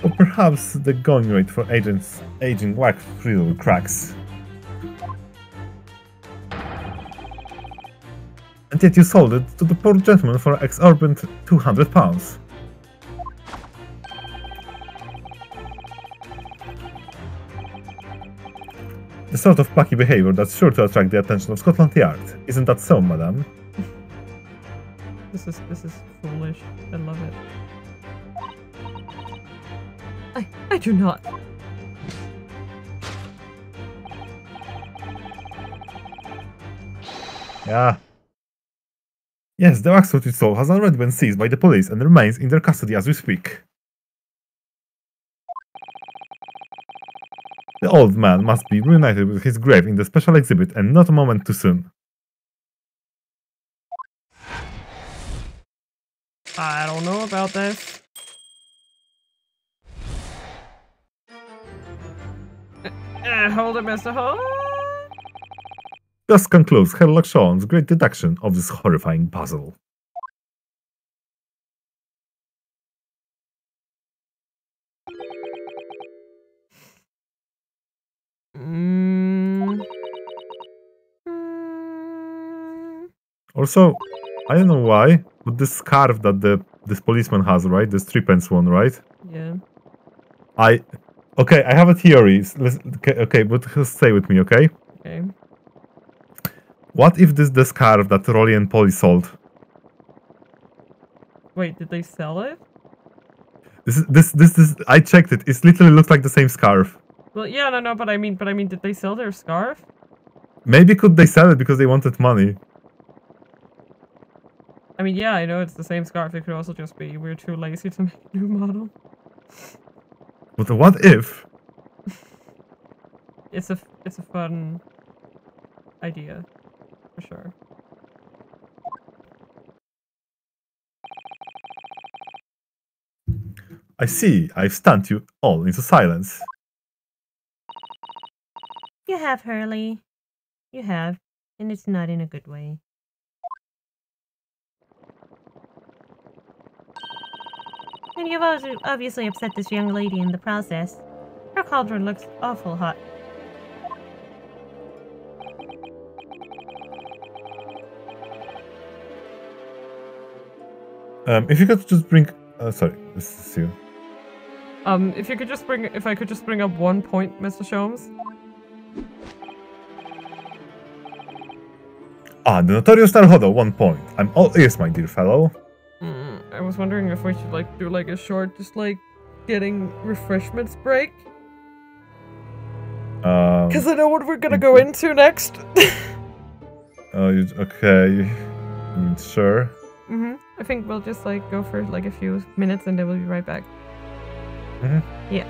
Or perhaps the going rate for aging wax through cracks. And yet you sold it to the poor gentleman for an exorbitant £200. The sort of plucky behavior that's sure to attract the attention of Scotland Yard. Isn't that so, madam? This is foolish. I love it. I do not. Yeah. Yes, the waxwork it sold has already been seized by the police and remains in their custody as we speak. The old man must be reunited with his grave in the special exhibit and not a moment too soon. I don't know about this. Hold it, Mr. Hold. Thus concludes Sherlock Holmes' great deduction of this horrifying puzzle. Also, I don't know why, but this scarf that this policeman has, right? This 3-pence one, right? Yeah. Okay, I have a theory. Okay, but stay with me, okay? Okay. What if this is the scarf that Rolly and Polly sold? Wait, did they sell it? This I checked it. It literally looks like the same scarf. Well, yeah, no, but I mean, did they sell their scarf? Maybe could they sell it because they wanted money? I mean, yeah, I know it's the same scarf. It could also just be we're too lazy to make a new model. But what if? It's a fun idea, for sure. I see. I've stunned you all into silence. You have, Hurley. You have. And it's not in a good way. And you've obviously upset this young lady in the process. Her cauldron looks awful hot. If you could just bring... sorry, this is you. If I could just bring up 1 point, Mr. Sholmes. Ah, the notorious Naruhodo, 1 point. I'm all ears, my dear fellow. I was wondering if we should, like, do, like, a short, just, like, getting refreshments break. Because I know what we're gonna go into next. Okay. Sure. I think we'll just, like, go for, like, a few minutes and then we'll be right back. Yeah.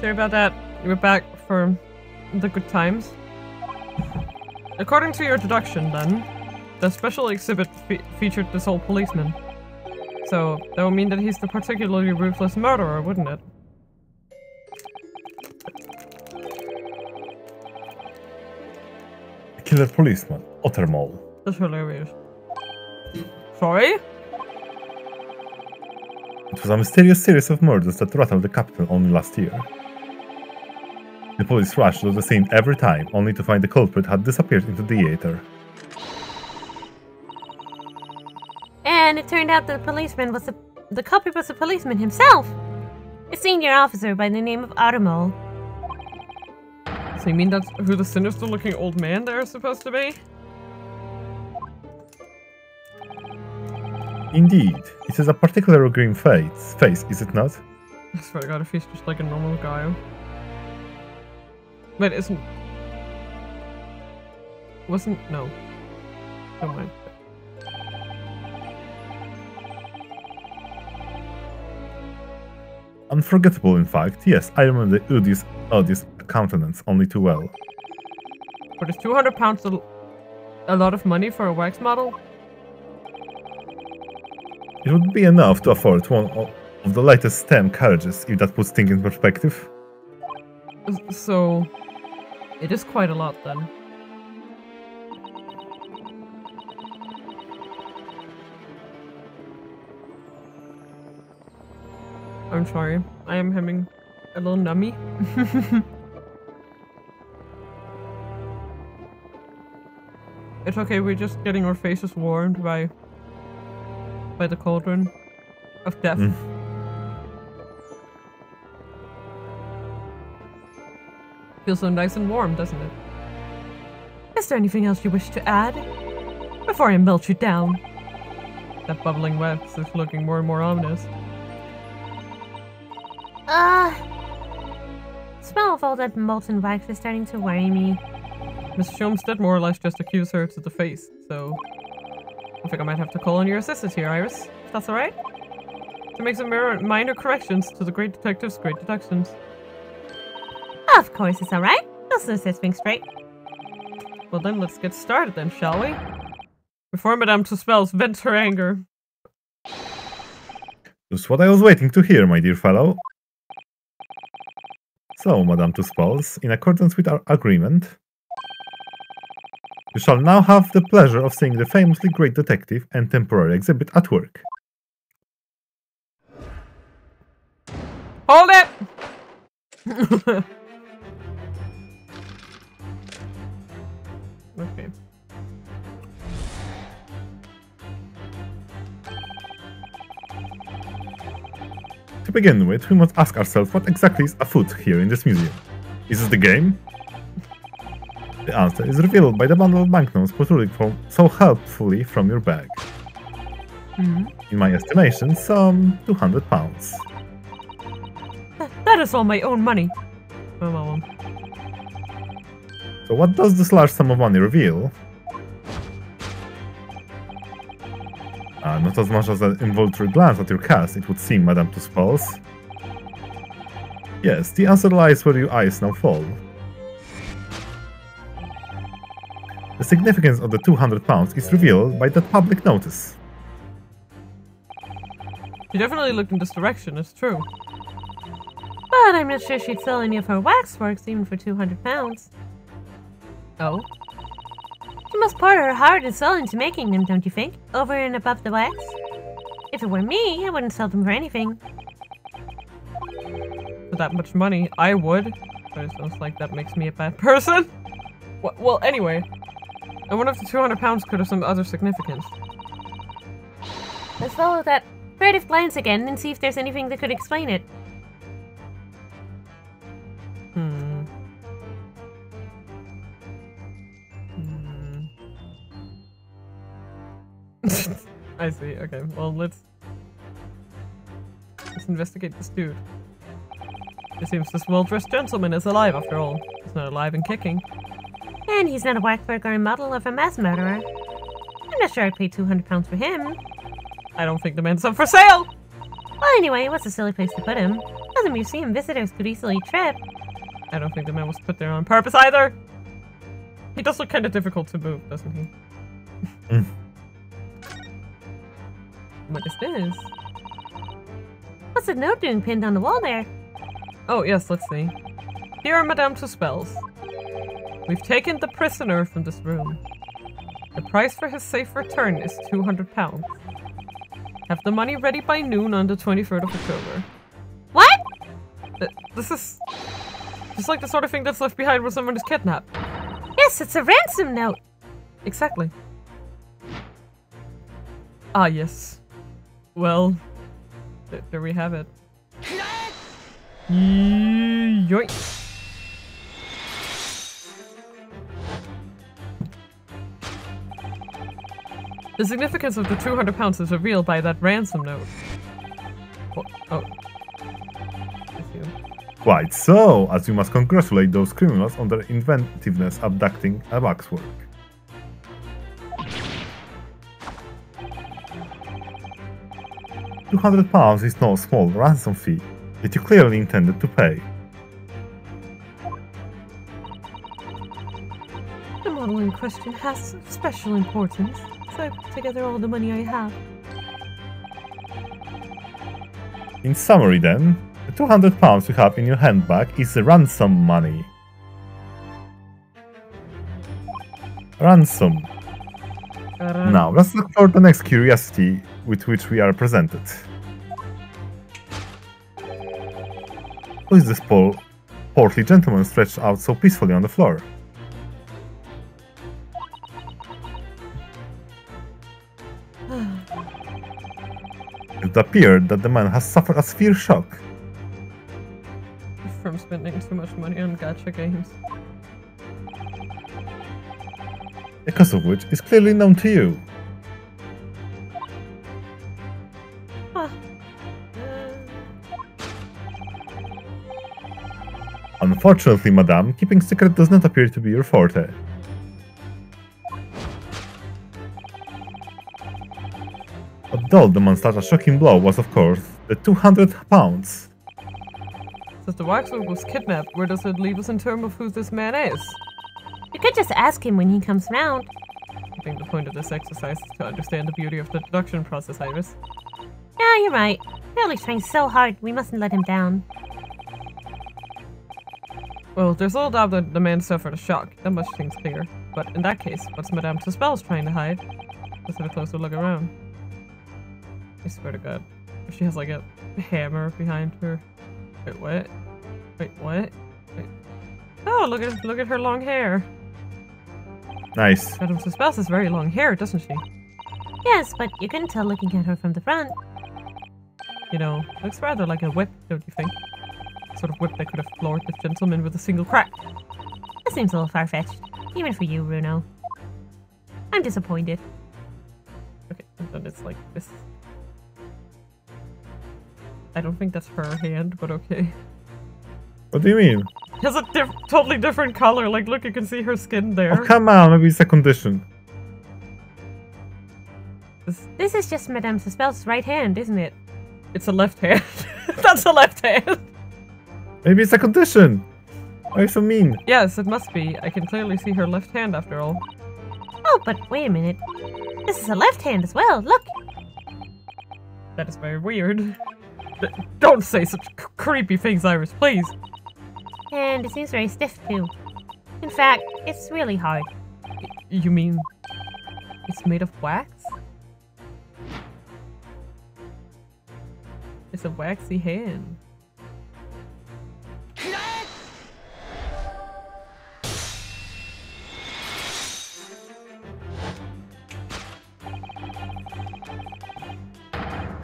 Sorry about that. We're back for the good times. According to your introduction, then, the special exhibit featured this old policeman. So, that would mean that he's the particularly ruthless murderer, wouldn't it? Killer policeman, Ottermole. That's hilarious. Sorry? It was a mysterious series of murders that rattled the capital only last year. The police rushed to the scene every time, only to find the culprit had disappeared into the theater. And it turned out the policeman was the culprit was the policeman himself! A senior officer by the name of Ottermole. So you mean that's who the sinister-looking old man there is supposed to be? Indeed, it has a particularly grim face, is it not? I swear to God, if he's just like a normal guy. Wait, no. Never mind. Unforgettable, in fact. Yes, I remember the odious countenance only too well. But is £200 a lot of money for a wax model? It would be enough to afford one of the latest STEM carriages, if that puts things in perspective. So, it is quite a lot then. I'm sorry, I am having a little nummy. It's okay, we're just getting our faces warmed by the cauldron. of death. Feels so nice and warm, doesn't it? Is there anything else you wish to add? Before I melt you down. That bubbling wet is looking more and more ominous. Smell of all that molten wax is starting to worry me. Mr. Sholmes did more or less just accuse her to the face, so I think I might have to call on your assistant here, Iris, if that's alright? To make some minor corrections to the great detective's great deductions. Of course it's alright. I'll set things straight. Well then, let's get started then, shall we? Before Madame Tuspels vents her anger. Just what I was waiting to hear, my dear fellow. So, Madame Tuspels, in accordance with our agreement, you shall now have the pleasure of seeing the famously great detective and temporary exhibit at work. Hold it! Okay. To begin with, we must ask ourselves what exactly is afoot here in this museum. Is this the game? The answer is revealed by the bundle of banknotes protruding so helpfully from your bag. In my estimation, some £200. That is all my own money. Oh, Mom. So what does this large sum of money reveal? Not as much as an involuntary glance at your cast, it would seem, Madame Tuspels. Yes, the answer lies where your eyes now fall. The significance of the £200 is revealed by that public notice. She definitely looked in this direction, it's true. But I'm not sure she'd sell any of her waxworks even for £200. Oh? She must pour her heart and soul into making them, don't you think? Over and above the wax? If it were me, I wouldn't sell them for anything. For that much money, I would. But it sounds like that makes me a bad person. Well, anyway. I wonder if the £200 could have some other significance. Let's follow that furtive glance again and see if there's anything that could explain it. I see, okay. Well, let's investigate this dude. It seems this well-dressed gentleman is alive after all. He's not alive and kicking. And he's not a waxwork or a model of a mass murderer. I'm not sure I'd pay £200 for him. I don't think the man's up for sale! Well, anyway, what's a silly place to put him? Other museum visitors could easily trip. I don't think the man was put there on purpose either! He does look kind of difficult to move, doesn't he? What is this? What's the note doing pinned on the wall there? Oh, yes, let's see. Dear Madame Tuspels, we've taken the prisoner from this room. The price for his safe return is £200. Have the money ready by noon on the 23rd of October. What? This is just like the sort of thing that's left behind when someone is kidnapped. Yes, it's a ransom note. Exactly. Ah, yes. Well, there we have it. Yoink. The significance of the £200 is revealed by that ransom note. Oh. Quite so, as you must congratulate those criminals on their inventiveness abducting a waxwork. £200 is no small ransom fee that you clearly intended to pay. The model in question has special importance, so I put together all the money I have. In summary then, the £200 you have in your handbag is ransom money. Ransom. Now, let's look for the next curiosity with which we are presented. Who is this portly gentleman stretched out so peacefully on the floor? It appeared that the man has suffered a severe shock. From spending too much money on gacha games. The cause of which is clearly known to you. Huh. Unfortunately, madame, keeping secret does not appear to be your forte. What dealt the man such a shocking blow was, of course, the 200 pounds. Since the waxwork was kidnapped, where does it leave us in terms of who this man is? You could just ask him when he comes round. I think the point of this exercise is to understand the beauty of the deduction process, Iris. Yeah, you're right. Hurley's trying so hard, we mustn't let him down. Well, there's little doubt that the man suffered a shock. That much seems clear. But in that case, what's Madame Tuspel's trying to hide? Let's have a closer look around. I swear to God. If she has like a hammer behind her. Wait, what? Wait, what? Wait. Oh, look at her long hair. Nice. Madame Tuspel has very long hair, doesn't she? Yes, but you couldn't tell looking at her from the front. You know, looks rather like a whip, don't you think? Sort of whip that could have floored the gentleman with a single crack. That seems a little far-fetched. Even for you, Bruno. I'm disappointed. Okay, and then it's like this. I don't think that's her hand, but okay. What do you mean? It has a totally different color. Like, look, you can see her skin there. Oh, come on, maybe it's a condition. This is just Madame Tuspel's right hand, isn't it? It's a left hand. That's a left hand. Maybe it's a condition. Why are you so mean? Yes, it must be. I can clearly see her left hand after all. Oh, but wait a minute. This is a left hand as well, look! That is very weird. Don't say such creepy things, Iris, please. And it seems very stiff too. In fact, it's really hard. You mean it's made of wax? It's a waxy hand.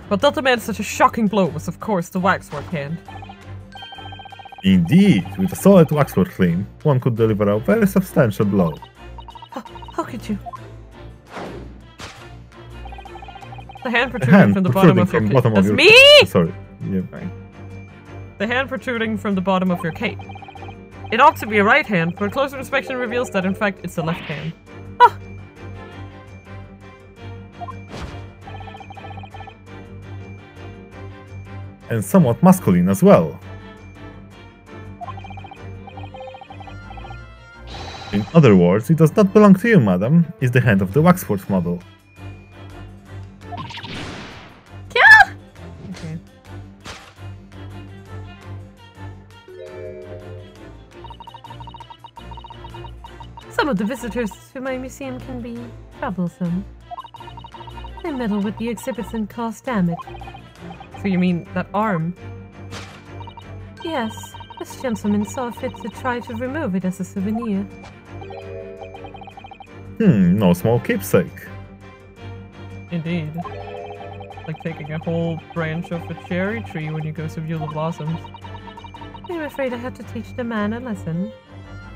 What dealt the man such a shocking blow was, of course, the waxwork hand. Indeed, with a solid waxwork clean, one could deliver a very substantial blow. How could you? The hand protruding from the bottom of your cape. That's me! Sorry. Yeah. Sorry. The hand protruding from the bottom of your cape. It ought to be a right hand, but closer inspection reveals that in fact it's a left hand. Ah! And somewhat masculine as well. In other words, it does not belong to you, madam. It's the hand of the waxwork model. Yeah! Okay. Some of the visitors to my museum can be troublesome. They meddle with the exhibits and cause damage. So you mean that arm? Yes, this gentleman saw fit to try to remove it as a souvenir. No small keepsake. Indeed. Like taking a whole branch of a cherry tree when you go to view the blossoms. I'm afraid I had to teach the man a lesson.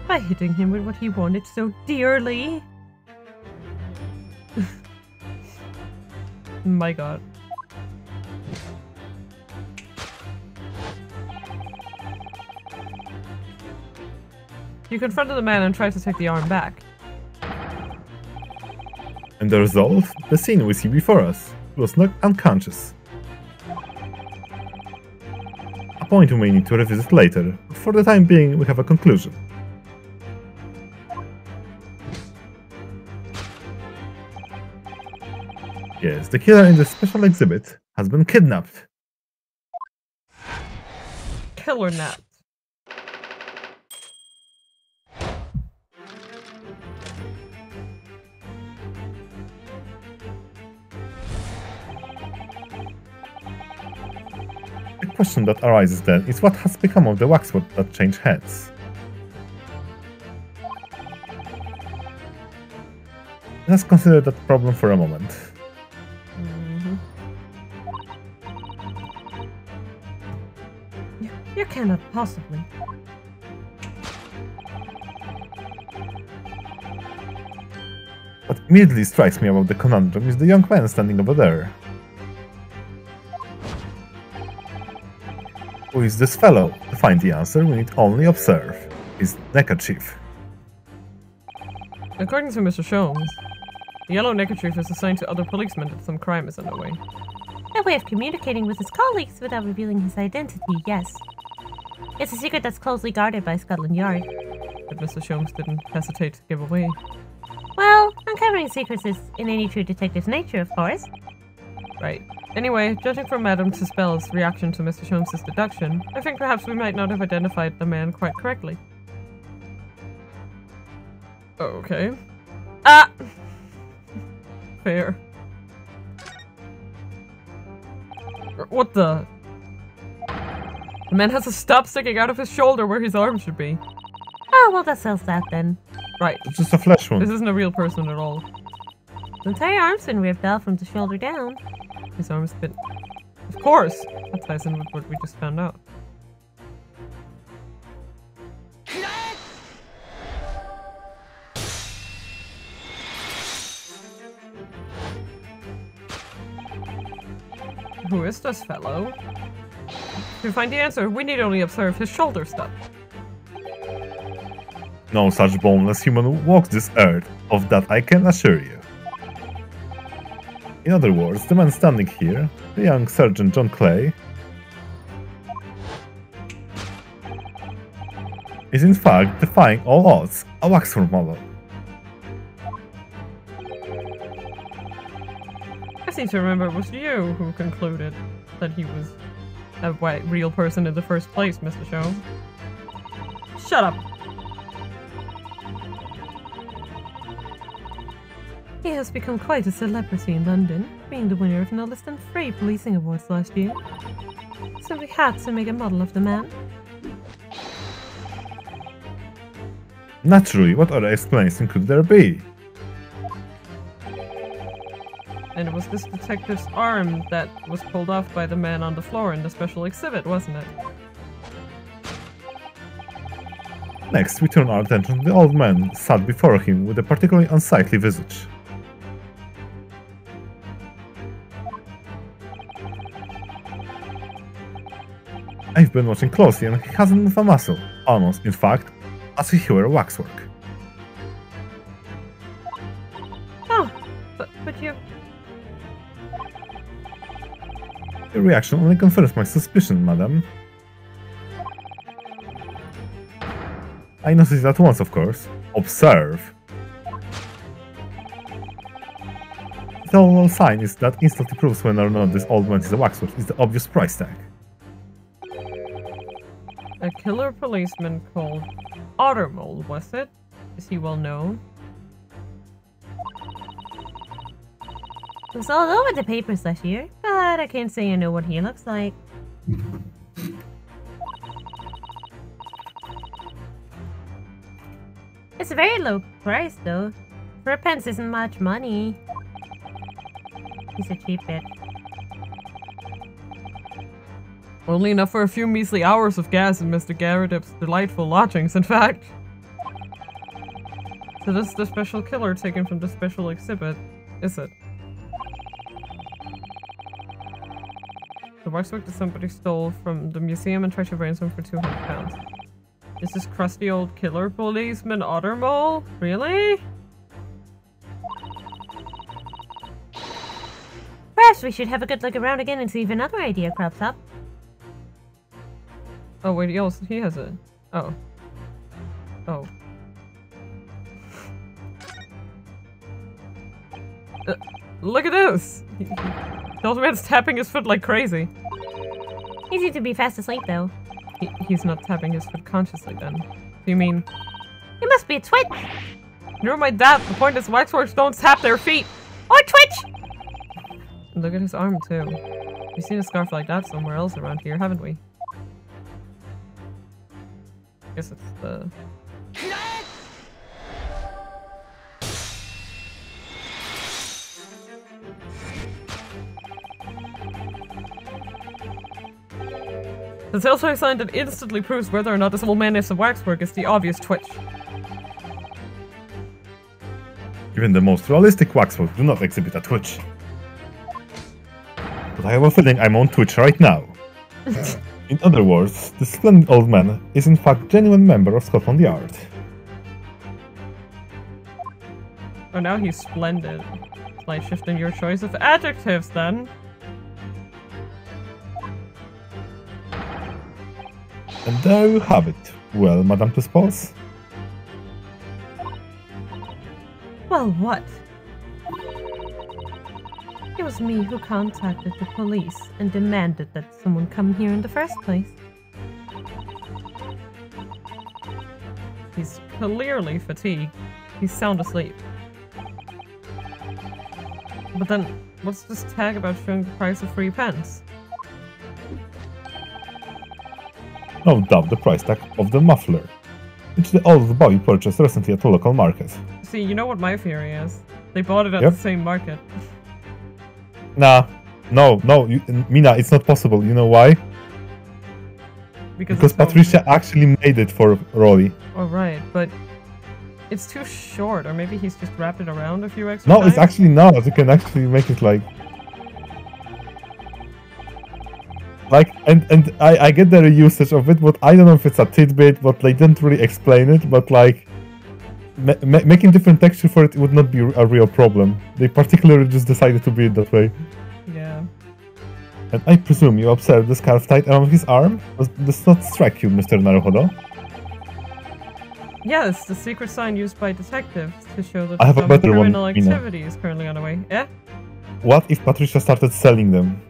By hitting him with what he wanted so dearly. My god. You confronted the man and tried to take the arm back. And the result? The scene we see before us. He was knocked unconscious. A point we may need to revisit later, but for the time being we have a conclusion. Yes, the killer in the special exhibit has been kidnapped. Killer nap. The question that arises then is what has become of the waxwork that changed hands. Let's consider that problem for a moment. You cannot possibly. What immediately strikes me about the conundrum is the young man standing over there. Who is this fellow? To find the answer, we need only observe his neckerchief. According to Mr. Sholmes, the yellow neckerchief is assigned to other policemen if some crime is underway. A way of communicating with his colleagues without revealing his identity, yes. It's a secret that's closely guarded by Scotland Yard. But Mr. Sholmes didn't hesitate to give away. Well, uncovering secrets is in any true detective's nature, of course. Right. Anyway, judging from Madame Tispel's reaction to Mr. Sholmes' deduction, I think perhaps we might not have identified the man quite correctly. Okay. Ah! Fair. What the? The man has a stub sticking out of his shoulder where his arm should be. Oh, well, that sells that then. Right. It's just a flesh wound. This isn't a real person at all. The entire arm's been ripped off from the shoulder down. His arm's been... Of course! That ties in with what we just found out. Who is this fellow? To find the answer, we need only observe his shoulder stub. No such boneless human walks this earth, of that I can assure you. In other words, the man standing here, the young Sergeant John Clay, is in fact defying all odds, a waxwork model. I seem to remember it was you who concluded that he was a real person in the first place, Mr. Sholmes. Shut up! He has become quite a celebrity in London, being the winner of no less than 3 policing awards last year. So we had to make a model of the man. Naturally, what other explanation could there be? And it was this detective's arm that was pulled off by the man on the floor in the special exhibit, wasn't it? Next, we turn our attention to the old man sat before him with a particularly unsightly visage. I've been watching closely and he hasn't moved a muscle, almost, in fact, as if he were waxwork. Oh, but you... Your reaction only confirms my suspicion, madam. I noticed it at once, of course. Observe. The overall sign is that instantly proves whether or not this old man is a waxwork is the obvious price tag. A killer policeman called Ottermole, was it? Is he well known? It was all over the papers last year, but I can't say I know what he looks like. It's a very low price, though. 4 pence isn't much money. He's a cheap bitch. Only enough for a few measly hours of gas in Mr. Garridip's delightful lodgings, in fact. So this is the special killer taken from the special exhibit, is it? The waxwork that somebody stole from the museum and tried to ransom for £200. Is this crusty old killer policeman Ottermole? Really? Perhaps we should have a good look around again and see if another idea crops up. Oh wait, he has it. Oh. Oh. Look at this! The old man's tapping his foot like crazy. He seems to be fast asleep, though. He's not tapping his foot consciously then. Do you mean... He must be a twitch! Never mind that, the point is waxworks don't tap their feet! Or twitch! And look at his arm too. We've seen a scarf like that somewhere else around here, haven't we? Guess it's the... The telltale sign that instantly proves whether or not this old man is a waxwork is the obvious twitch. Even the most realistic waxworks do not exhibit a twitch. But I have a feeling I'm on Twitch right now. In other words, this splendid old man is in fact a genuine member of Scotland Yard. Oh, now he's splendid. Slight shift in your choice of adjectives, then. And there you have it. Well, Madame Tuspals? Well, what? It was me who contacted the police and demanded that someone come here in the first place. He's clearly fatigued. He's sound asleep. But then, what's this tag about showing the price of 3 pence? No doubt the price tag of the muffler, which the old boy purchased recently at a local market. See, you know what my theory is? They bought it at the same market. Nah, no, Mina, it's not possible. You know why? Because Patricia actually made it for Rolly. Oh, right, but it's too short, or maybe he's just wrapped it around a few extra No, times? it's actually not. You can actually make it like... and I get the usage of it, but I don't know if it's a tidbit, but they didn't really explain it, but like... making different texture for it would not be a real problem. They particularly just decided to be it that way. Yeah. And I presume you observed the scarf tied around his arm? Does this not strike you, Mr. Naruhodo? Yes, the secret sign used by detectives to show that I have a some better criminal one, Mina. activity is currently on the way. Yeah? What if Patricia started selling them?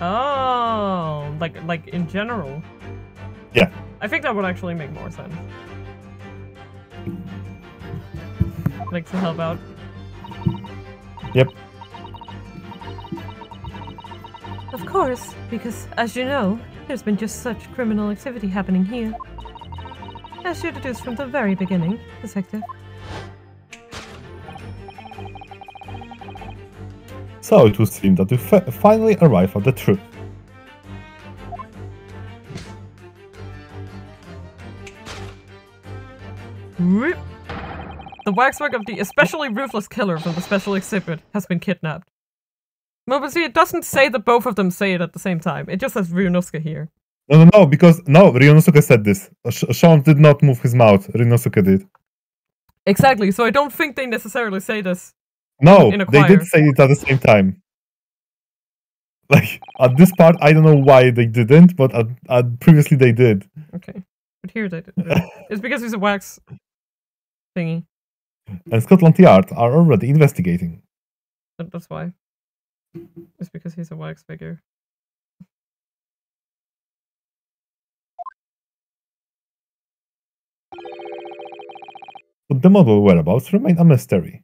Oh, like in general? Yeah. I think that would actually make more sense. Like to help out. Yep. Of course, because, as you know, there's been just such criminal activity happening here. As you deduced from the very beginning, Detective. So it would seem that we finally arrive at the truth. Rip. The waxwork of the especially ruthless killer from the special exhibit has been kidnapped. No, but see, it doesn't say that both of them say it at the same time. It just says Ryunosuke here. No, because Ryunosuke said this. Sean did not move his mouth. Ryunosuke did. Exactly, so I don't think they necessarily say this. No, in a they choir. did say it at the same time. Like, at this part, I don't know why they didn't, but previously they did. Okay, but here they did. It's because he's a wax thingy. And Scotland Yard are already investigating. That's why. It's because he's a wax figure. But the model whereabouts remain a mystery.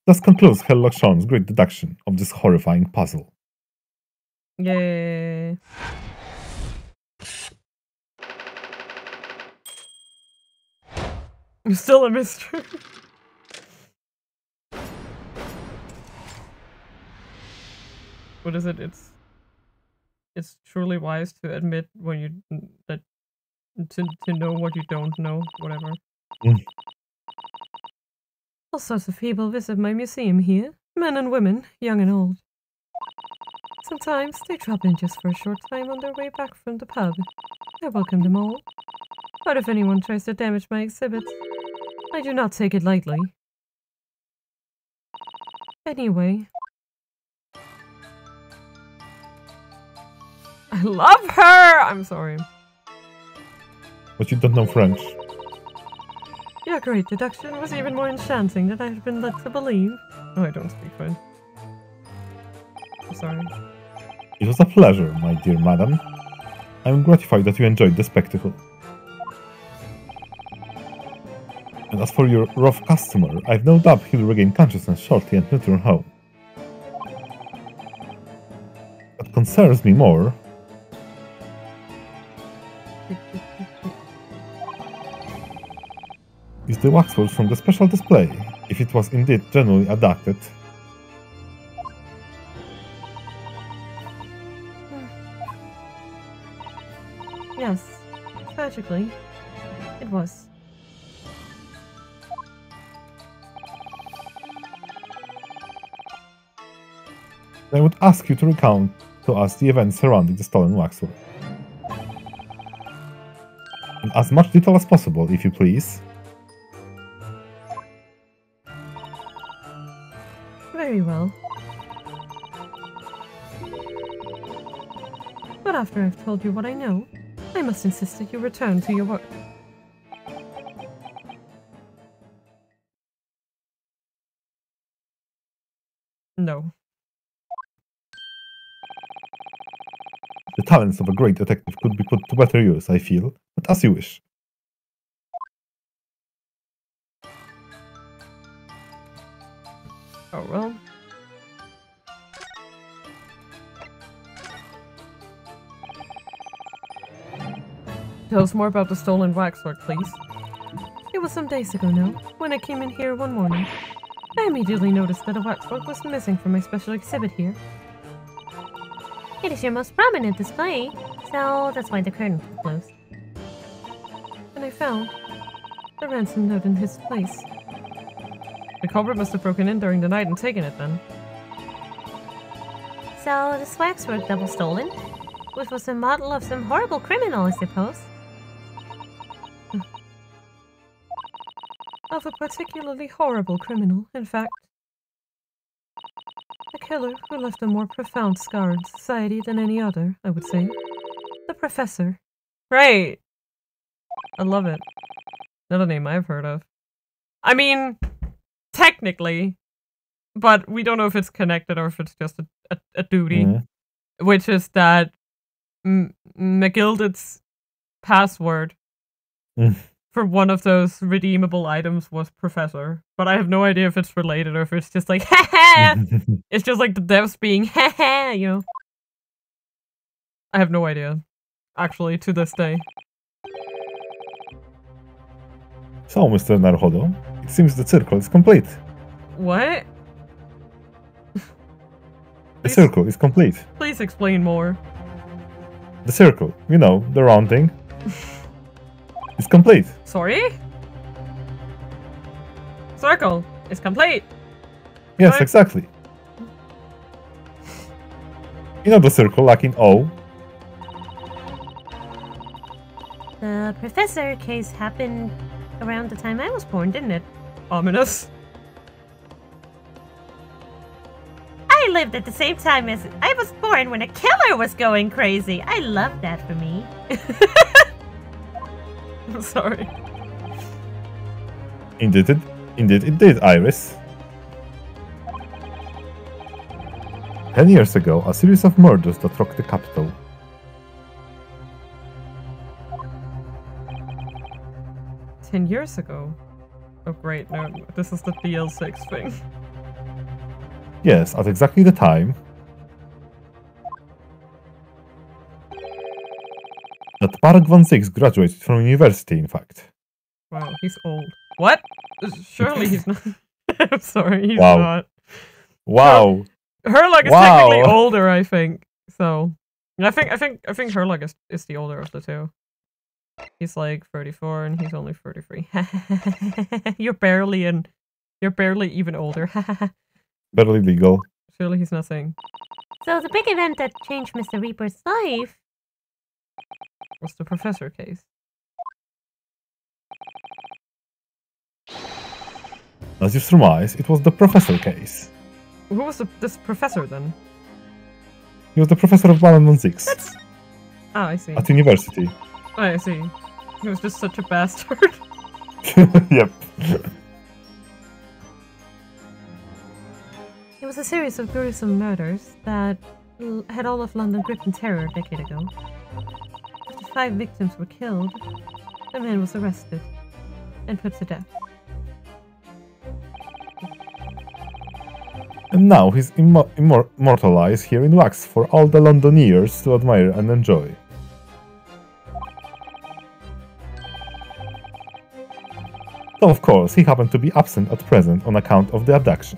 Thus concludes Sherlock Holmes' great deduction of this horrifying puzzle. Yay. Still a mystery. What is it? It's truly wise to admit when you to know what you don't know, whatever. All sorts of people visit my museum here, men and women, young and old. Sometimes they drop in just for a short time on their way back from the pub. I welcome them all. But if anyone tries to damage my exhibit, I do not take it lightly. Anyway. I love her! I'm sorry. But you don't know French. Your great deduction was even more enchanting than I had been led to believe. Oh, I don't speak French. I'm sorry. It was a pleasure, my dear madam. I am gratified that you enjoyed the spectacle. And as for your rough customer, I've no doubt he'll regain consciousness shortly and return home. What concerns me more is the waxwork from the special display, if it was indeed genuinely adapted. Yes, tragically, it was. I would ask you to recount to us the events surrounding the stolen waxwork. In as much detail as possible, if you please. Very well. But after I've told you what I know, I must insist that you return to your work. No. The talents of a great detective could be put to better use, I feel, but as you wish. Oh well. Tell us more about the stolen waxwork, please. It was some days ago now, when I came in here one morning. I immediately noticed that the waxwork was missing from my special exhibit here. It is your most prominent display, so that's why the curtain was closed. And I found the ransom note in his place. The culprit must have broken in during the night and taken it then. So this waxwork double stolen, which was a model of some horrible criminal, I suppose. Of a particularly horrible criminal, in fact. A killer who left a more profound scar in society than any other, I would say. The Professor. Right! I love it. Not a name I've heard of. I mean, technically, but we don't know if it's connected or if it's just a duty. Mm-hmm. Which is that McGilded's password for one of those redeemable items was Professor. But I have no idea if it's related or if it's just like, ha. It's just like the devs being, ha, you know. I have no idea, actually, to this day. So, Mr. Naruhodo, it seems the circle is complete. What? The circle is complete. Please explain more. The circle, you know, the round thing. It's complete. Sorry? Circle is complete. Yes, what? Exactly. You know the circle, like in O. The Professor case happened around the time I was born, didn't it? Ominous. I lived at the same time as I was born when a killer was going crazy. I love that for me. I'm sorry. Indeed it did, Iris. 10 years ago, a series of murders that rocked the capital. $10 ago? Oh great, no, this is the DL6 thing. Yes, at exactly the time that Park Van Six graduated from university, in fact. Wow, he's old. What? Surely he's not. I'm sorry, he's not. Wow. Herlock is technically older, I think. So, I think Herlock is the older of the two. He's like 34 and he's only 33. You're barely even older. Barely legal. Surely he's not saying. So the big event that changed Mr. Reaper's life was the Professor case. As you surmise, it was the Professor case. Who was this Professor then? He was the Professor of Baron Van Six. Ah, I see. At university. Oh, I see. He was just such a bastard. Yep. It was a series of gruesome murders that had all of London gripped in terror a decade ago. After 5 victims were killed, the man was arrested and put to death. And now he's immortalized here in wax for all the Londoners to admire and enjoy. So of course, he happened to be absent at present on account of the abduction.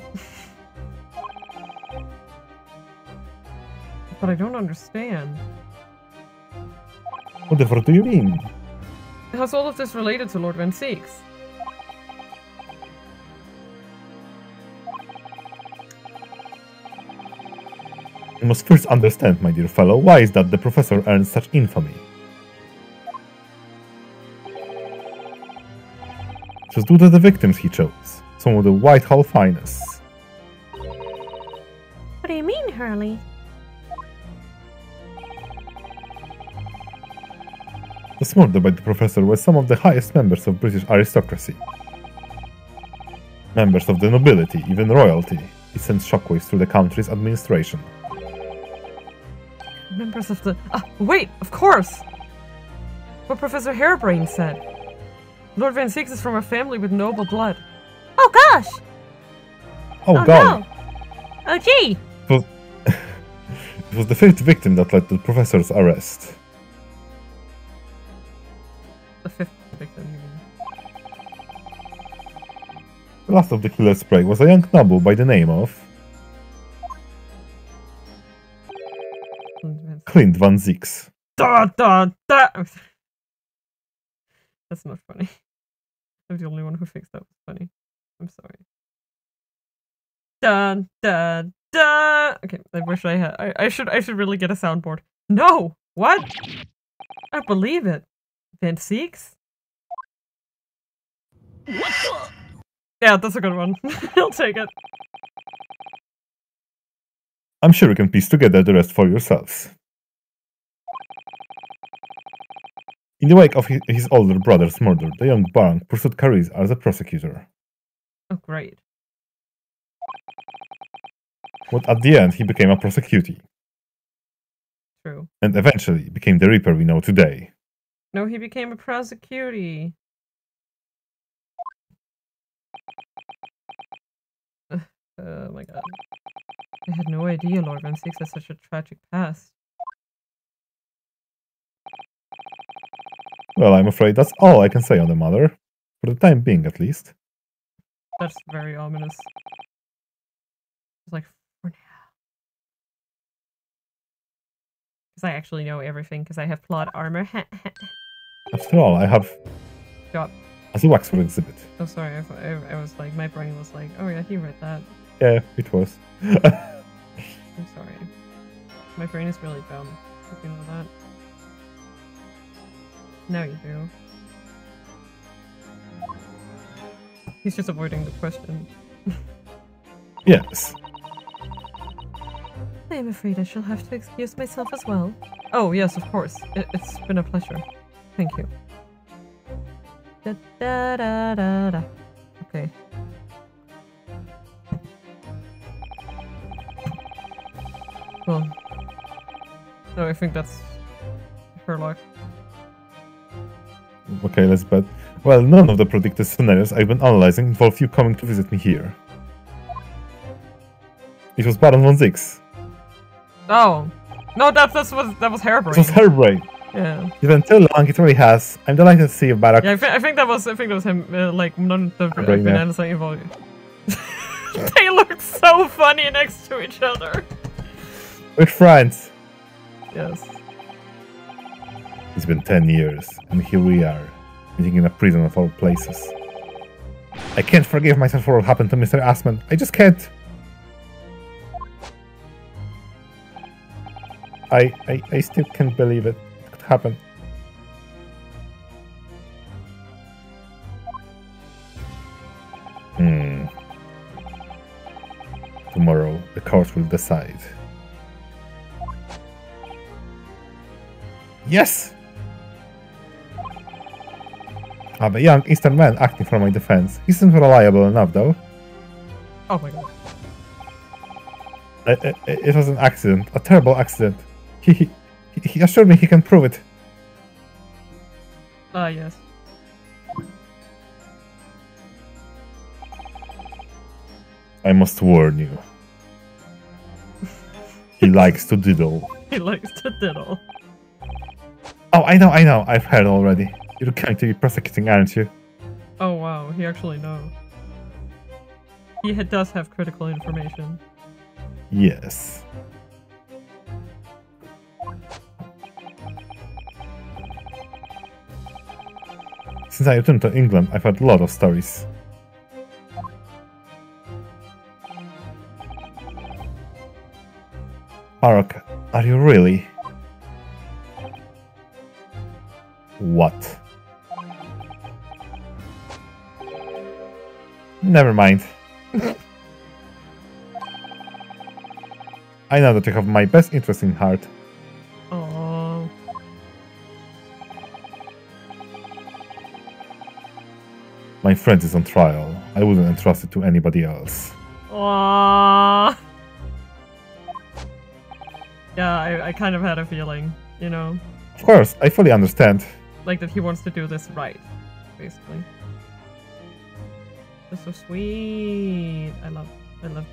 But I don't understand. Whatever do you mean? How's all of this related to Lord Van Seeks? You must first understand, my dear fellow, why is that the professor earns such infamy? It was due to the victims he chose, some of the Whitehall finest. What do you mean, Hurley? The murder by the professor were some of the highest members of British aristocracy. Members of the nobility, even royalty. It sent shockwaves through the country's administration. Members of the... wait, of course! What Professor Harebrained said. Lord Van Seeks is from a family with noble blood. Oh gosh! Oh god! No. Oh gee! It was the fifth victim that led to the professor's arrest. The fifth victim, you mean? The last of the killer's prey was a young noble by the name of... Clint Van Zieks. Da, da, da. That's not funny. I'm the only one who thinks that was funny. I'm sorry. Da, da, da. Okay, I wish I had. I should really get a soundboard. No! What? I believe it. Van Seeks? Yeah, that's a good one. I'll take it. I'm sure you can piece together the rest for yourselves. In the wake of his older brother's murder, the young Baron pursued careers as a prosecutor. Oh, great. But at the end, he became a prosecutee. True. And eventually became the Reaper we know today. No, he became a prosecutee. Oh my god. I had no idea Lord Van Seeks has such a tragic past. Well, I'm afraid that's all I can say on the matter. For the time being, at least. That's very ominous. It's like, for now. Because I actually know everything, because I have plot armor. After all, I have... God. As a Waxford exhibit. Oh, sorry, I was like, my brain was like, oh yeah, he read that. Yeah, it was. I'm sorry. My brain is really dumb. If you know that. Now you do. He's just avoiding the question. Yes. I am afraid I shall have to excuse myself as well. Oh, yes, of course. It's been a pleasure. Thank you. Da da da da da. Okay. Well. No, I think that's her luck. Okay, let's bet. Well, none of the predicted scenarios I've been analyzing involve you coming to visit me here. It was Baron Von Zieks. Oh. No, that was Harebrained. It was Harebrained. Yeah. It's been too long, it really has. I'm delighted to see you, Barak. Yeah, I think that was him, like, none of the bananas I involved. They look so funny next to each other. We're friends. Yes. It's been 10 years, and here we are, meeting in a prison of all places. I can't forgive myself for what happened to Mr. Assman. I just can't. I still can't believe it. It could happen. Tomorrow, the court will decide. Yes! I have a young Eastern man acting for my defense. He isn't reliable enough, though. Oh my god. It was an accident. A terrible accident. He assured me he can prove it. Ah, yes. I must warn you. He likes to diddle. He likes to diddle. Oh, I know. I've heard already. You're going to be prosecuting, aren't you? Oh wow, he actually knows. He does have critical information. Yes. Since I returned to England, I've heard a lot of stories. Park, are you really? What? Never mind. I know that you have my best interest in heart. Oh. My friend is on trial. I wouldn't entrust it to anybody else. Aww. Yeah, I kind of had a feeling, you know? Of course, I fully understand. Like that he wants to do this right, basically. That's so sweet. I love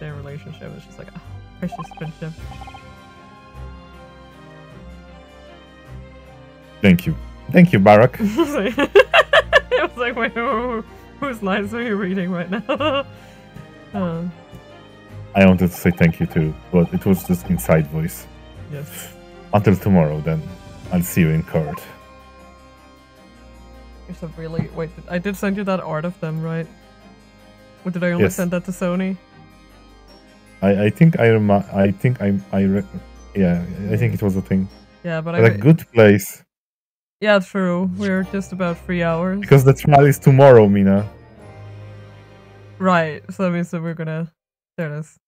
their relationship. It's just like a precious friendship. Thank you. Thank you, Barack. I was like, wait, whose lines are you reading right now? I wanted to say thank you too, but it was just inside voice. Yes. Until tomorrow, then. I'll see you in court. You're so really... Wait, I did send you that art of them, right? Or did I only Yes. send that to Sony? I think I think yeah, I think it was a thing. Yeah, but But a good place. Yeah, true. We're just about 3 hours. Because the trial is tomorrow, Mina. Right, so that means that we're gonna... There it is.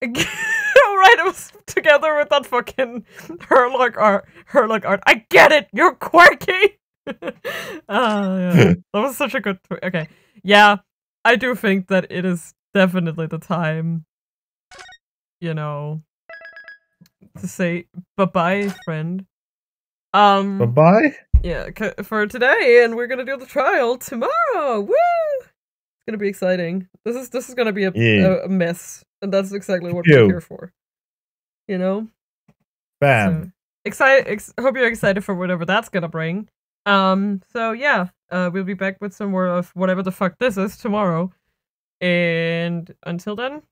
Right, it was together with that fucking Herlock art. I get it! You're quirky! Yeah. That was such a good... Okay. Yeah, I do think that it is definitely the time, you know, to say bye-bye, friend. Bye-bye? Yeah, for today, and we're gonna do the trial tomorrow! Woo! It's gonna be exciting. This is gonna be a mess, and that's exactly what we're here for. You know? Bam. So, excited. Hope you're excited for whatever that's gonna bring. So yeah, we'll be back with some more of whatever the fuck this is tomorrow. And until then,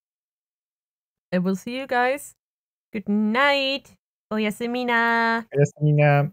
I will see you guys. Good night. Oyasemina. Oyasemina.